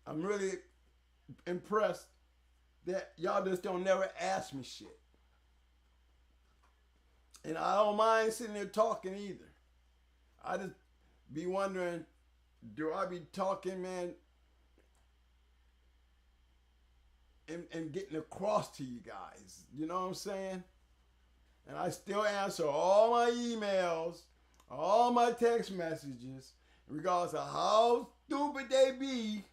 Speaker 2: I'm really impressed that y'all just don't never ask me shit. And I don't mind sitting there talking either. I just be wondering, do I be talking, man, and getting across to you guys? You know what I'm saying? And I still answer all my emails, all my text messages, regardless of how stupid they be.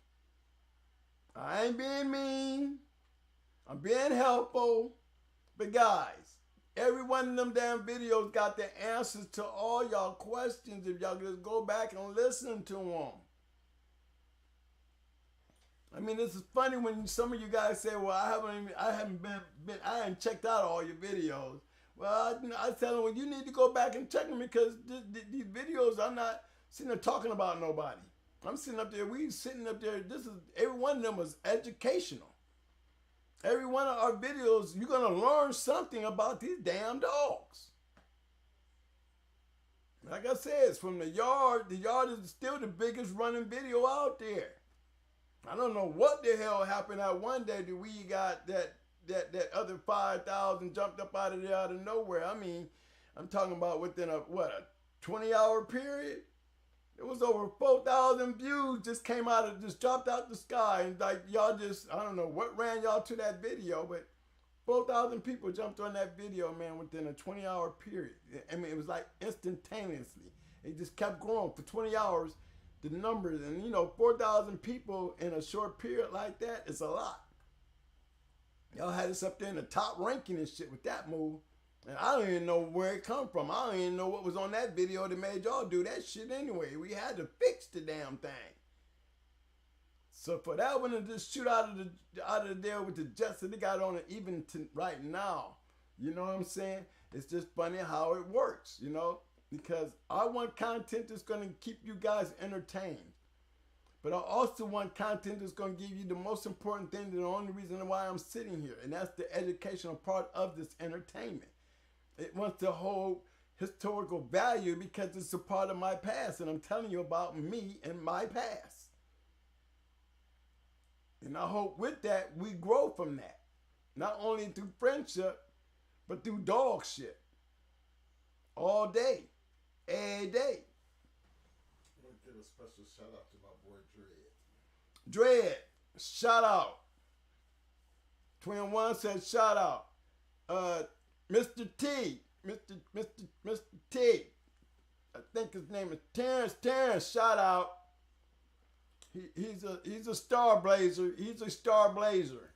Speaker 2: I ain't being mean. I'm being helpful. But guys, every one of them damn videos got the answers to all y'all questions if y'all just go back and listen to them. I mean, this is funny when some of you guys say, well, I haven't checked out all your videos. Well, I tell them, well, you need to go back and check them because these videos, I'm not sitting there talking about nobody. I'm sitting up there, every one of them was educational. Every one of our videos, you're going to learn something about these damn dogs. Like I said, it's from the yard. The yard is still the biggest running video out there. I don't know what the hell happened that one day that we got that other 5,000 jumped up out of there out of nowhere. I mean, I'm talking about within a 20-hour period? It was over 4,000 views just dropped out the sky. And like y'all just, I don't know what ran y'all to that video, but 4,000 people jumped on that video, man, within a 20-hour period. I mean, it was like instantaneously. It just kept growing for 20 hours, the numbers. And 4,000 people in a short period like that is a lot. Y'all had us up there in the top ranking and shit with that move. And I don't even know where it come from. I don't even know what was on that video that made y'all do that shit anyway. We had to fix the damn thing. So for that one to just shoot out of there with the jets that they got on it even to right now, you know what I'm saying? It's just funny how it works, because I want content that's going to keep you guys entertained. But I also want content that's going to give you the most important thing, the only reason why I'm sitting here, and that's the educational part of this entertainment. It wants to hold historical value because it's a part of my past, and I'm telling you about me and my past. And I hope with that, we grow from that. Not only through friendship, but through dog shit. All day. Every day.
Speaker 4: I'm going to give a special shout out to my boy Dread.
Speaker 2: Dread, shout out. Twin One said shout out. Mr. T. Mr. T. I think his name is Terrence. Terrence, shout out. He's a star blazer. He's a star blazer.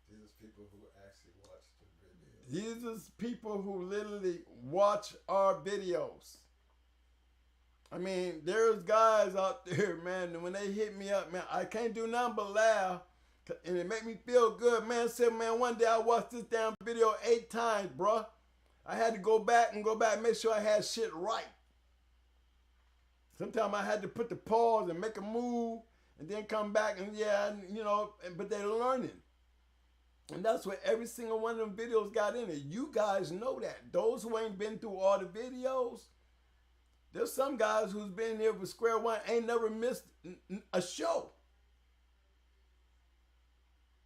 Speaker 4: These are people who actually watch the videos.
Speaker 2: These are people who literally watch our videos. I mean, there's guys out there, man, and when they hit me up, man, I can't do nothing but laugh, and it make me feel good. Man said, man, one day I watched this damn video 8 times, bruh. I had to go back and make sure I had shit right. Sometimes I had to put the pause and make a move and then come back and but they're learning. And that's what every single one of them videos got in it. You guys know that. Those who ain't been through all the videos, there's some guys who's been here for square one, ain't never missed a show.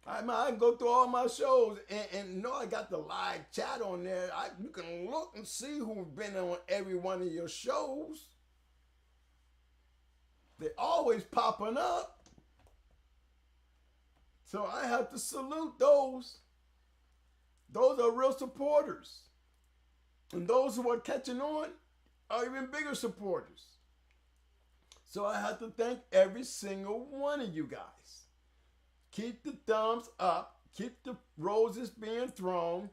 Speaker 2: I can go through all my shows and know I got the live chat on there. You can look and see who's been on every one of your shows. They always popping up. So I have to salute those. Those are real supporters. And those who are catching on are even bigger supporters. So I have to thank every single one of you guys. Keep the thumbs up. Keep the roses being thrown.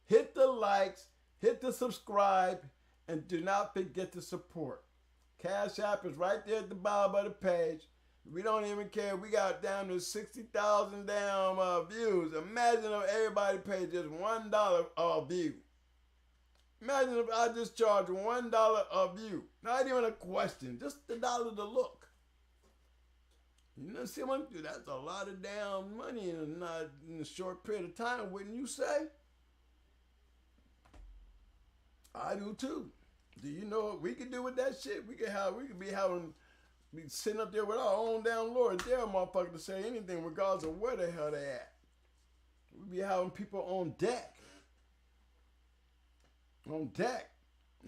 Speaker 2: Hit the likes. Hit the subscribe. And do not forget to support. Cash App is right there at the bottom of the page. We don't even care. We got down to 60,000 damn views. Imagine if everybody paid just $1 a view. Imagine if I just charged $1 a view. Not even a question. Just $1 to look. You know, see what I'm doing? That's a lot of damn money in a short period of time, wouldn't you say? I do too. Do you know what we could do with that shit? We could be sitting up there with our own damn Lord. Dare motherfucker to say anything regardless of where the hell they at. We be having people on deck. On deck.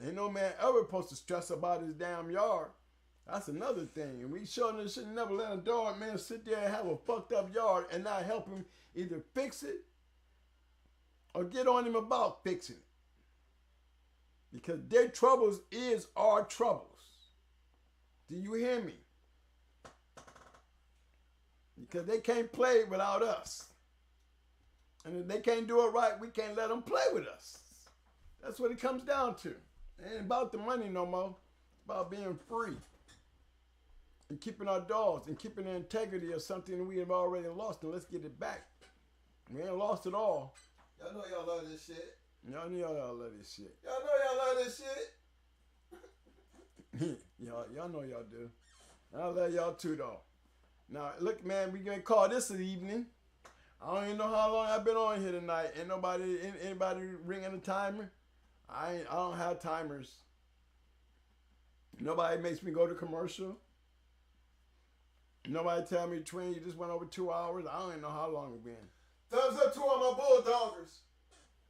Speaker 2: Ain't no man ever supposed to stress about his damn yard. That's another thing. And we showing this shit, never let a dog man sit there and have a fucked up yard and not help him either fix it or get on him about fixing it. Because their troubles is our troubles. Do you hear me? Because they can't play without us. And if they can't do it right, we can't let them play with us. That's what it comes down to. It ain't about the money no more. It's about being free. And keeping our dogs and keeping the integrity of something we have already lost, and let's get it back. We ain't lost it all.
Speaker 4: Y'all know y'all love this shit.
Speaker 2: Y'all know y'all love this shit.
Speaker 4: Y'all know y'all love this shit.
Speaker 2: y'all know y'all do. I love y'all too though. Now look, man, we gonna call this an evening. I don't even know how long I've been on here tonight. Ain't anybody ringing a timer? I don't have timers. Nobody makes me go to commercial. Nobody tell me, Twin, you just went over 2 hours. I don't even know how long it's been.
Speaker 4: Thumbs up to all my bulldoggers.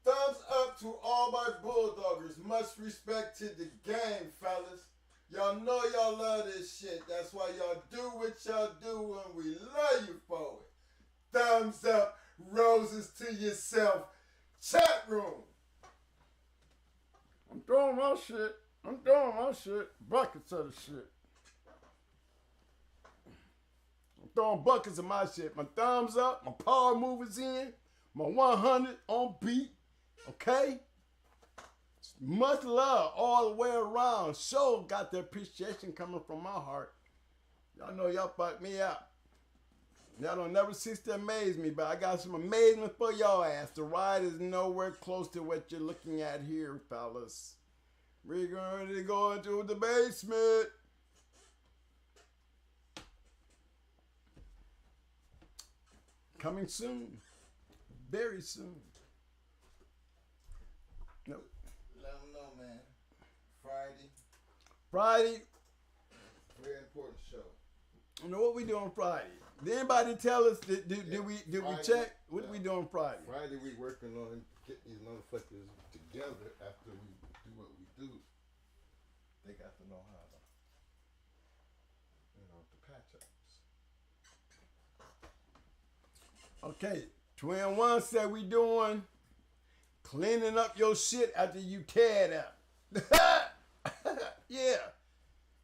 Speaker 4: Thumbs up to all my bulldoggers. Much respect to the game, fellas. Y'all know y'all love this shit. That's why y'all do what y'all do, and we love you for it. Thumbs up, roses to yourself. Chat room.
Speaker 2: I'm throwing my shit. Buckets of the shit. I'm throwing buckets of my shit. My thumbs up, my power movers in, my 100 on beat. Okay? Much love all the way around. Show got the appreciation coming from my heart. Y'all know y'all fucked me up. Y'all don't never cease to amaze me, but I got some amazement for y'all ass. The ride is nowhere close to what you're looking at here, fellas. We're going to go into the basement. Coming soon. Very soon. No.
Speaker 4: Let them know, man. Friday,
Speaker 2: Friday.
Speaker 4: very important show.
Speaker 2: You know what we do on Friday? Did anybody tell us? Did we
Speaker 4: Friday,
Speaker 2: check? What we do on Friday?
Speaker 4: Friday we working on getting these motherfuckers together after we do what we do. They got to know how to, to patch ups.
Speaker 2: Okay. Twin One said we doing cleaning up your shit after you tear it up. Yeah.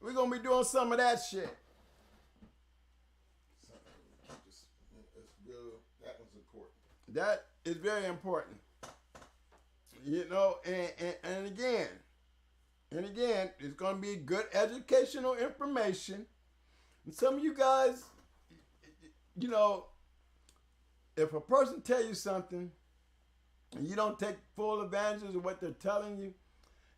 Speaker 2: We're gonna be doing some of that shit.
Speaker 4: It's real. That was important.
Speaker 2: That is very important. And again, it's going to be good educational information. And some of you guys, if a person tell you something and you don't take full advantage of what they're telling you,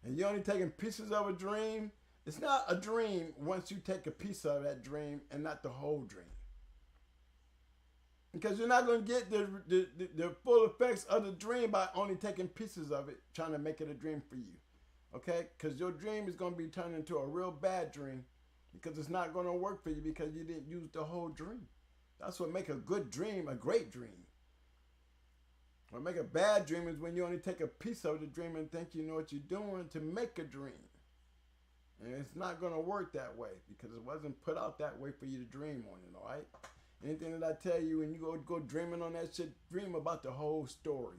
Speaker 2: and you're only taking pieces of a dream, it's not a dream once you take a piece of that dream and not the whole dream. Because you're not going to get the full effects of the dream by only taking pieces of it, trying to make it a dream for you. Okay? Because your dream is going to be turned into a real bad dream because it's not going to work for you because you didn't use the whole dream. That's what makes a good dream a great dream. What make a bad dream is when you only take a piece of the dream and think you know what you're doing to make a dream. And it's not going to work that way because it wasn't put out that way for you to dream on it, all right? Anything that I tell you when you go dreaming on that shit, dream about the whole story.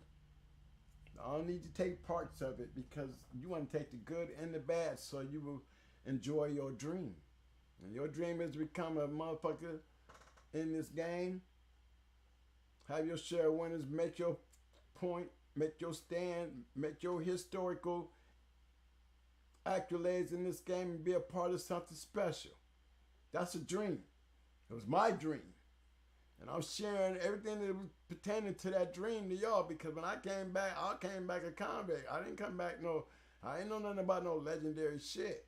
Speaker 2: I don't need to take parts of it because you want to take the good and the bad so you will enjoy your dream. And your dream is to become a motherfucker in this game. Have your share of winners, make your point, make your stand, make your historical accolades in this game and be a part of something special. That's a dream. It was my dream. And I'm sharing everything that was pertaining to that dream to y'all because when I came back a convict. I didn't come back I ain't know nothing about no legendary shit.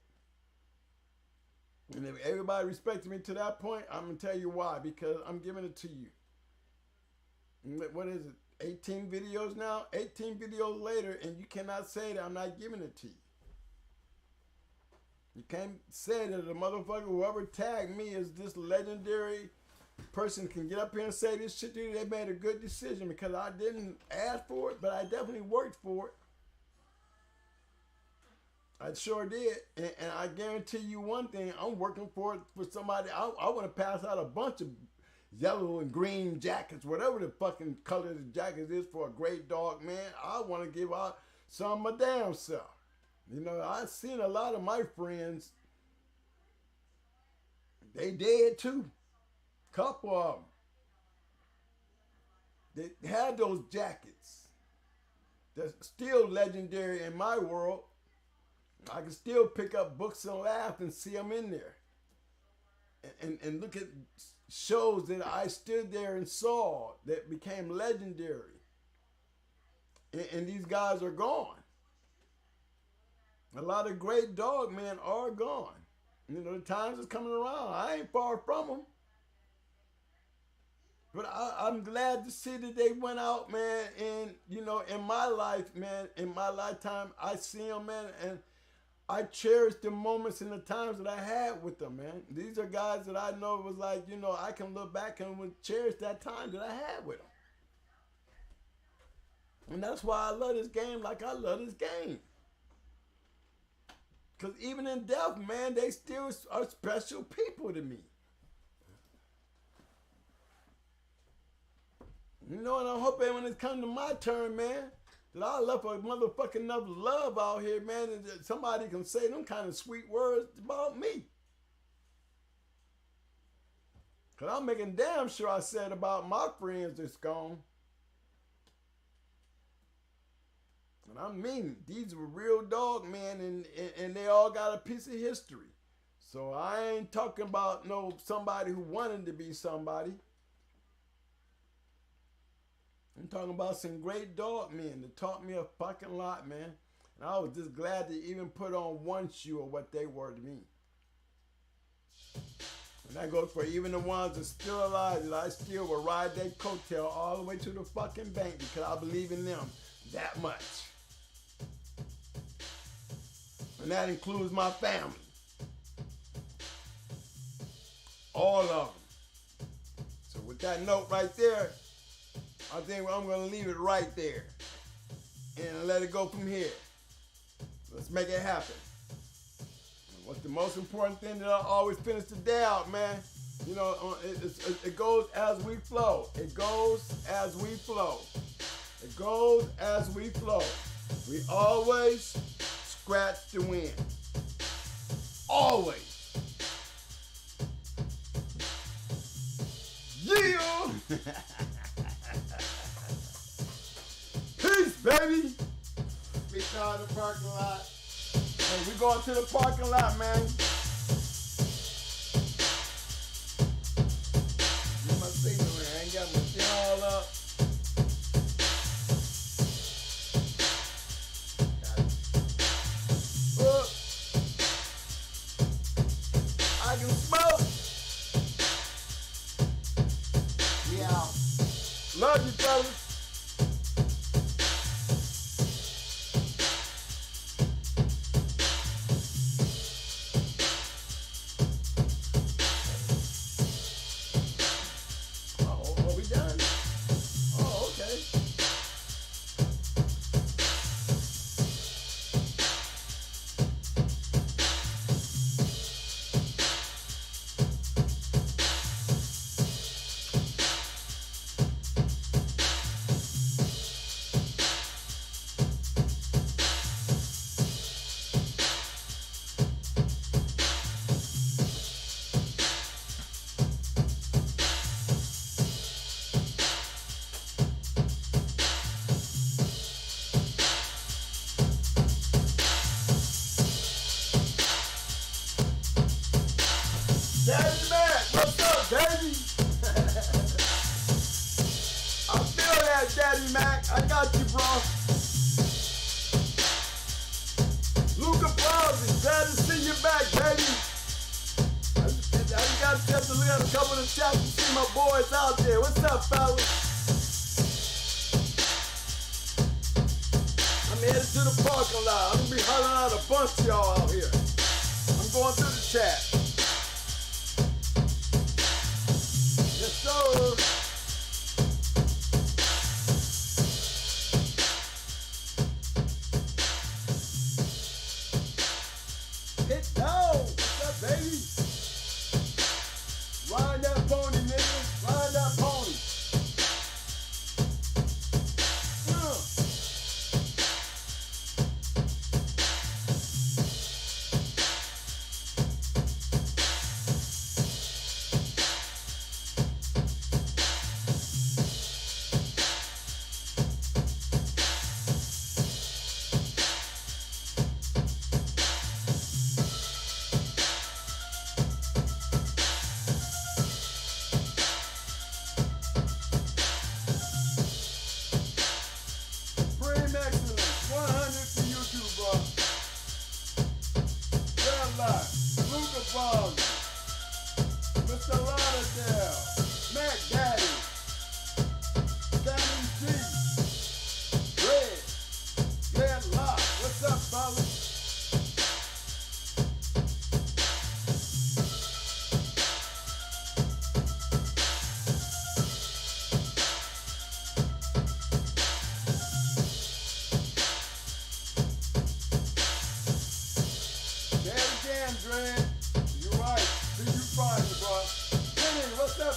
Speaker 2: And if everybody respected me to that point, I'm going to tell you why. Because I'm giving it to you. What is it? 18 videos now? 18 videos later, and you cannot say that I'm not giving it to you. You can't say that the motherfucker, whoever tagged me as this legendary person can get up here and say this shit to you. They made a good decision because I didn't ask for it, but I definitely worked for it. I sure did. And I guarantee you one thing, I'm working for somebody. I want to pass out a bunch of yellow and green jackets, whatever the fucking color of the jacket is for a great dog, man. I want to give out some of my damn self. I've seen a lot of my friends, they dead too. Couple of them. They had those jackets. That's still legendary in my world. I can still pick up books and laugh and see them in there. And look at shows that I stood there and saw that became legendary. And these guys are gone. A lot of great dog men are gone. The times is coming around. I ain't far from them. But I'm glad to see that they went out, man. And, in my life, man, in my lifetime, I see them, man. And I cherish the moments and the times that I had with them, man. These are guys that I know was like, I can look back and would cherish that time that I had with them. And that's why I love this game like I love this game. Because even in death, man, they still are special people to me. And I'm hoping when it comes to my turn, man, that I left a motherfucking enough love out here, man, and that somebody can say them kind of sweet words about me. Because I'm making damn sure I said about my friends that's gone. And I mean, these were real dog men, and they all got a piece of history. So I ain't talking about somebody who wanted to be somebody. I'm talking about some great dog men that taught me a fucking lot, man. And I was just glad to even put on one shoe of what they were to me. And that goes for even the ones that's still alive, that I still will ride their coattail all the way to the fucking bank because I believe in them that much. And that includes my family. All of them. So with that note right there, I think I'm going to leave it right there and let it go from here. Let's make it happen. What's the most important thing that I always finish the day out, man? You know, it goes as we flow. It goes as we flow. It goes as we flow. We always scratch the win. Always. Yeah! Peace, baby!
Speaker 4: We saw the parking lot.
Speaker 2: Hey, we going to the parking lot, man. Get my signal here. I ain't got my shit all up. Look. I can smoke. We out. Love you, fellas. Daddy Mac, what's up, baby? I feel that, Daddy Mac. I got you, bro. Luca Browsy, glad to see you back, baby. I just got a chance to look at a couple of the chats and see my boys out there. What's up, fellas? I'm headed to the parking lot. I'm gonna be hollering out a bunch of y'all out here. I'm going through the chat. Yes, sir. Hit down. What's up, baby? Ride that pony, nigga. Ride that pony. Supreme excellence, 100 for you too, bro. Real life, Luca Ball, Mr. Lauderdale, Mac Daddy, Sammy G, Red Lock. What's up, fellas? Again, Dre. You're right. See you Friday, bro. Kenny, what's up,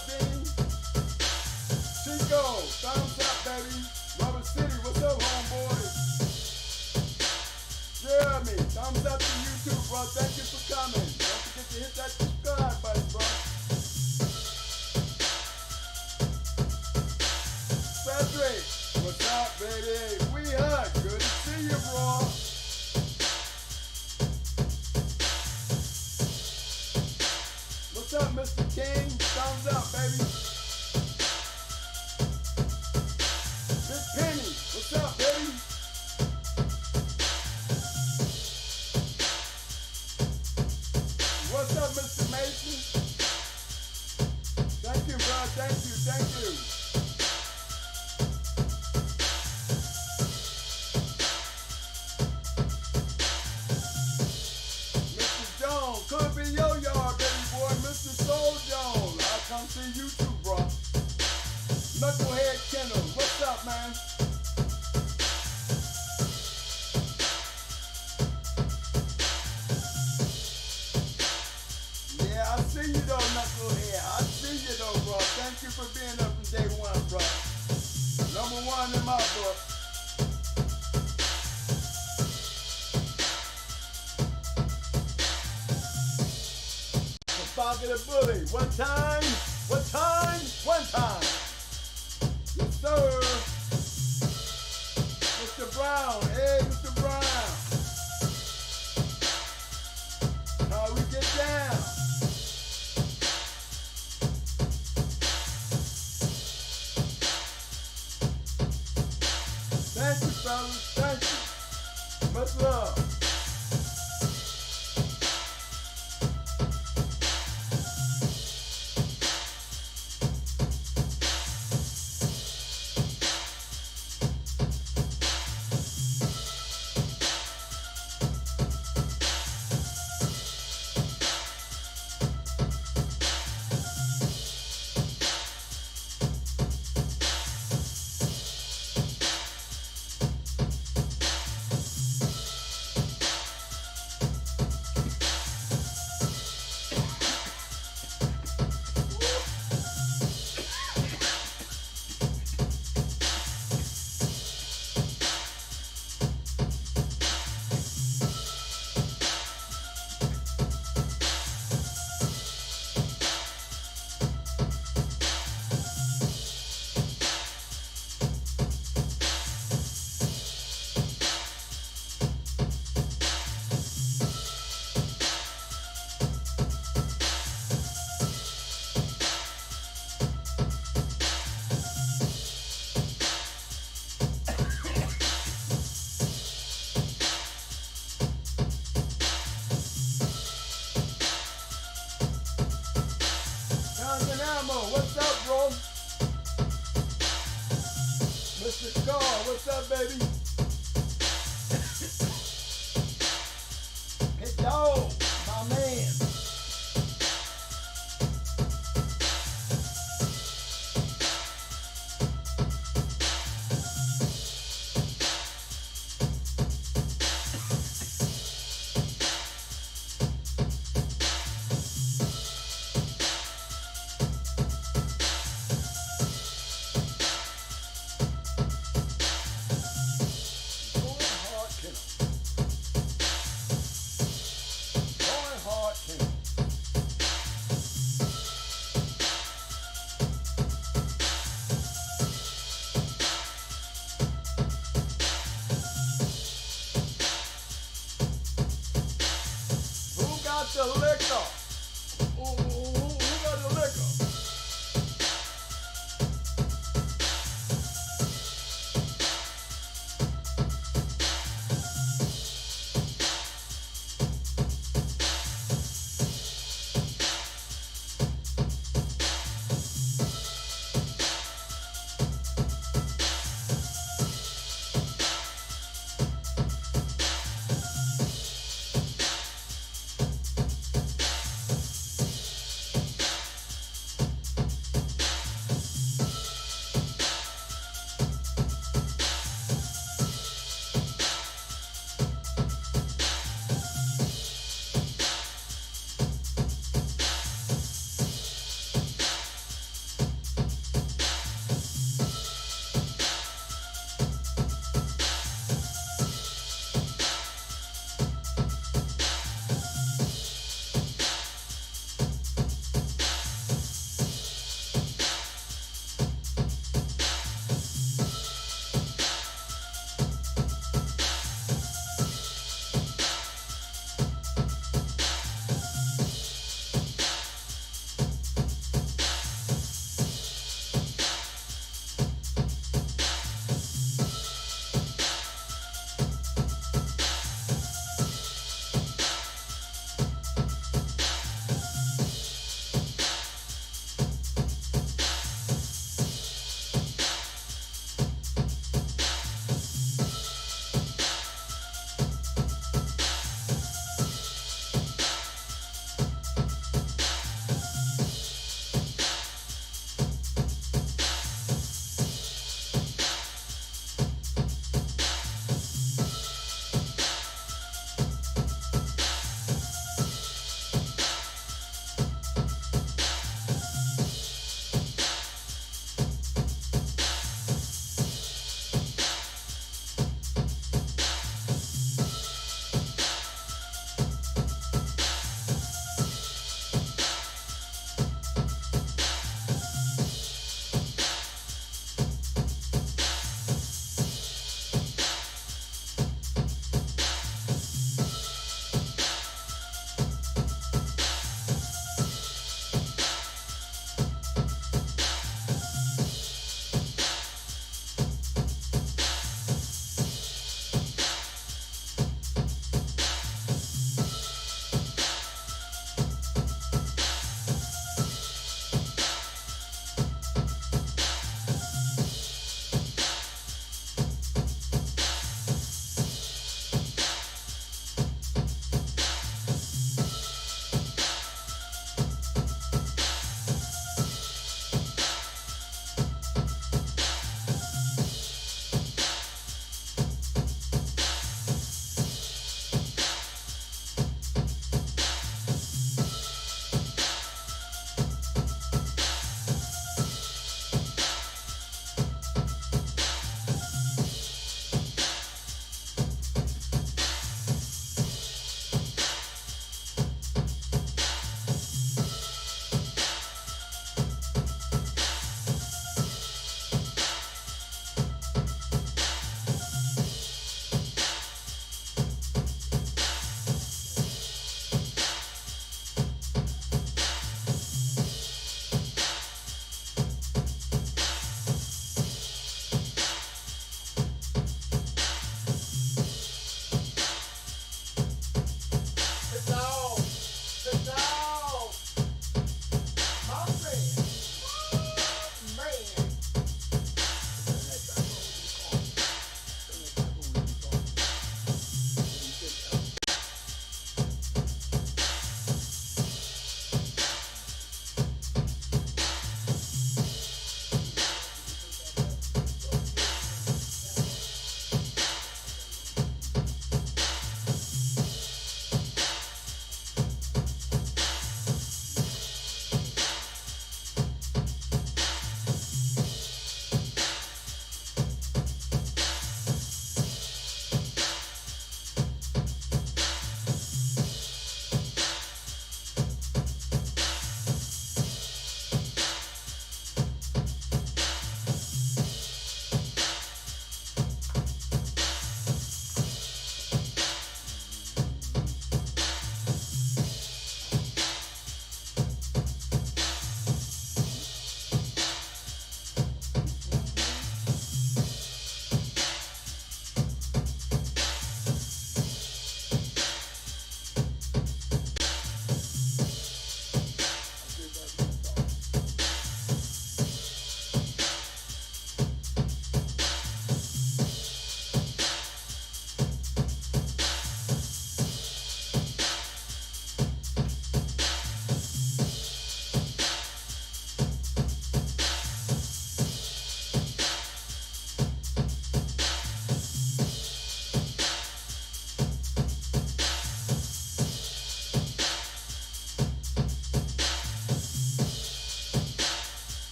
Speaker 2: Get a bully. One time. One time. One time. Yes, sir. Mr. Brown. Hey, Mr. Brown. How we get down? Thank you, fellas. Thank you. Much love. What's up, bro? Mr. Scar, what's up, baby? Hey, dog, my man.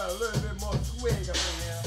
Speaker 2: got a little bit more swing up in here.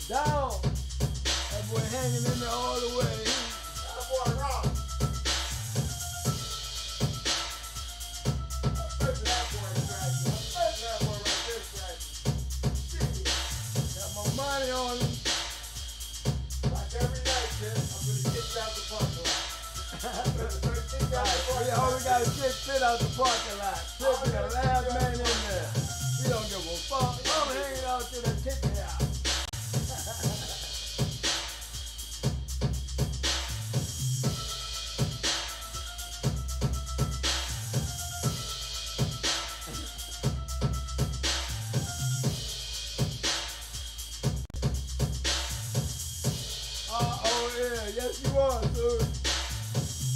Speaker 2: Down. That boy hanging in there all the way. That boy rock. I bet that boy scratching. I bet that boy right there scratching. Got my money on him. Like every night, kid, I'm gonna kick you out the parking lot. We always got to kick fit out the parking lot. Fit be the last man in there. We don't give a fuck. I'm hanging out till they kick me out. Yes, you are, dude.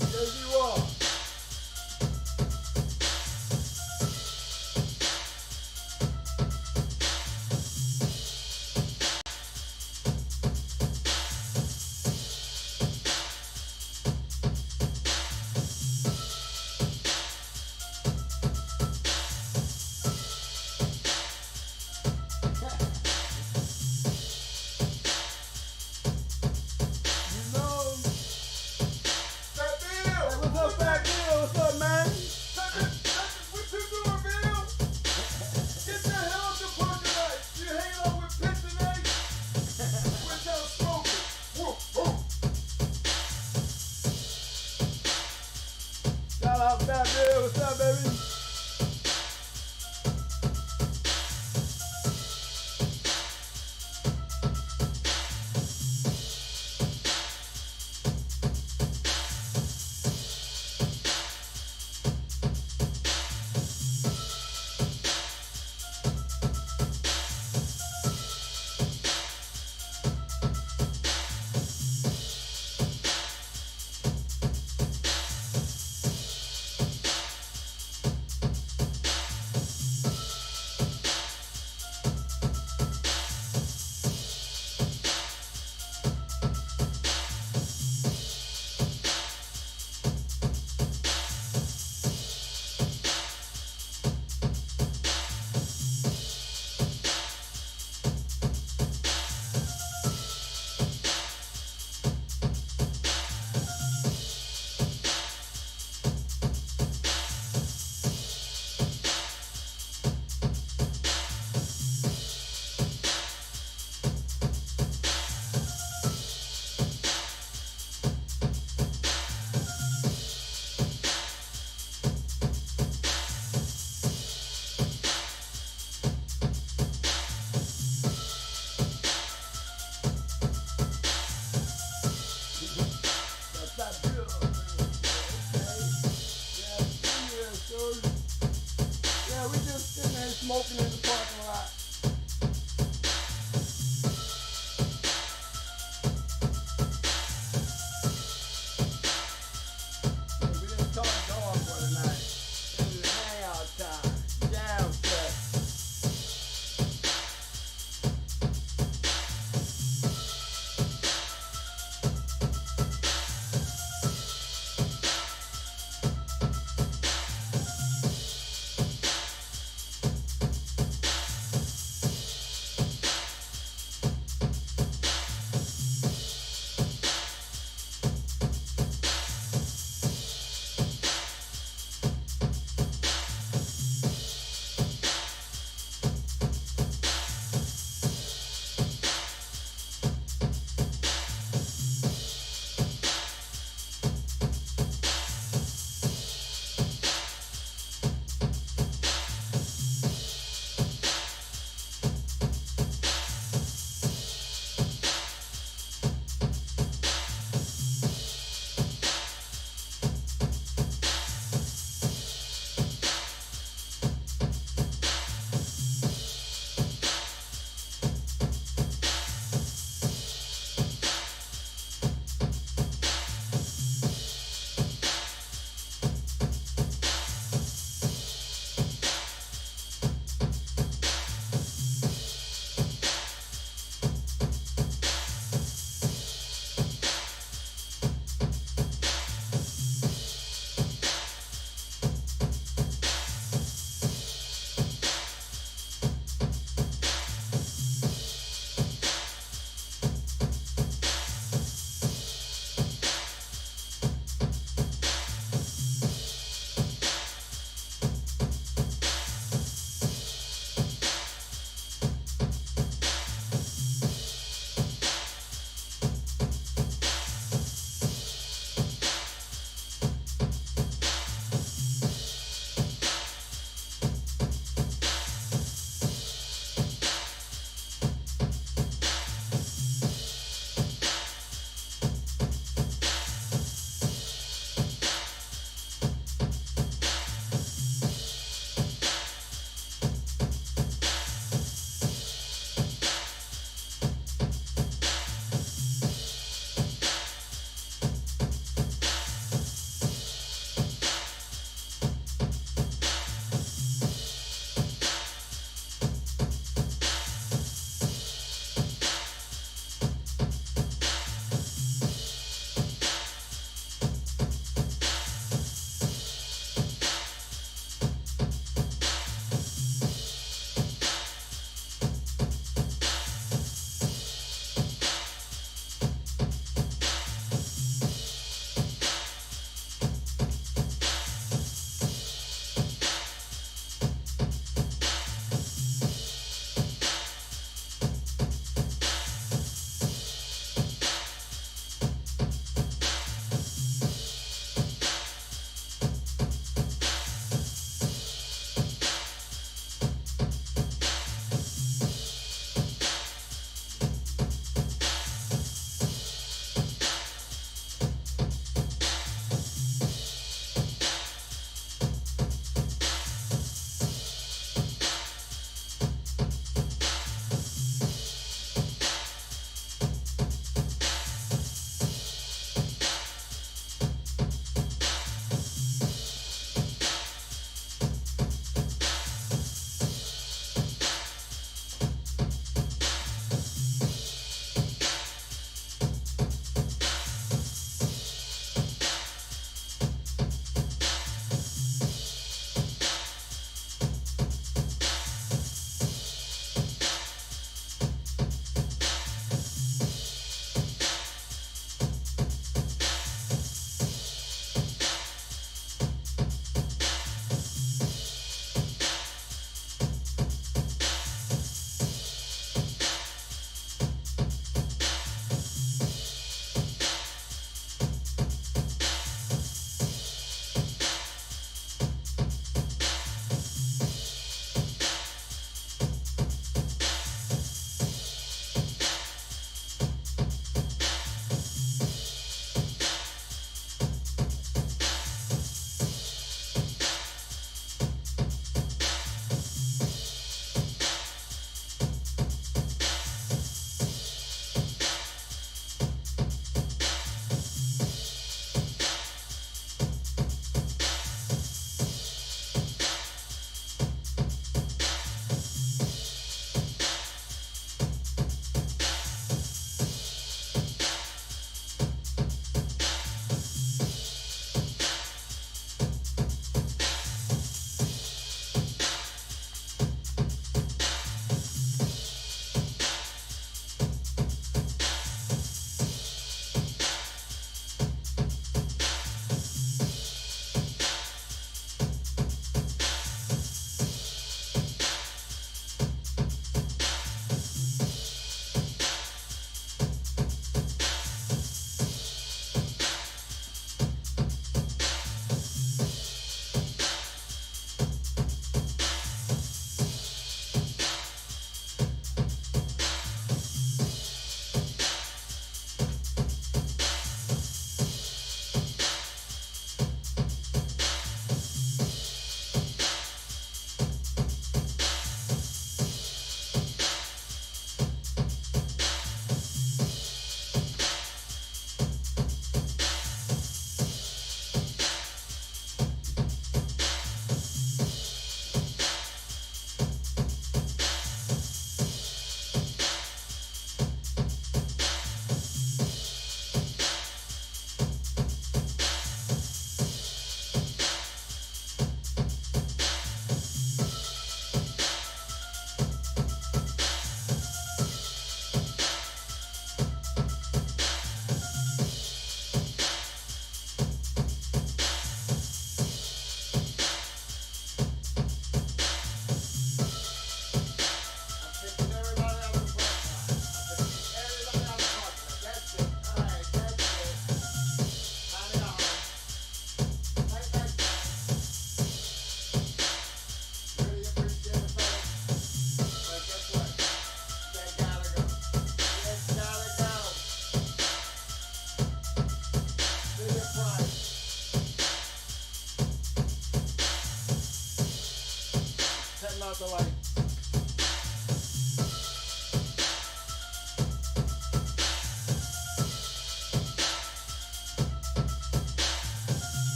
Speaker 2: Yes, you are. smoking in the parking lot. Hey, we didn't talk dog for tonight. It was hangout time. Jam session.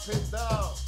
Speaker 4: Pit Dog.